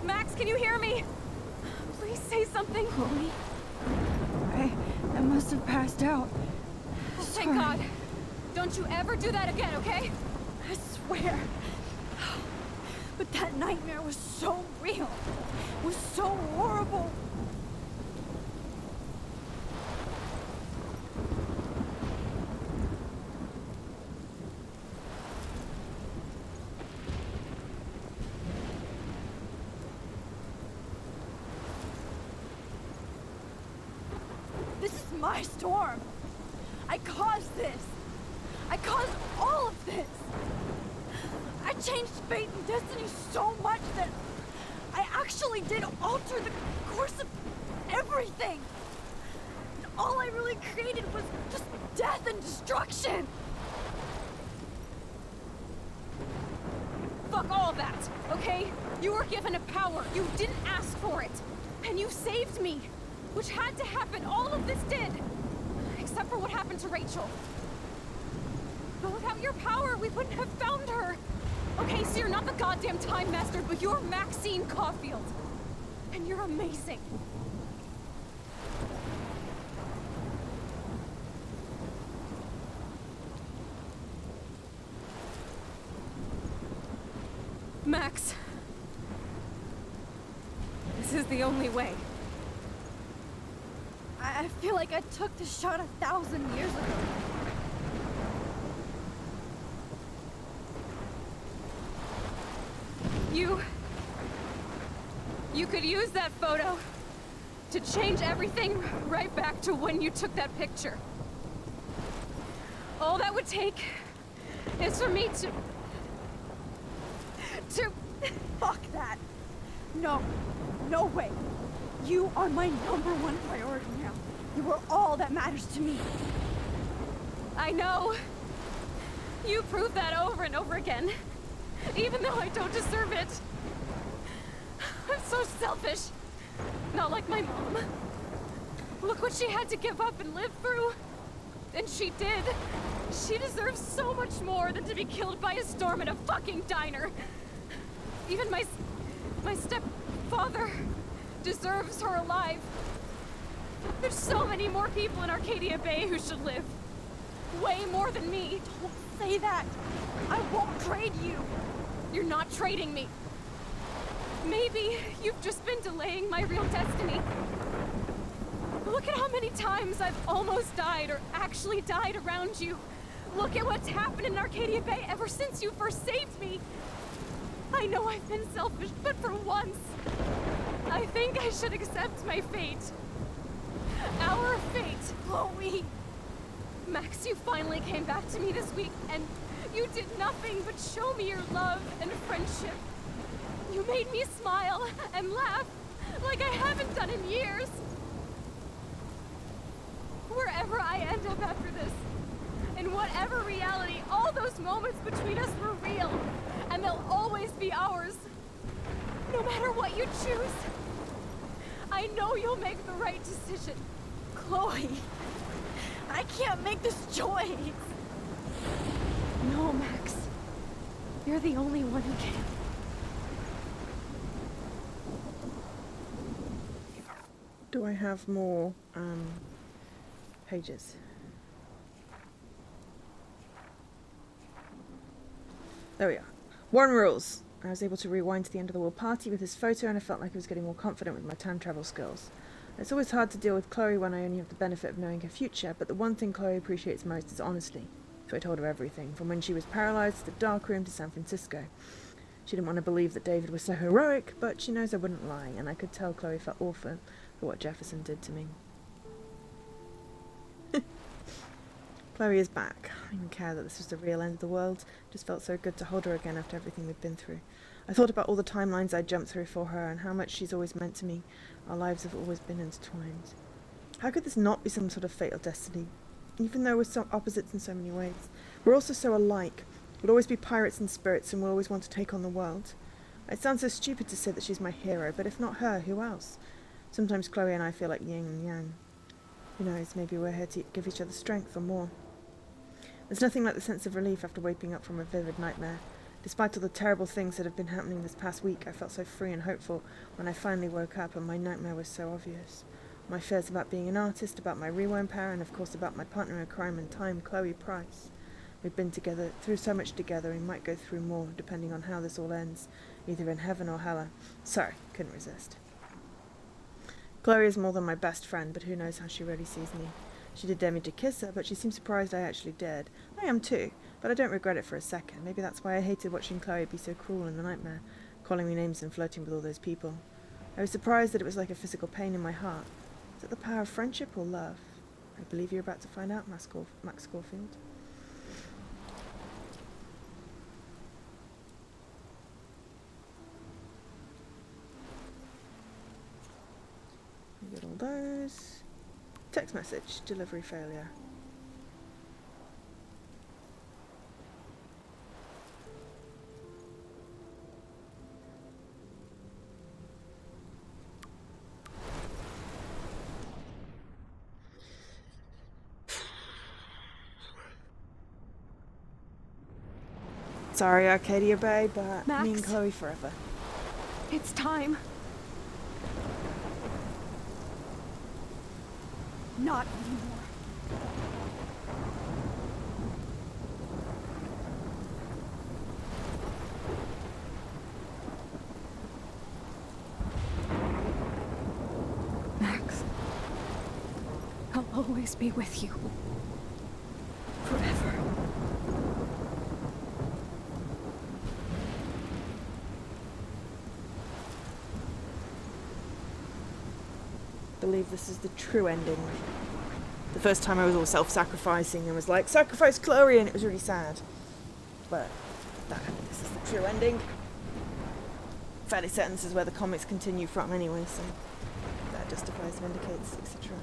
Max, can you hear me? Please say something. Chloe? I must have passed out. Oh, thank God. Don't you ever do that again, okay? I swear. But that nightmare was so real. It was so horrible. This is my storm. I caused this. I caused all of this. I changed fate and destiny so much that I actually did alter the course of everything. And all I really created was just death and destruction. Fuck all of that, okay? You were given a power. You didn't ask for it. And you saved me. Which had to happen. All of this did. Except for what happened to Rachel. But without your power, we wouldn't have found her. Okay, so you're not the goddamn Time Master, but you're Maxine Caulfield. And you're amazing. Max. This is the only way. I feel like I took the shot 1,000 years ago. You could use that photo to change everything right back to when you took that picture. All that would take is for me to... Fuck that! No. No way. You are my #1 priority now. You are all that matters to me. I know. You prove that over and over again. Even though I don't deserve it. I'm so selfish. Not like my mom. Look what she had to give up and live through. And she did. She deserves so much more than to be killed by a storm in a fucking diner. Even my stepfather deserves her alive. There's so many more people in Arcadia Bay who should live. Way more than me. Don't say that. I won't trade you. You're not trading me. Maybe you've just been delaying my real destiny. Look at how many times I've almost died or actually died around you. Look at what's happened in Arcadia Bay ever since you first saved me. I know I've been selfish, but for once, I think I should accept my fate. Our fate, Chloe. Max, you finally came back to me this week, and you did nothing but show me your love and friendship. You made me smile and laugh like I haven't done in years. Wherever I end up after this, in whatever reality, all those moments between us were real, and they'll always be ours. No matter what you choose, I know you'll make the right decision. Chloe, I can't make this choice. No, Max. You're the only one who can. Do I have more pages? There we are. Warren rules. I was able to rewind to the end of the world party with his photo, and I felt like I was getting more confident with my time travel skills. It's always hard to deal with Chloe when I only have the benefit of knowing her future, but the one thing Chloe appreciates most is honesty. So I told her everything, from when she was paralyzed to the darkroom to San Francisco. She didn't want to believe that David was so heroic, but she knows I wouldn't lie, and I could tell Chloe felt awful for what Jefferson did to me. Chloe is back. I didn't care that this was the real end of the world. It just felt so good to hold her again after everything we'd been through. I thought about all the timelines I'd jumped through for her and how much she's always meant to me. Our lives have always been intertwined. How could this not be some sort of fatal destiny? Even though we're so opposites in so many ways, we're also so alike. We'll always be pirates in spirits and we'll always want to take on the world. It sounds so stupid to say that she's my hero, but if not her, who else? Sometimes Chloe and I feel like yin and yang. Who knows, maybe we're here to give each other strength or more. There's nothing like the sense of relief after waking up from a vivid nightmare. Despite all the terrible things that have been happening this past week, I felt so free and hopeful when I finally woke up and my nightmare was so obvious. My fears about being an artist, about my rewind power, and of course about my partner in crime and time, Chloe Price. We've been together, through so much together, and might go through more, depending on how this all ends, either in heaven or hell. Sorry, couldn't resist. Chloe is more than my best friend, but who knows how she really sees me. She did dare me to kiss her, but she seemed surprised I actually dared. I am too, but I don't regret it for a second. Maybe that's why I hated watching Chloe be so cruel in the nightmare, calling me names and flirting with all those people. I was surprised that it was like a physical pain in my heart. Is it the power of friendship or love? I believe you're about to find out, Max Caulfield. Get all those. Text message, delivery failure. Sorry, Arcadia Bay, but Max? me and Chloe forever. It's time. Not anymore. Max, I'll always be with you. Forever. believe this is the true ending. The first time I was all self-sacrificing and was like, sacrifice Chloe, and it was really sad. But this is the true ending. Fairly certain this is where the comics continue from anyway, so that justifies, vindicates, etc.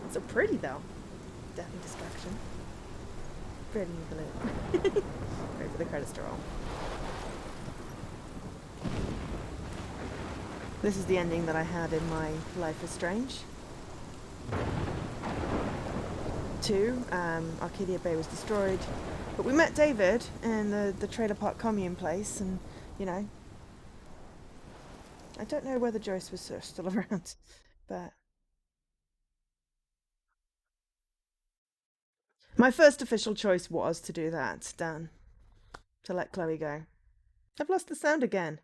It's so pretty though. Death and Distraction. Pretty blue. Wait for the credits to roll. This is the ending that I had in my Life is Strange. 2, Arcadia Bay was destroyed. But we met David in the trailer park commune place, and, you know, I don't know whether Joyce was still around, but my first official choice was to do that, Dan. To let Chloe go. I've lost the sound again.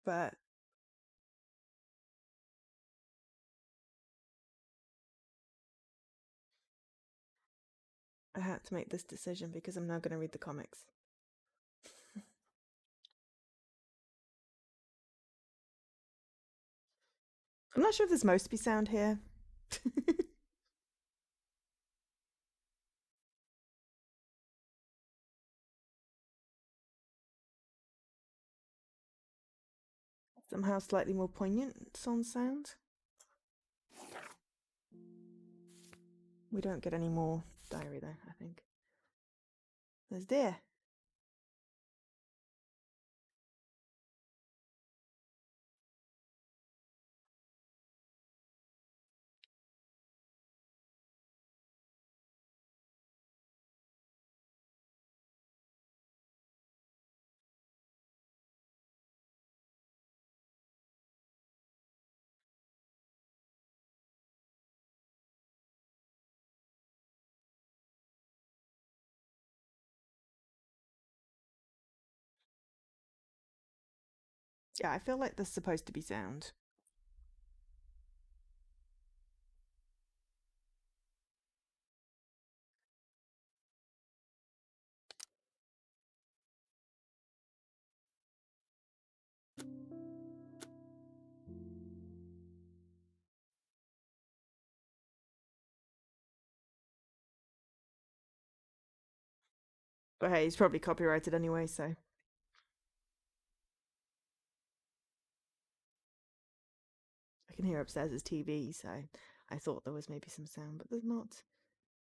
But I had to make this decision because I'm now going to read the comics. I'm not sure if there's supposed to be sound here. Somehow slightly more poignant on sound. We don't get any more diary though, I think. There's deer. Yeah, I feel like there's supposed to be sound. But hey, he's probably copyrighted anyway, so. I can hear upstairs is TV, so I thought there was maybe some sound, but there's not.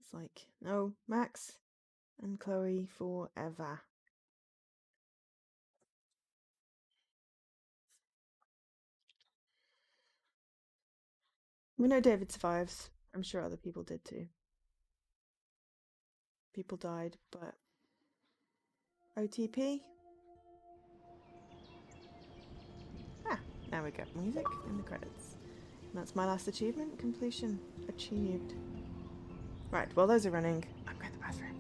It's like, no, Max and Chloe forever. We know David survives. I'm sure other people did too. People died, but OTP? Ah, now we get music in the credits. And that's my last achievement. Completion achieved. Right, while those are running, I'm going to the bathroom.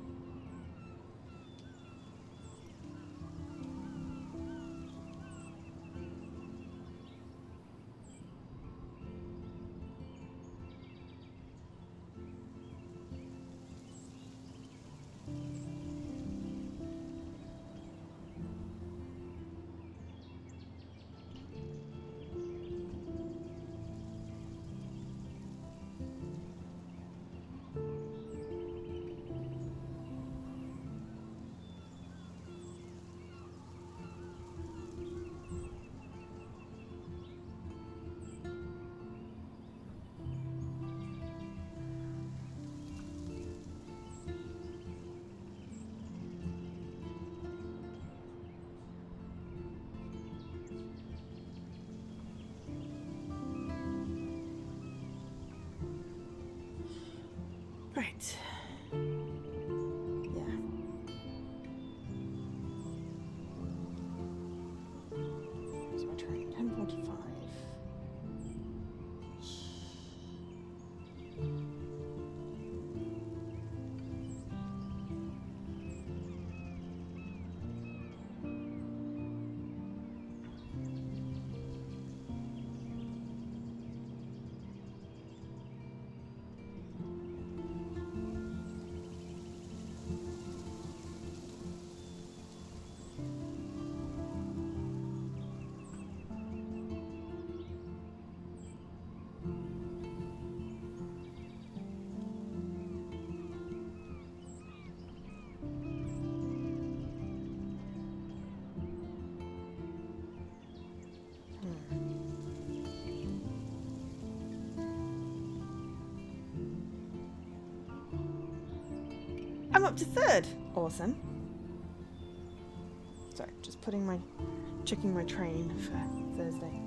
I'm up to 3rd. Awesome. Sorry, just checking my train for Thursday.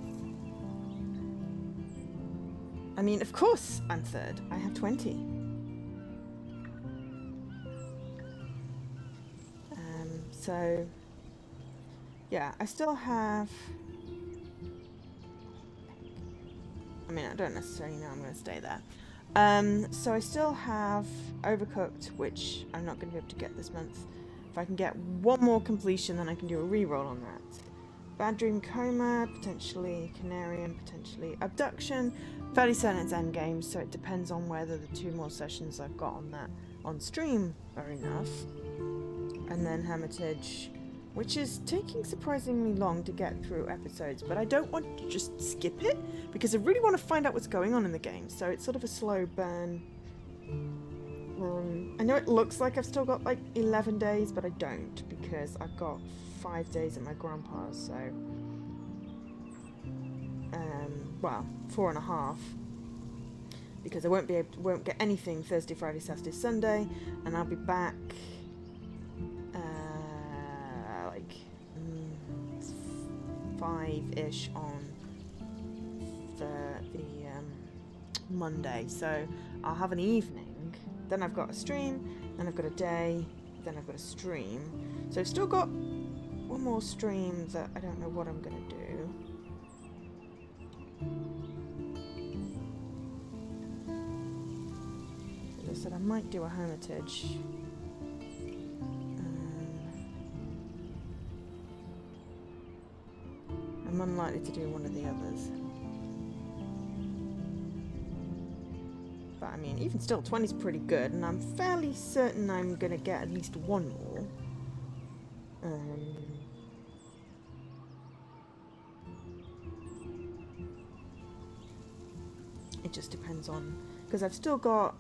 I mean, of course I'm 3rd. I have 20. So, yeah, I still have... I mean, I don't necessarily know I'm going to stay there. So I still have Overcooked, which I'm not going to be able to get this month. If I can get one more completion, then I can do a reroll on that. Bad Dream Coma, potentially Canarian, potentially Abduction. Fairly certain it's Endgame, so it depends on whether the 2 more sessions I've got on that on stream are enough. And then Hermitage, which is taking surprisingly long to get through episodes, but I don't want to just skip it, because I really want to find out what's going on in the game, so it's sort of a slow burn. I know it looks like I've still got like 11 days, but I don't, because I've got 5 days at my grandpa's, so... well, 4.5. Because I won't get anything Thursday, Friday, Saturday, Sunday, and I'll be back... 5-ish on the Monday, so I'll have an evening, then I've got a stream, then I've got a day, then I've got a stream, so I've still got one more stream that I don't know what I'm gonna do. As I said, I might do a Hermitage. I'm unlikely to do one of the others. But I mean, even still, 20's pretty good, and I'm fairly certain I'm gonna get at least one more. It just depends on... because I've still got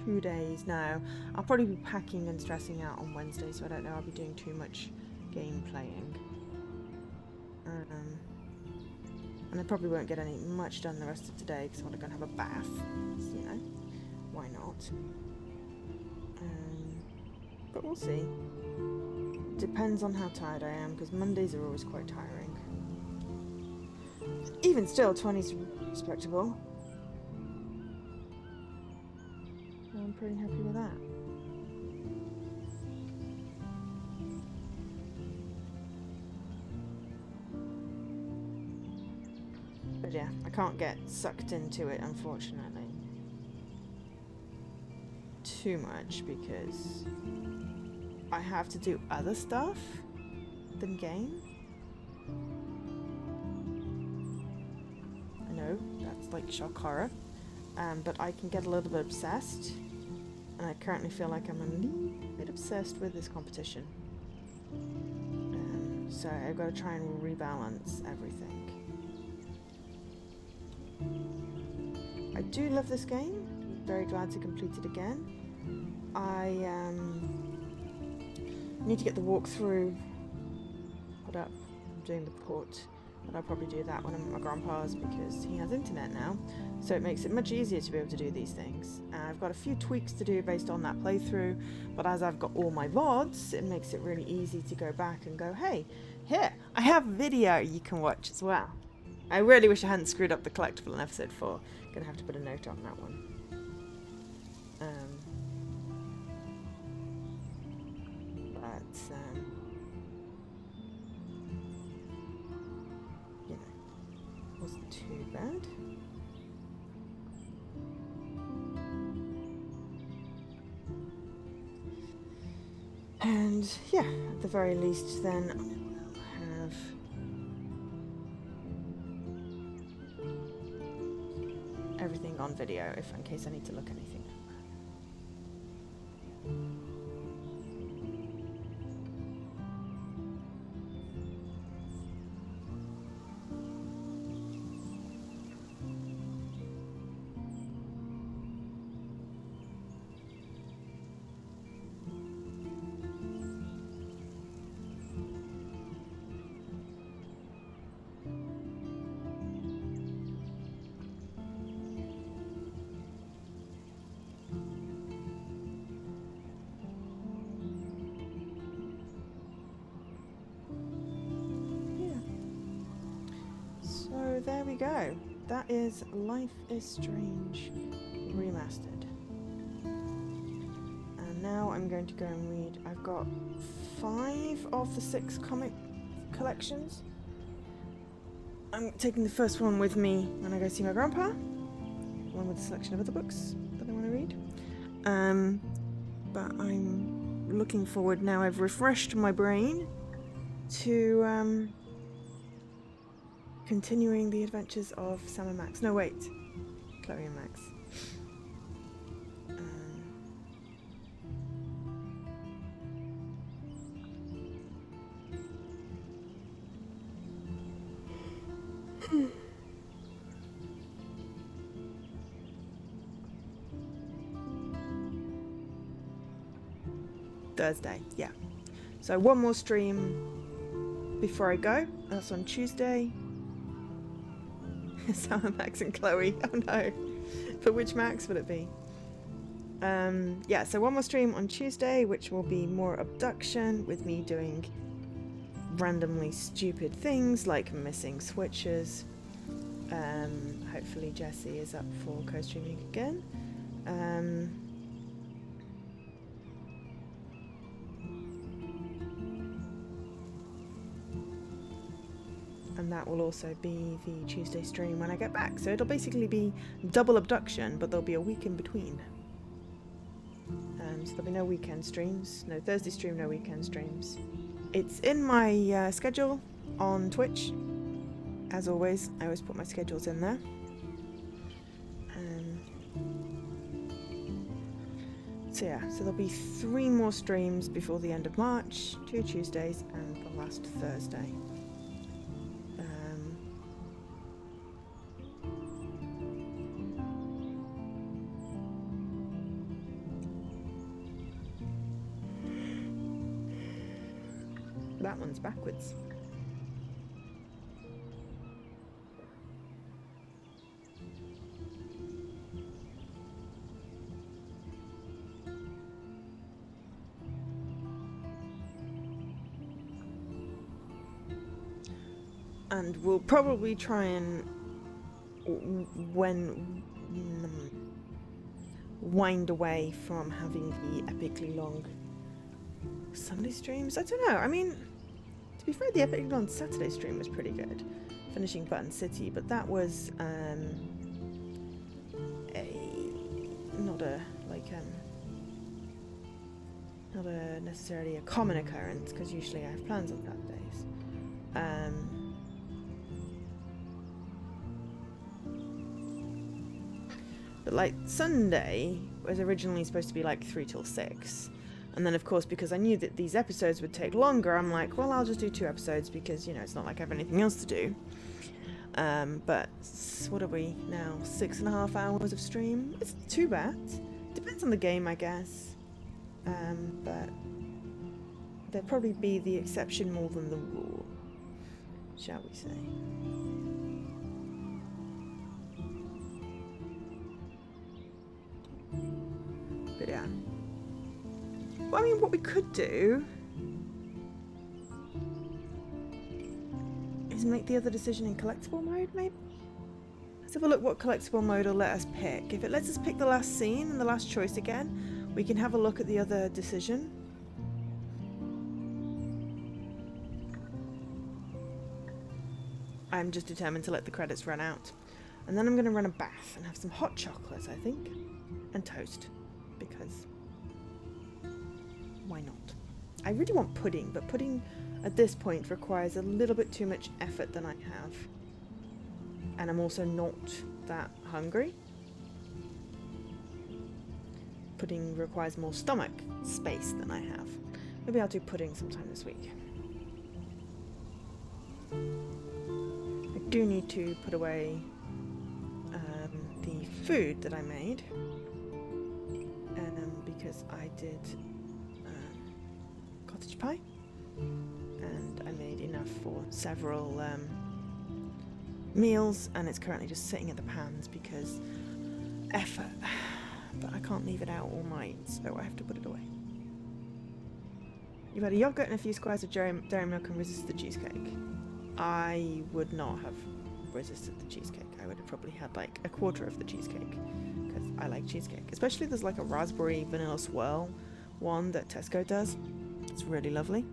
2 days now. I'll probably be packing and stressing out on Wednesday, so I don't know I'll be doing too much game playing. And I probably won't get much done the rest of today because I want to go and have a bath. So, you know, why not? But we'll see. Depends on how tired I am, because Mondays are always quite tiring. Even still, 20's respectable. I'm pretty happy with that. But yeah, I can't get sucked into it, unfortunately. Too much, because I have to do other stuff than game. I know, that's like shock horror. But I can get a little bit obsessed. And I currently feel like I'm a little bit obsessed with this competition. So I've got to try and rebalance everything. I do love this game. Very glad to complete it again. I need to get the walkthrough put up. I'm doing the port, but I'll probably do that when I'm at my grandpa's because he has internet now, so it makes it much easier to be able to do these things. I've got a few tweaks to do based on that playthrough, but as I've got all my VODs, it makes it really easy to go back and go, hey, here, I have video you can watch as well. I really wish I hadn't screwed up the collectible in episode 4. Gonna have to put a note on that one. You know, wasn't too bad. And yeah, at the very least then I'll have everything on video if in case I need to look anything up. there we go. That is Life is Strange Remastered. And now I'm going to go and read. I've got 5 of the 6 comic collections. I'm taking the first one with me when I go see my grandpa, along with a selection of other books that I want to read. But I'm looking forward now. I've refreshed my brain to continuing the adventures of Sam and Max. No, wait, Chloe and Max. Thursday, yeah. So one more stream before I go. That's on Tuesday. Sam and Max and Chloe. Oh no. For which Max would it be? Yeah, so one more stream on Tuesday, which will be more abduction with me doing randomly stupid things like missing switches. Hopefully Jessie is up for co-streaming again. And that will also be the Tuesday stream when I get back. So it'll basically be double abduction, but there'll be a week in between. So there'll be no weekend streams. No Thursday stream, no weekend streams. It's in my schedule on Twitch. As always, I always put my schedules in there. So yeah, so there'll be 3 more streams before the end of March, 2 Tuesdays and the last Thursday. That one's backwards. And we'll probably try and wind away from having the epically long Sunday streams. I don't know. I mean, to be fair, the epically long Saturday stream was pretty good, finishing Button City, but that was not necessarily a common occurrence, because usually I have plans on Saturdays. But like Sunday was originally supposed to be like 3 till 6. And then of course, because I knew that these episodes would take longer, I'm like, well, I'll just do 2 episodes because, you know, it's not like I have anything else to do. But what are we now? 6.5 hours of stream? It's not too bad. Depends on the game, I guess. But there'll probably be the exception more than the rule, shall we say. But yeah. Well, I mean, what we could do is make the other decision in collectible mode, maybe? Let's have a look what collectible mode will let us pick. If it lets us pick the last scene and the last choice again, we can have a look at the other decision. I'm just determined to let the credits run out. And then I'm going to run a bath and have some hot chocolate, I think. And toast. Because why not? I really want pudding, but pudding at this point requires a little bit too much effort than I have. And I'm also not that hungry. Pudding requires more stomach space than I have. Maybe I'll do pudding sometime this week. I do need to put away the food that I made. Because I did cottage pie, and I made enough for several meals, and it's currently just sitting at the pans because effort. But I can't leave it out all night, so I have to put it away. You've had a yogurt and a few squares of dairy milk and resisted the cheesecake. I would not have resisted the cheesecake. I would have probably had like a quarter of the cheesecake because I like cheesecake. Especially there's like a raspberry vanilla swirl one that Tesco does. It's really lovely.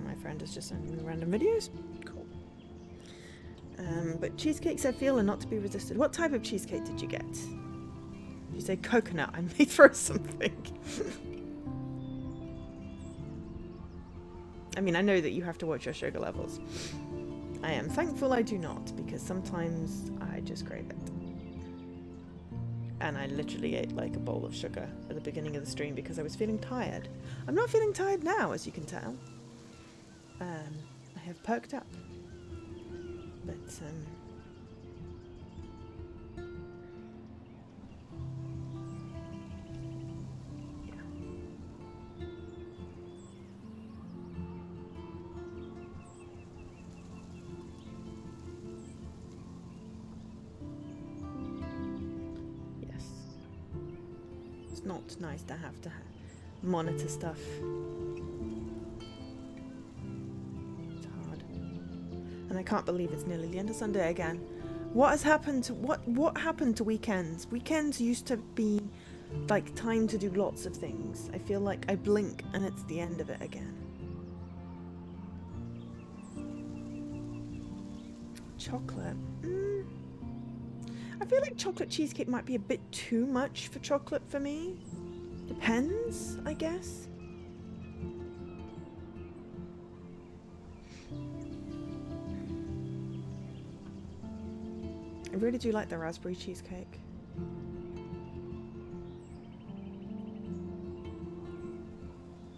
My friend is just sending me random videos. Cool. But cheesecakes I feel are not to be resisted. What type of cheesecake did you get? You say coconut, I may throw something. I mean, I know that you have to watch your sugar levels. I am thankful I do not, because sometimes I just crave it. And I literally ate like a bowl of sugar at the beginning of the stream because I was feeling tired. I'm not feeling tired now, as you can tell. I have perked up. But, it's not nice to have monitor stuff. It's hard. And I can't believe it's nearly the end of Sunday again. What has happened to what happened to weekends? Weekends used to be like time to do lots of things. I feel like I blink and it's the end of it again. Chocolate. I feel like chocolate cheesecake might be a bit too much for chocolate for me. Depends, I guess. I really do like the raspberry cheesecake.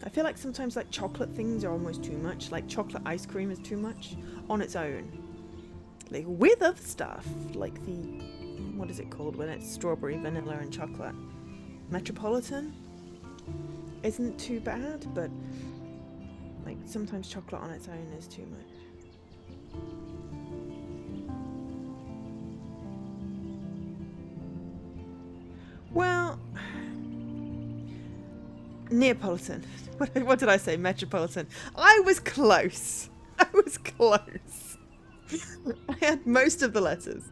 I feel like sometimes like chocolate things are almost too much. Like chocolate ice cream is too much on its own. Like with other stuff, like the, what is it called when it's strawberry, vanilla and chocolate? Metropolitan? Isn't too bad, but like sometimes chocolate on its own is too much. Well, Neapolitan. What did I say? Metropolitan. I was close. I was close. I had most of the letters.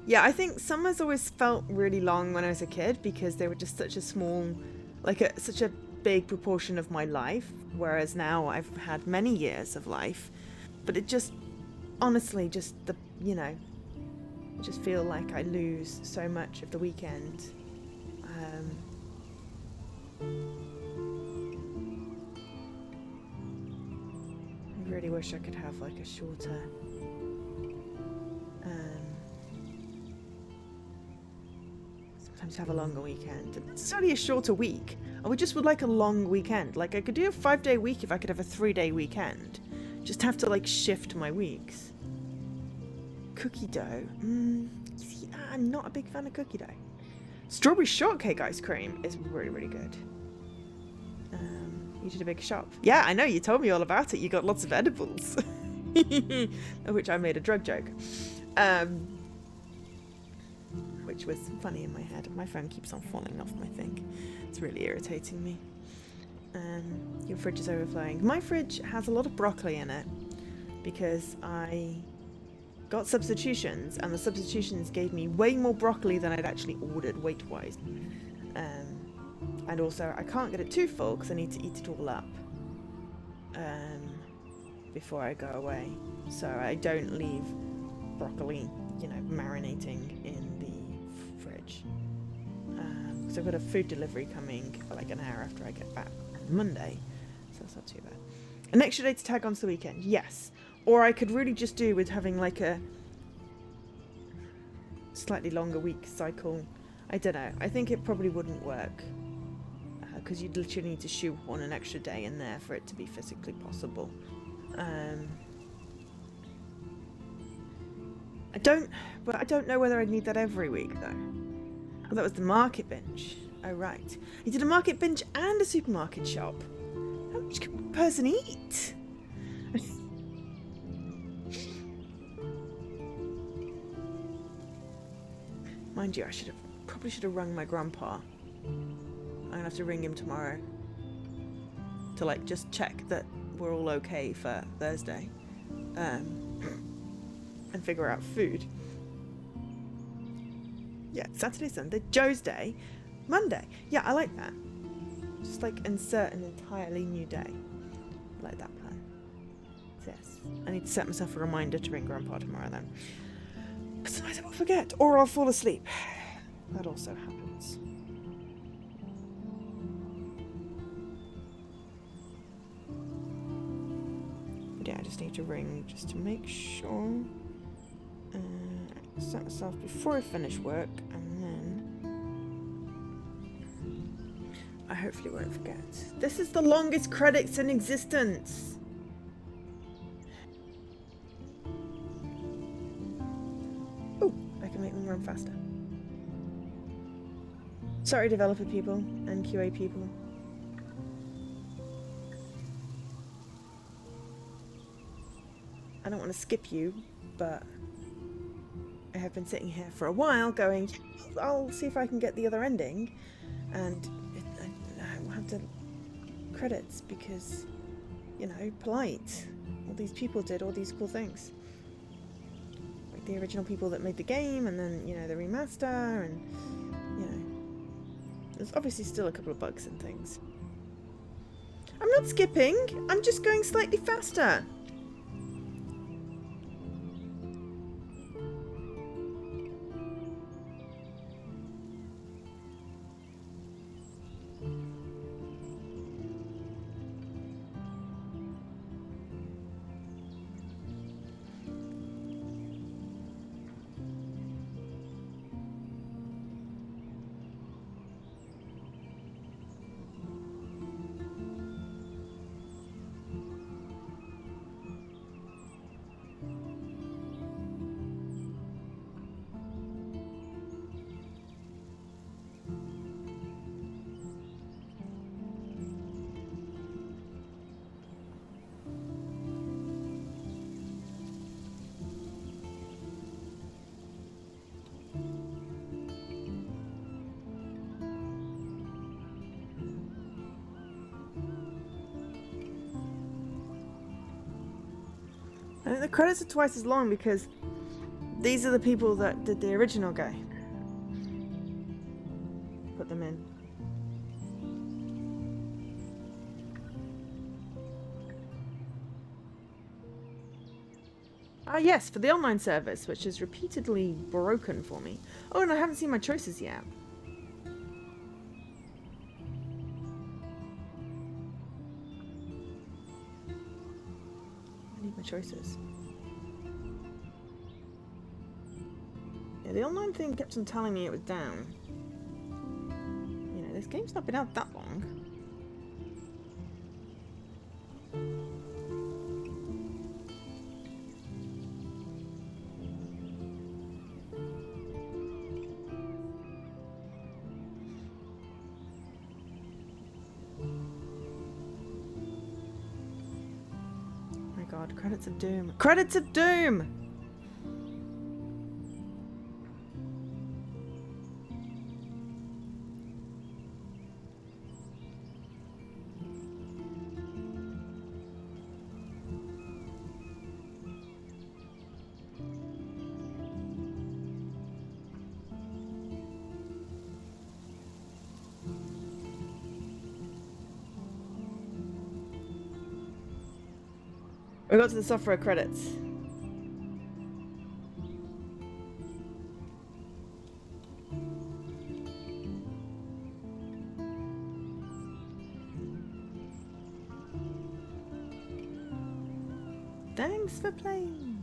Yeah, I think summers always felt really long when I was a kid because they were just such a small, like such a big proportion of my life. Whereas now I've had many years of life, but it just, honestly, just the, you know, I just feel like I lose so much of the weekend. I really wish I could have like a shorter, sometimes have a longer weekend. It's only a shorter week. I would like a long weekend. Like I could do a 5-day week if I could have a 3-day weekend. Just have to like shift my weeks. Cookie dough. See, I'm not a big fan of cookie dough. Strawberry shortcake ice cream is really, really good. You did a big shop. Yeah, I know, you told me all about it. You got lots of edibles. Of which I made a drug joke. Which was funny in my head. My phone keeps on falling off my thing. It's really irritating me. Your fridge is overflowing. My fridge has a lot of broccoli in it because I got substitutions, and the substitutions gave me way more broccoli than I'd actually ordered weight-wise. And also, I can't get it too full because I need to eat it all up before I go away. So I don't leave broccoli, you know, marinating in the fridge. Because I've got a food delivery coming like an hour after I get back on Monday, so that's not too bad. An extra day to tag onto the weekend, yes. Or I could really just do with having like a slightly longer week cycle. I don't know. I think it probably wouldn't work. Because you'd literally need to shoehorn an extra day in there for it to be physically possible. I don't know whether I'd need that every week though. Oh, that was the market binge. Oh right. You did a market binge and a supermarket shop. How much can a person eat? Mind you, I probably should have rung my grandpa. I'm gonna have to ring him tomorrow to like just check that we're all okay for Thursday, and figure out food. Yeah, Saturday, Sunday, Joe's day, Monday. Yeah, I like that. Just like insert an entirely new day. I like that plan. Yes. I need to set myself a reminder to ring Grandpa tomorrow then. Because otherwise I will forget. Or I'll fall asleep. That also happens. But yeah, I just need to ring just to make sure. Set myself before I finish work, and then I hopefully won't forget. This is the longest credits in existence. Oh, I can make them run faster. Sorry, developer people and QA people. I don't want to skip you, but I have been sitting here for a while going, I'll see if I can get the other ending, and I will have to credits because, you know, polite. All these people did all these cool things. Like the original people that made the game, and then, you know, the remaster, and, you know, there's obviously still a couple of bugs and things. I'm not skipping, I'm just going slightly faster. I think the credits are twice as long because these are the people that did the original game. Put them in. Ah yes, for the online service, which is repeatedly broken for me. Oh, and I haven't seen my choices yet. I need my choices. Yeah, the online thing kept on telling me it was down. You know, this game's not been out that long. Oh my god, credits of doom. Credits of doom! We got to the software credits. Thanks for playing.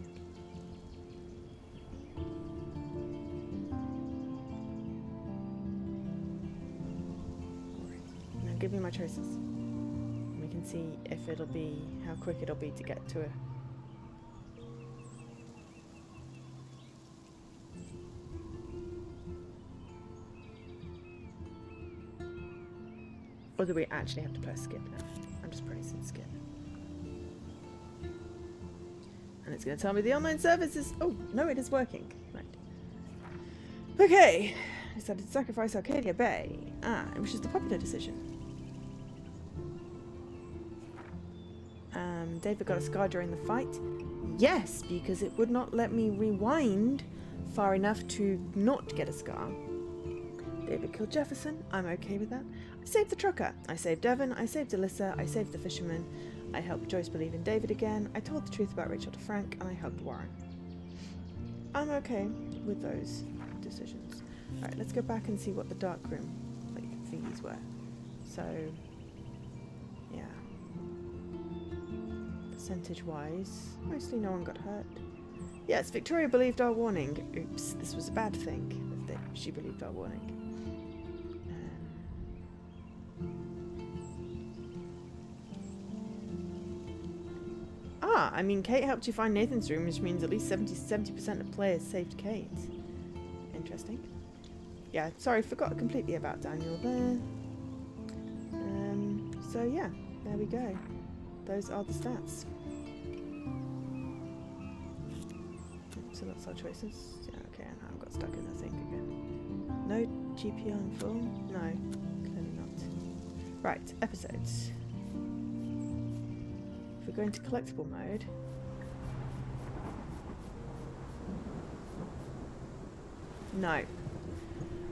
Now give me my choices. We can see if it'll be, how quick it'll be to get to it. Or do we actually have to press skip now? I'm just pressing skip. And it's going to tell me the online service is... Oh, no, it is working. Right. Okay. decided to sacrifice Arcadia Bay. Ah, it was just a popular decision. David got a scar during the fight. Yes, because it would not let me rewind far enough to not get a scar. David killed Jefferson. I'm okay with that. I saved the trucker. I saved Devon. I saved Alyssa. I saved the fisherman. I helped Joyce believe in David again. I told the truth about Rachel to Frank, and I helped Warren. I'm okay with those decisions. Alright, let's go back and see what the dark room thingies were. So, yeah. Percentage-wise, mostly no one got hurt. Yes, Victoria believed our warning. Oops, this was a bad thing. That she believed our warning. I mean, Kate helped you find Nathan's room, which means at least 70% of players saved Kate. Interesting. Yeah, sorry, forgot completely about Daniel there. So yeah, there we go. Those are the stats. So that's our choices. Yeah, okay, and I've got stuck in the thing again. No GPR in full? No, clearly not. Right, episodes. If we're going to collectible mode, no.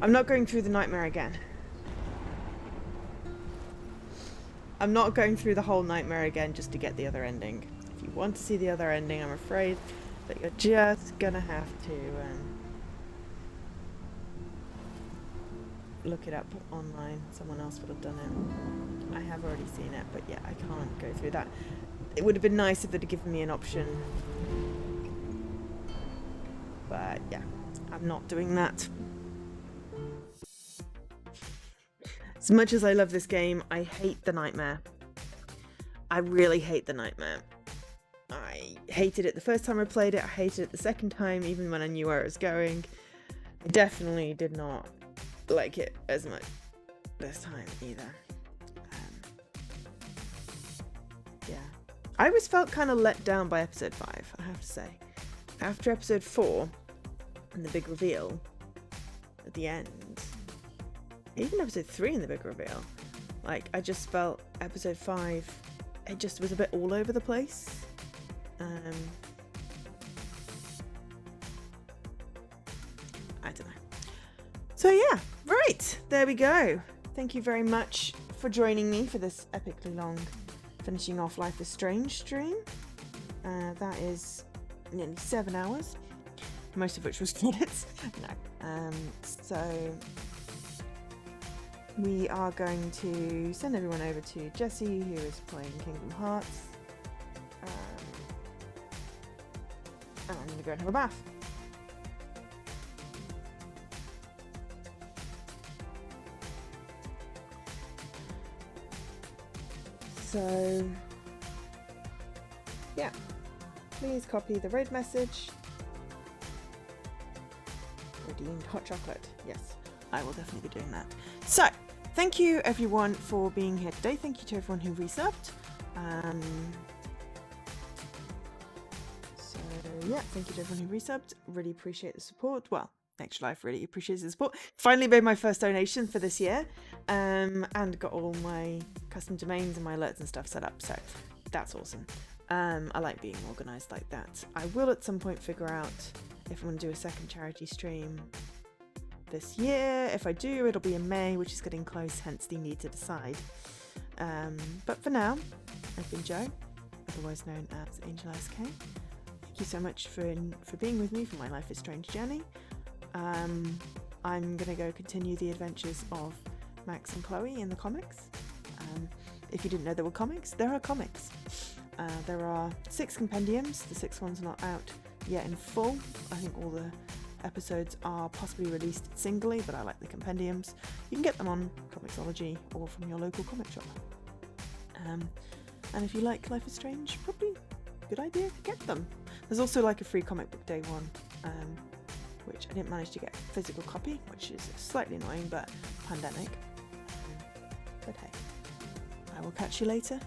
I'm not going through the nightmare again. I'm not going through the whole nightmare again just to get the other ending. If you want to see the other ending, I'm afraid that you're just gonna have to look it up online. Someone else would have done it. I have already seen it, but yeah, I can't go through that. It would have been nice if they'd given me an option. But yeah, I'm not doing that. As much as I love this game, I hate the nightmare. I really hate the nightmare. I hated it the first time I played it. I hated it the second time, even when I knew where it was going. I definitely did not like it as much this time either. Yeah. I always felt kind of let down by episode 5, I have to say. After episode 4 and the big reveal at the end, even episode 3 and the big reveal, like, I just felt episode 5, it just was a bit all over the place. I don't know. So yeah, right, there we go. Thank you very much for joining me for this epically long finishing off Life is Strange stream. That is nearly 7 hours, most of which was credits. No. So we are going to send everyone over to Jessie, who is playing Kingdom Hearts. And I'm going to go and have a bath. So, yeah, please copy the raid message. Redeemed hot chocolate. Yes, I will definitely be doing that. So, thank you everyone for being here today. Thank you to everyone who resubbed. So, yeah, thank you to everyone who resubbed. Really appreciate the support. Well, Extra Life really appreciates the support. Finally made my first donation for this year, and got all my custom domains and my alerts and stuff set up, so that's awesome. I like being organised like that. I will at some point figure out if I want to do a second charity stream this year. If I do, it'll be in May, which is getting close, hence the need to decide. But for now, I've been Jo, otherwise known as Angel SK. Thank you so much for being with me for my Life is Strange journey. I'm gonna go continue the adventures of Max and Chloe in the comics. If you didn't know there were comics, there are comics. There are 6 compendiums. The 6th one's not out yet in full. I think all the episodes are possibly released singly, but I like the compendiums. You can get them on Comixology or from your local comic shop. And if you like Life is Strange, probably a good idea to get them. There's also like a free comic book day one, which I didn't manage to get a physical copy, which is slightly annoying, but pandemic. But hey, I will catch you later.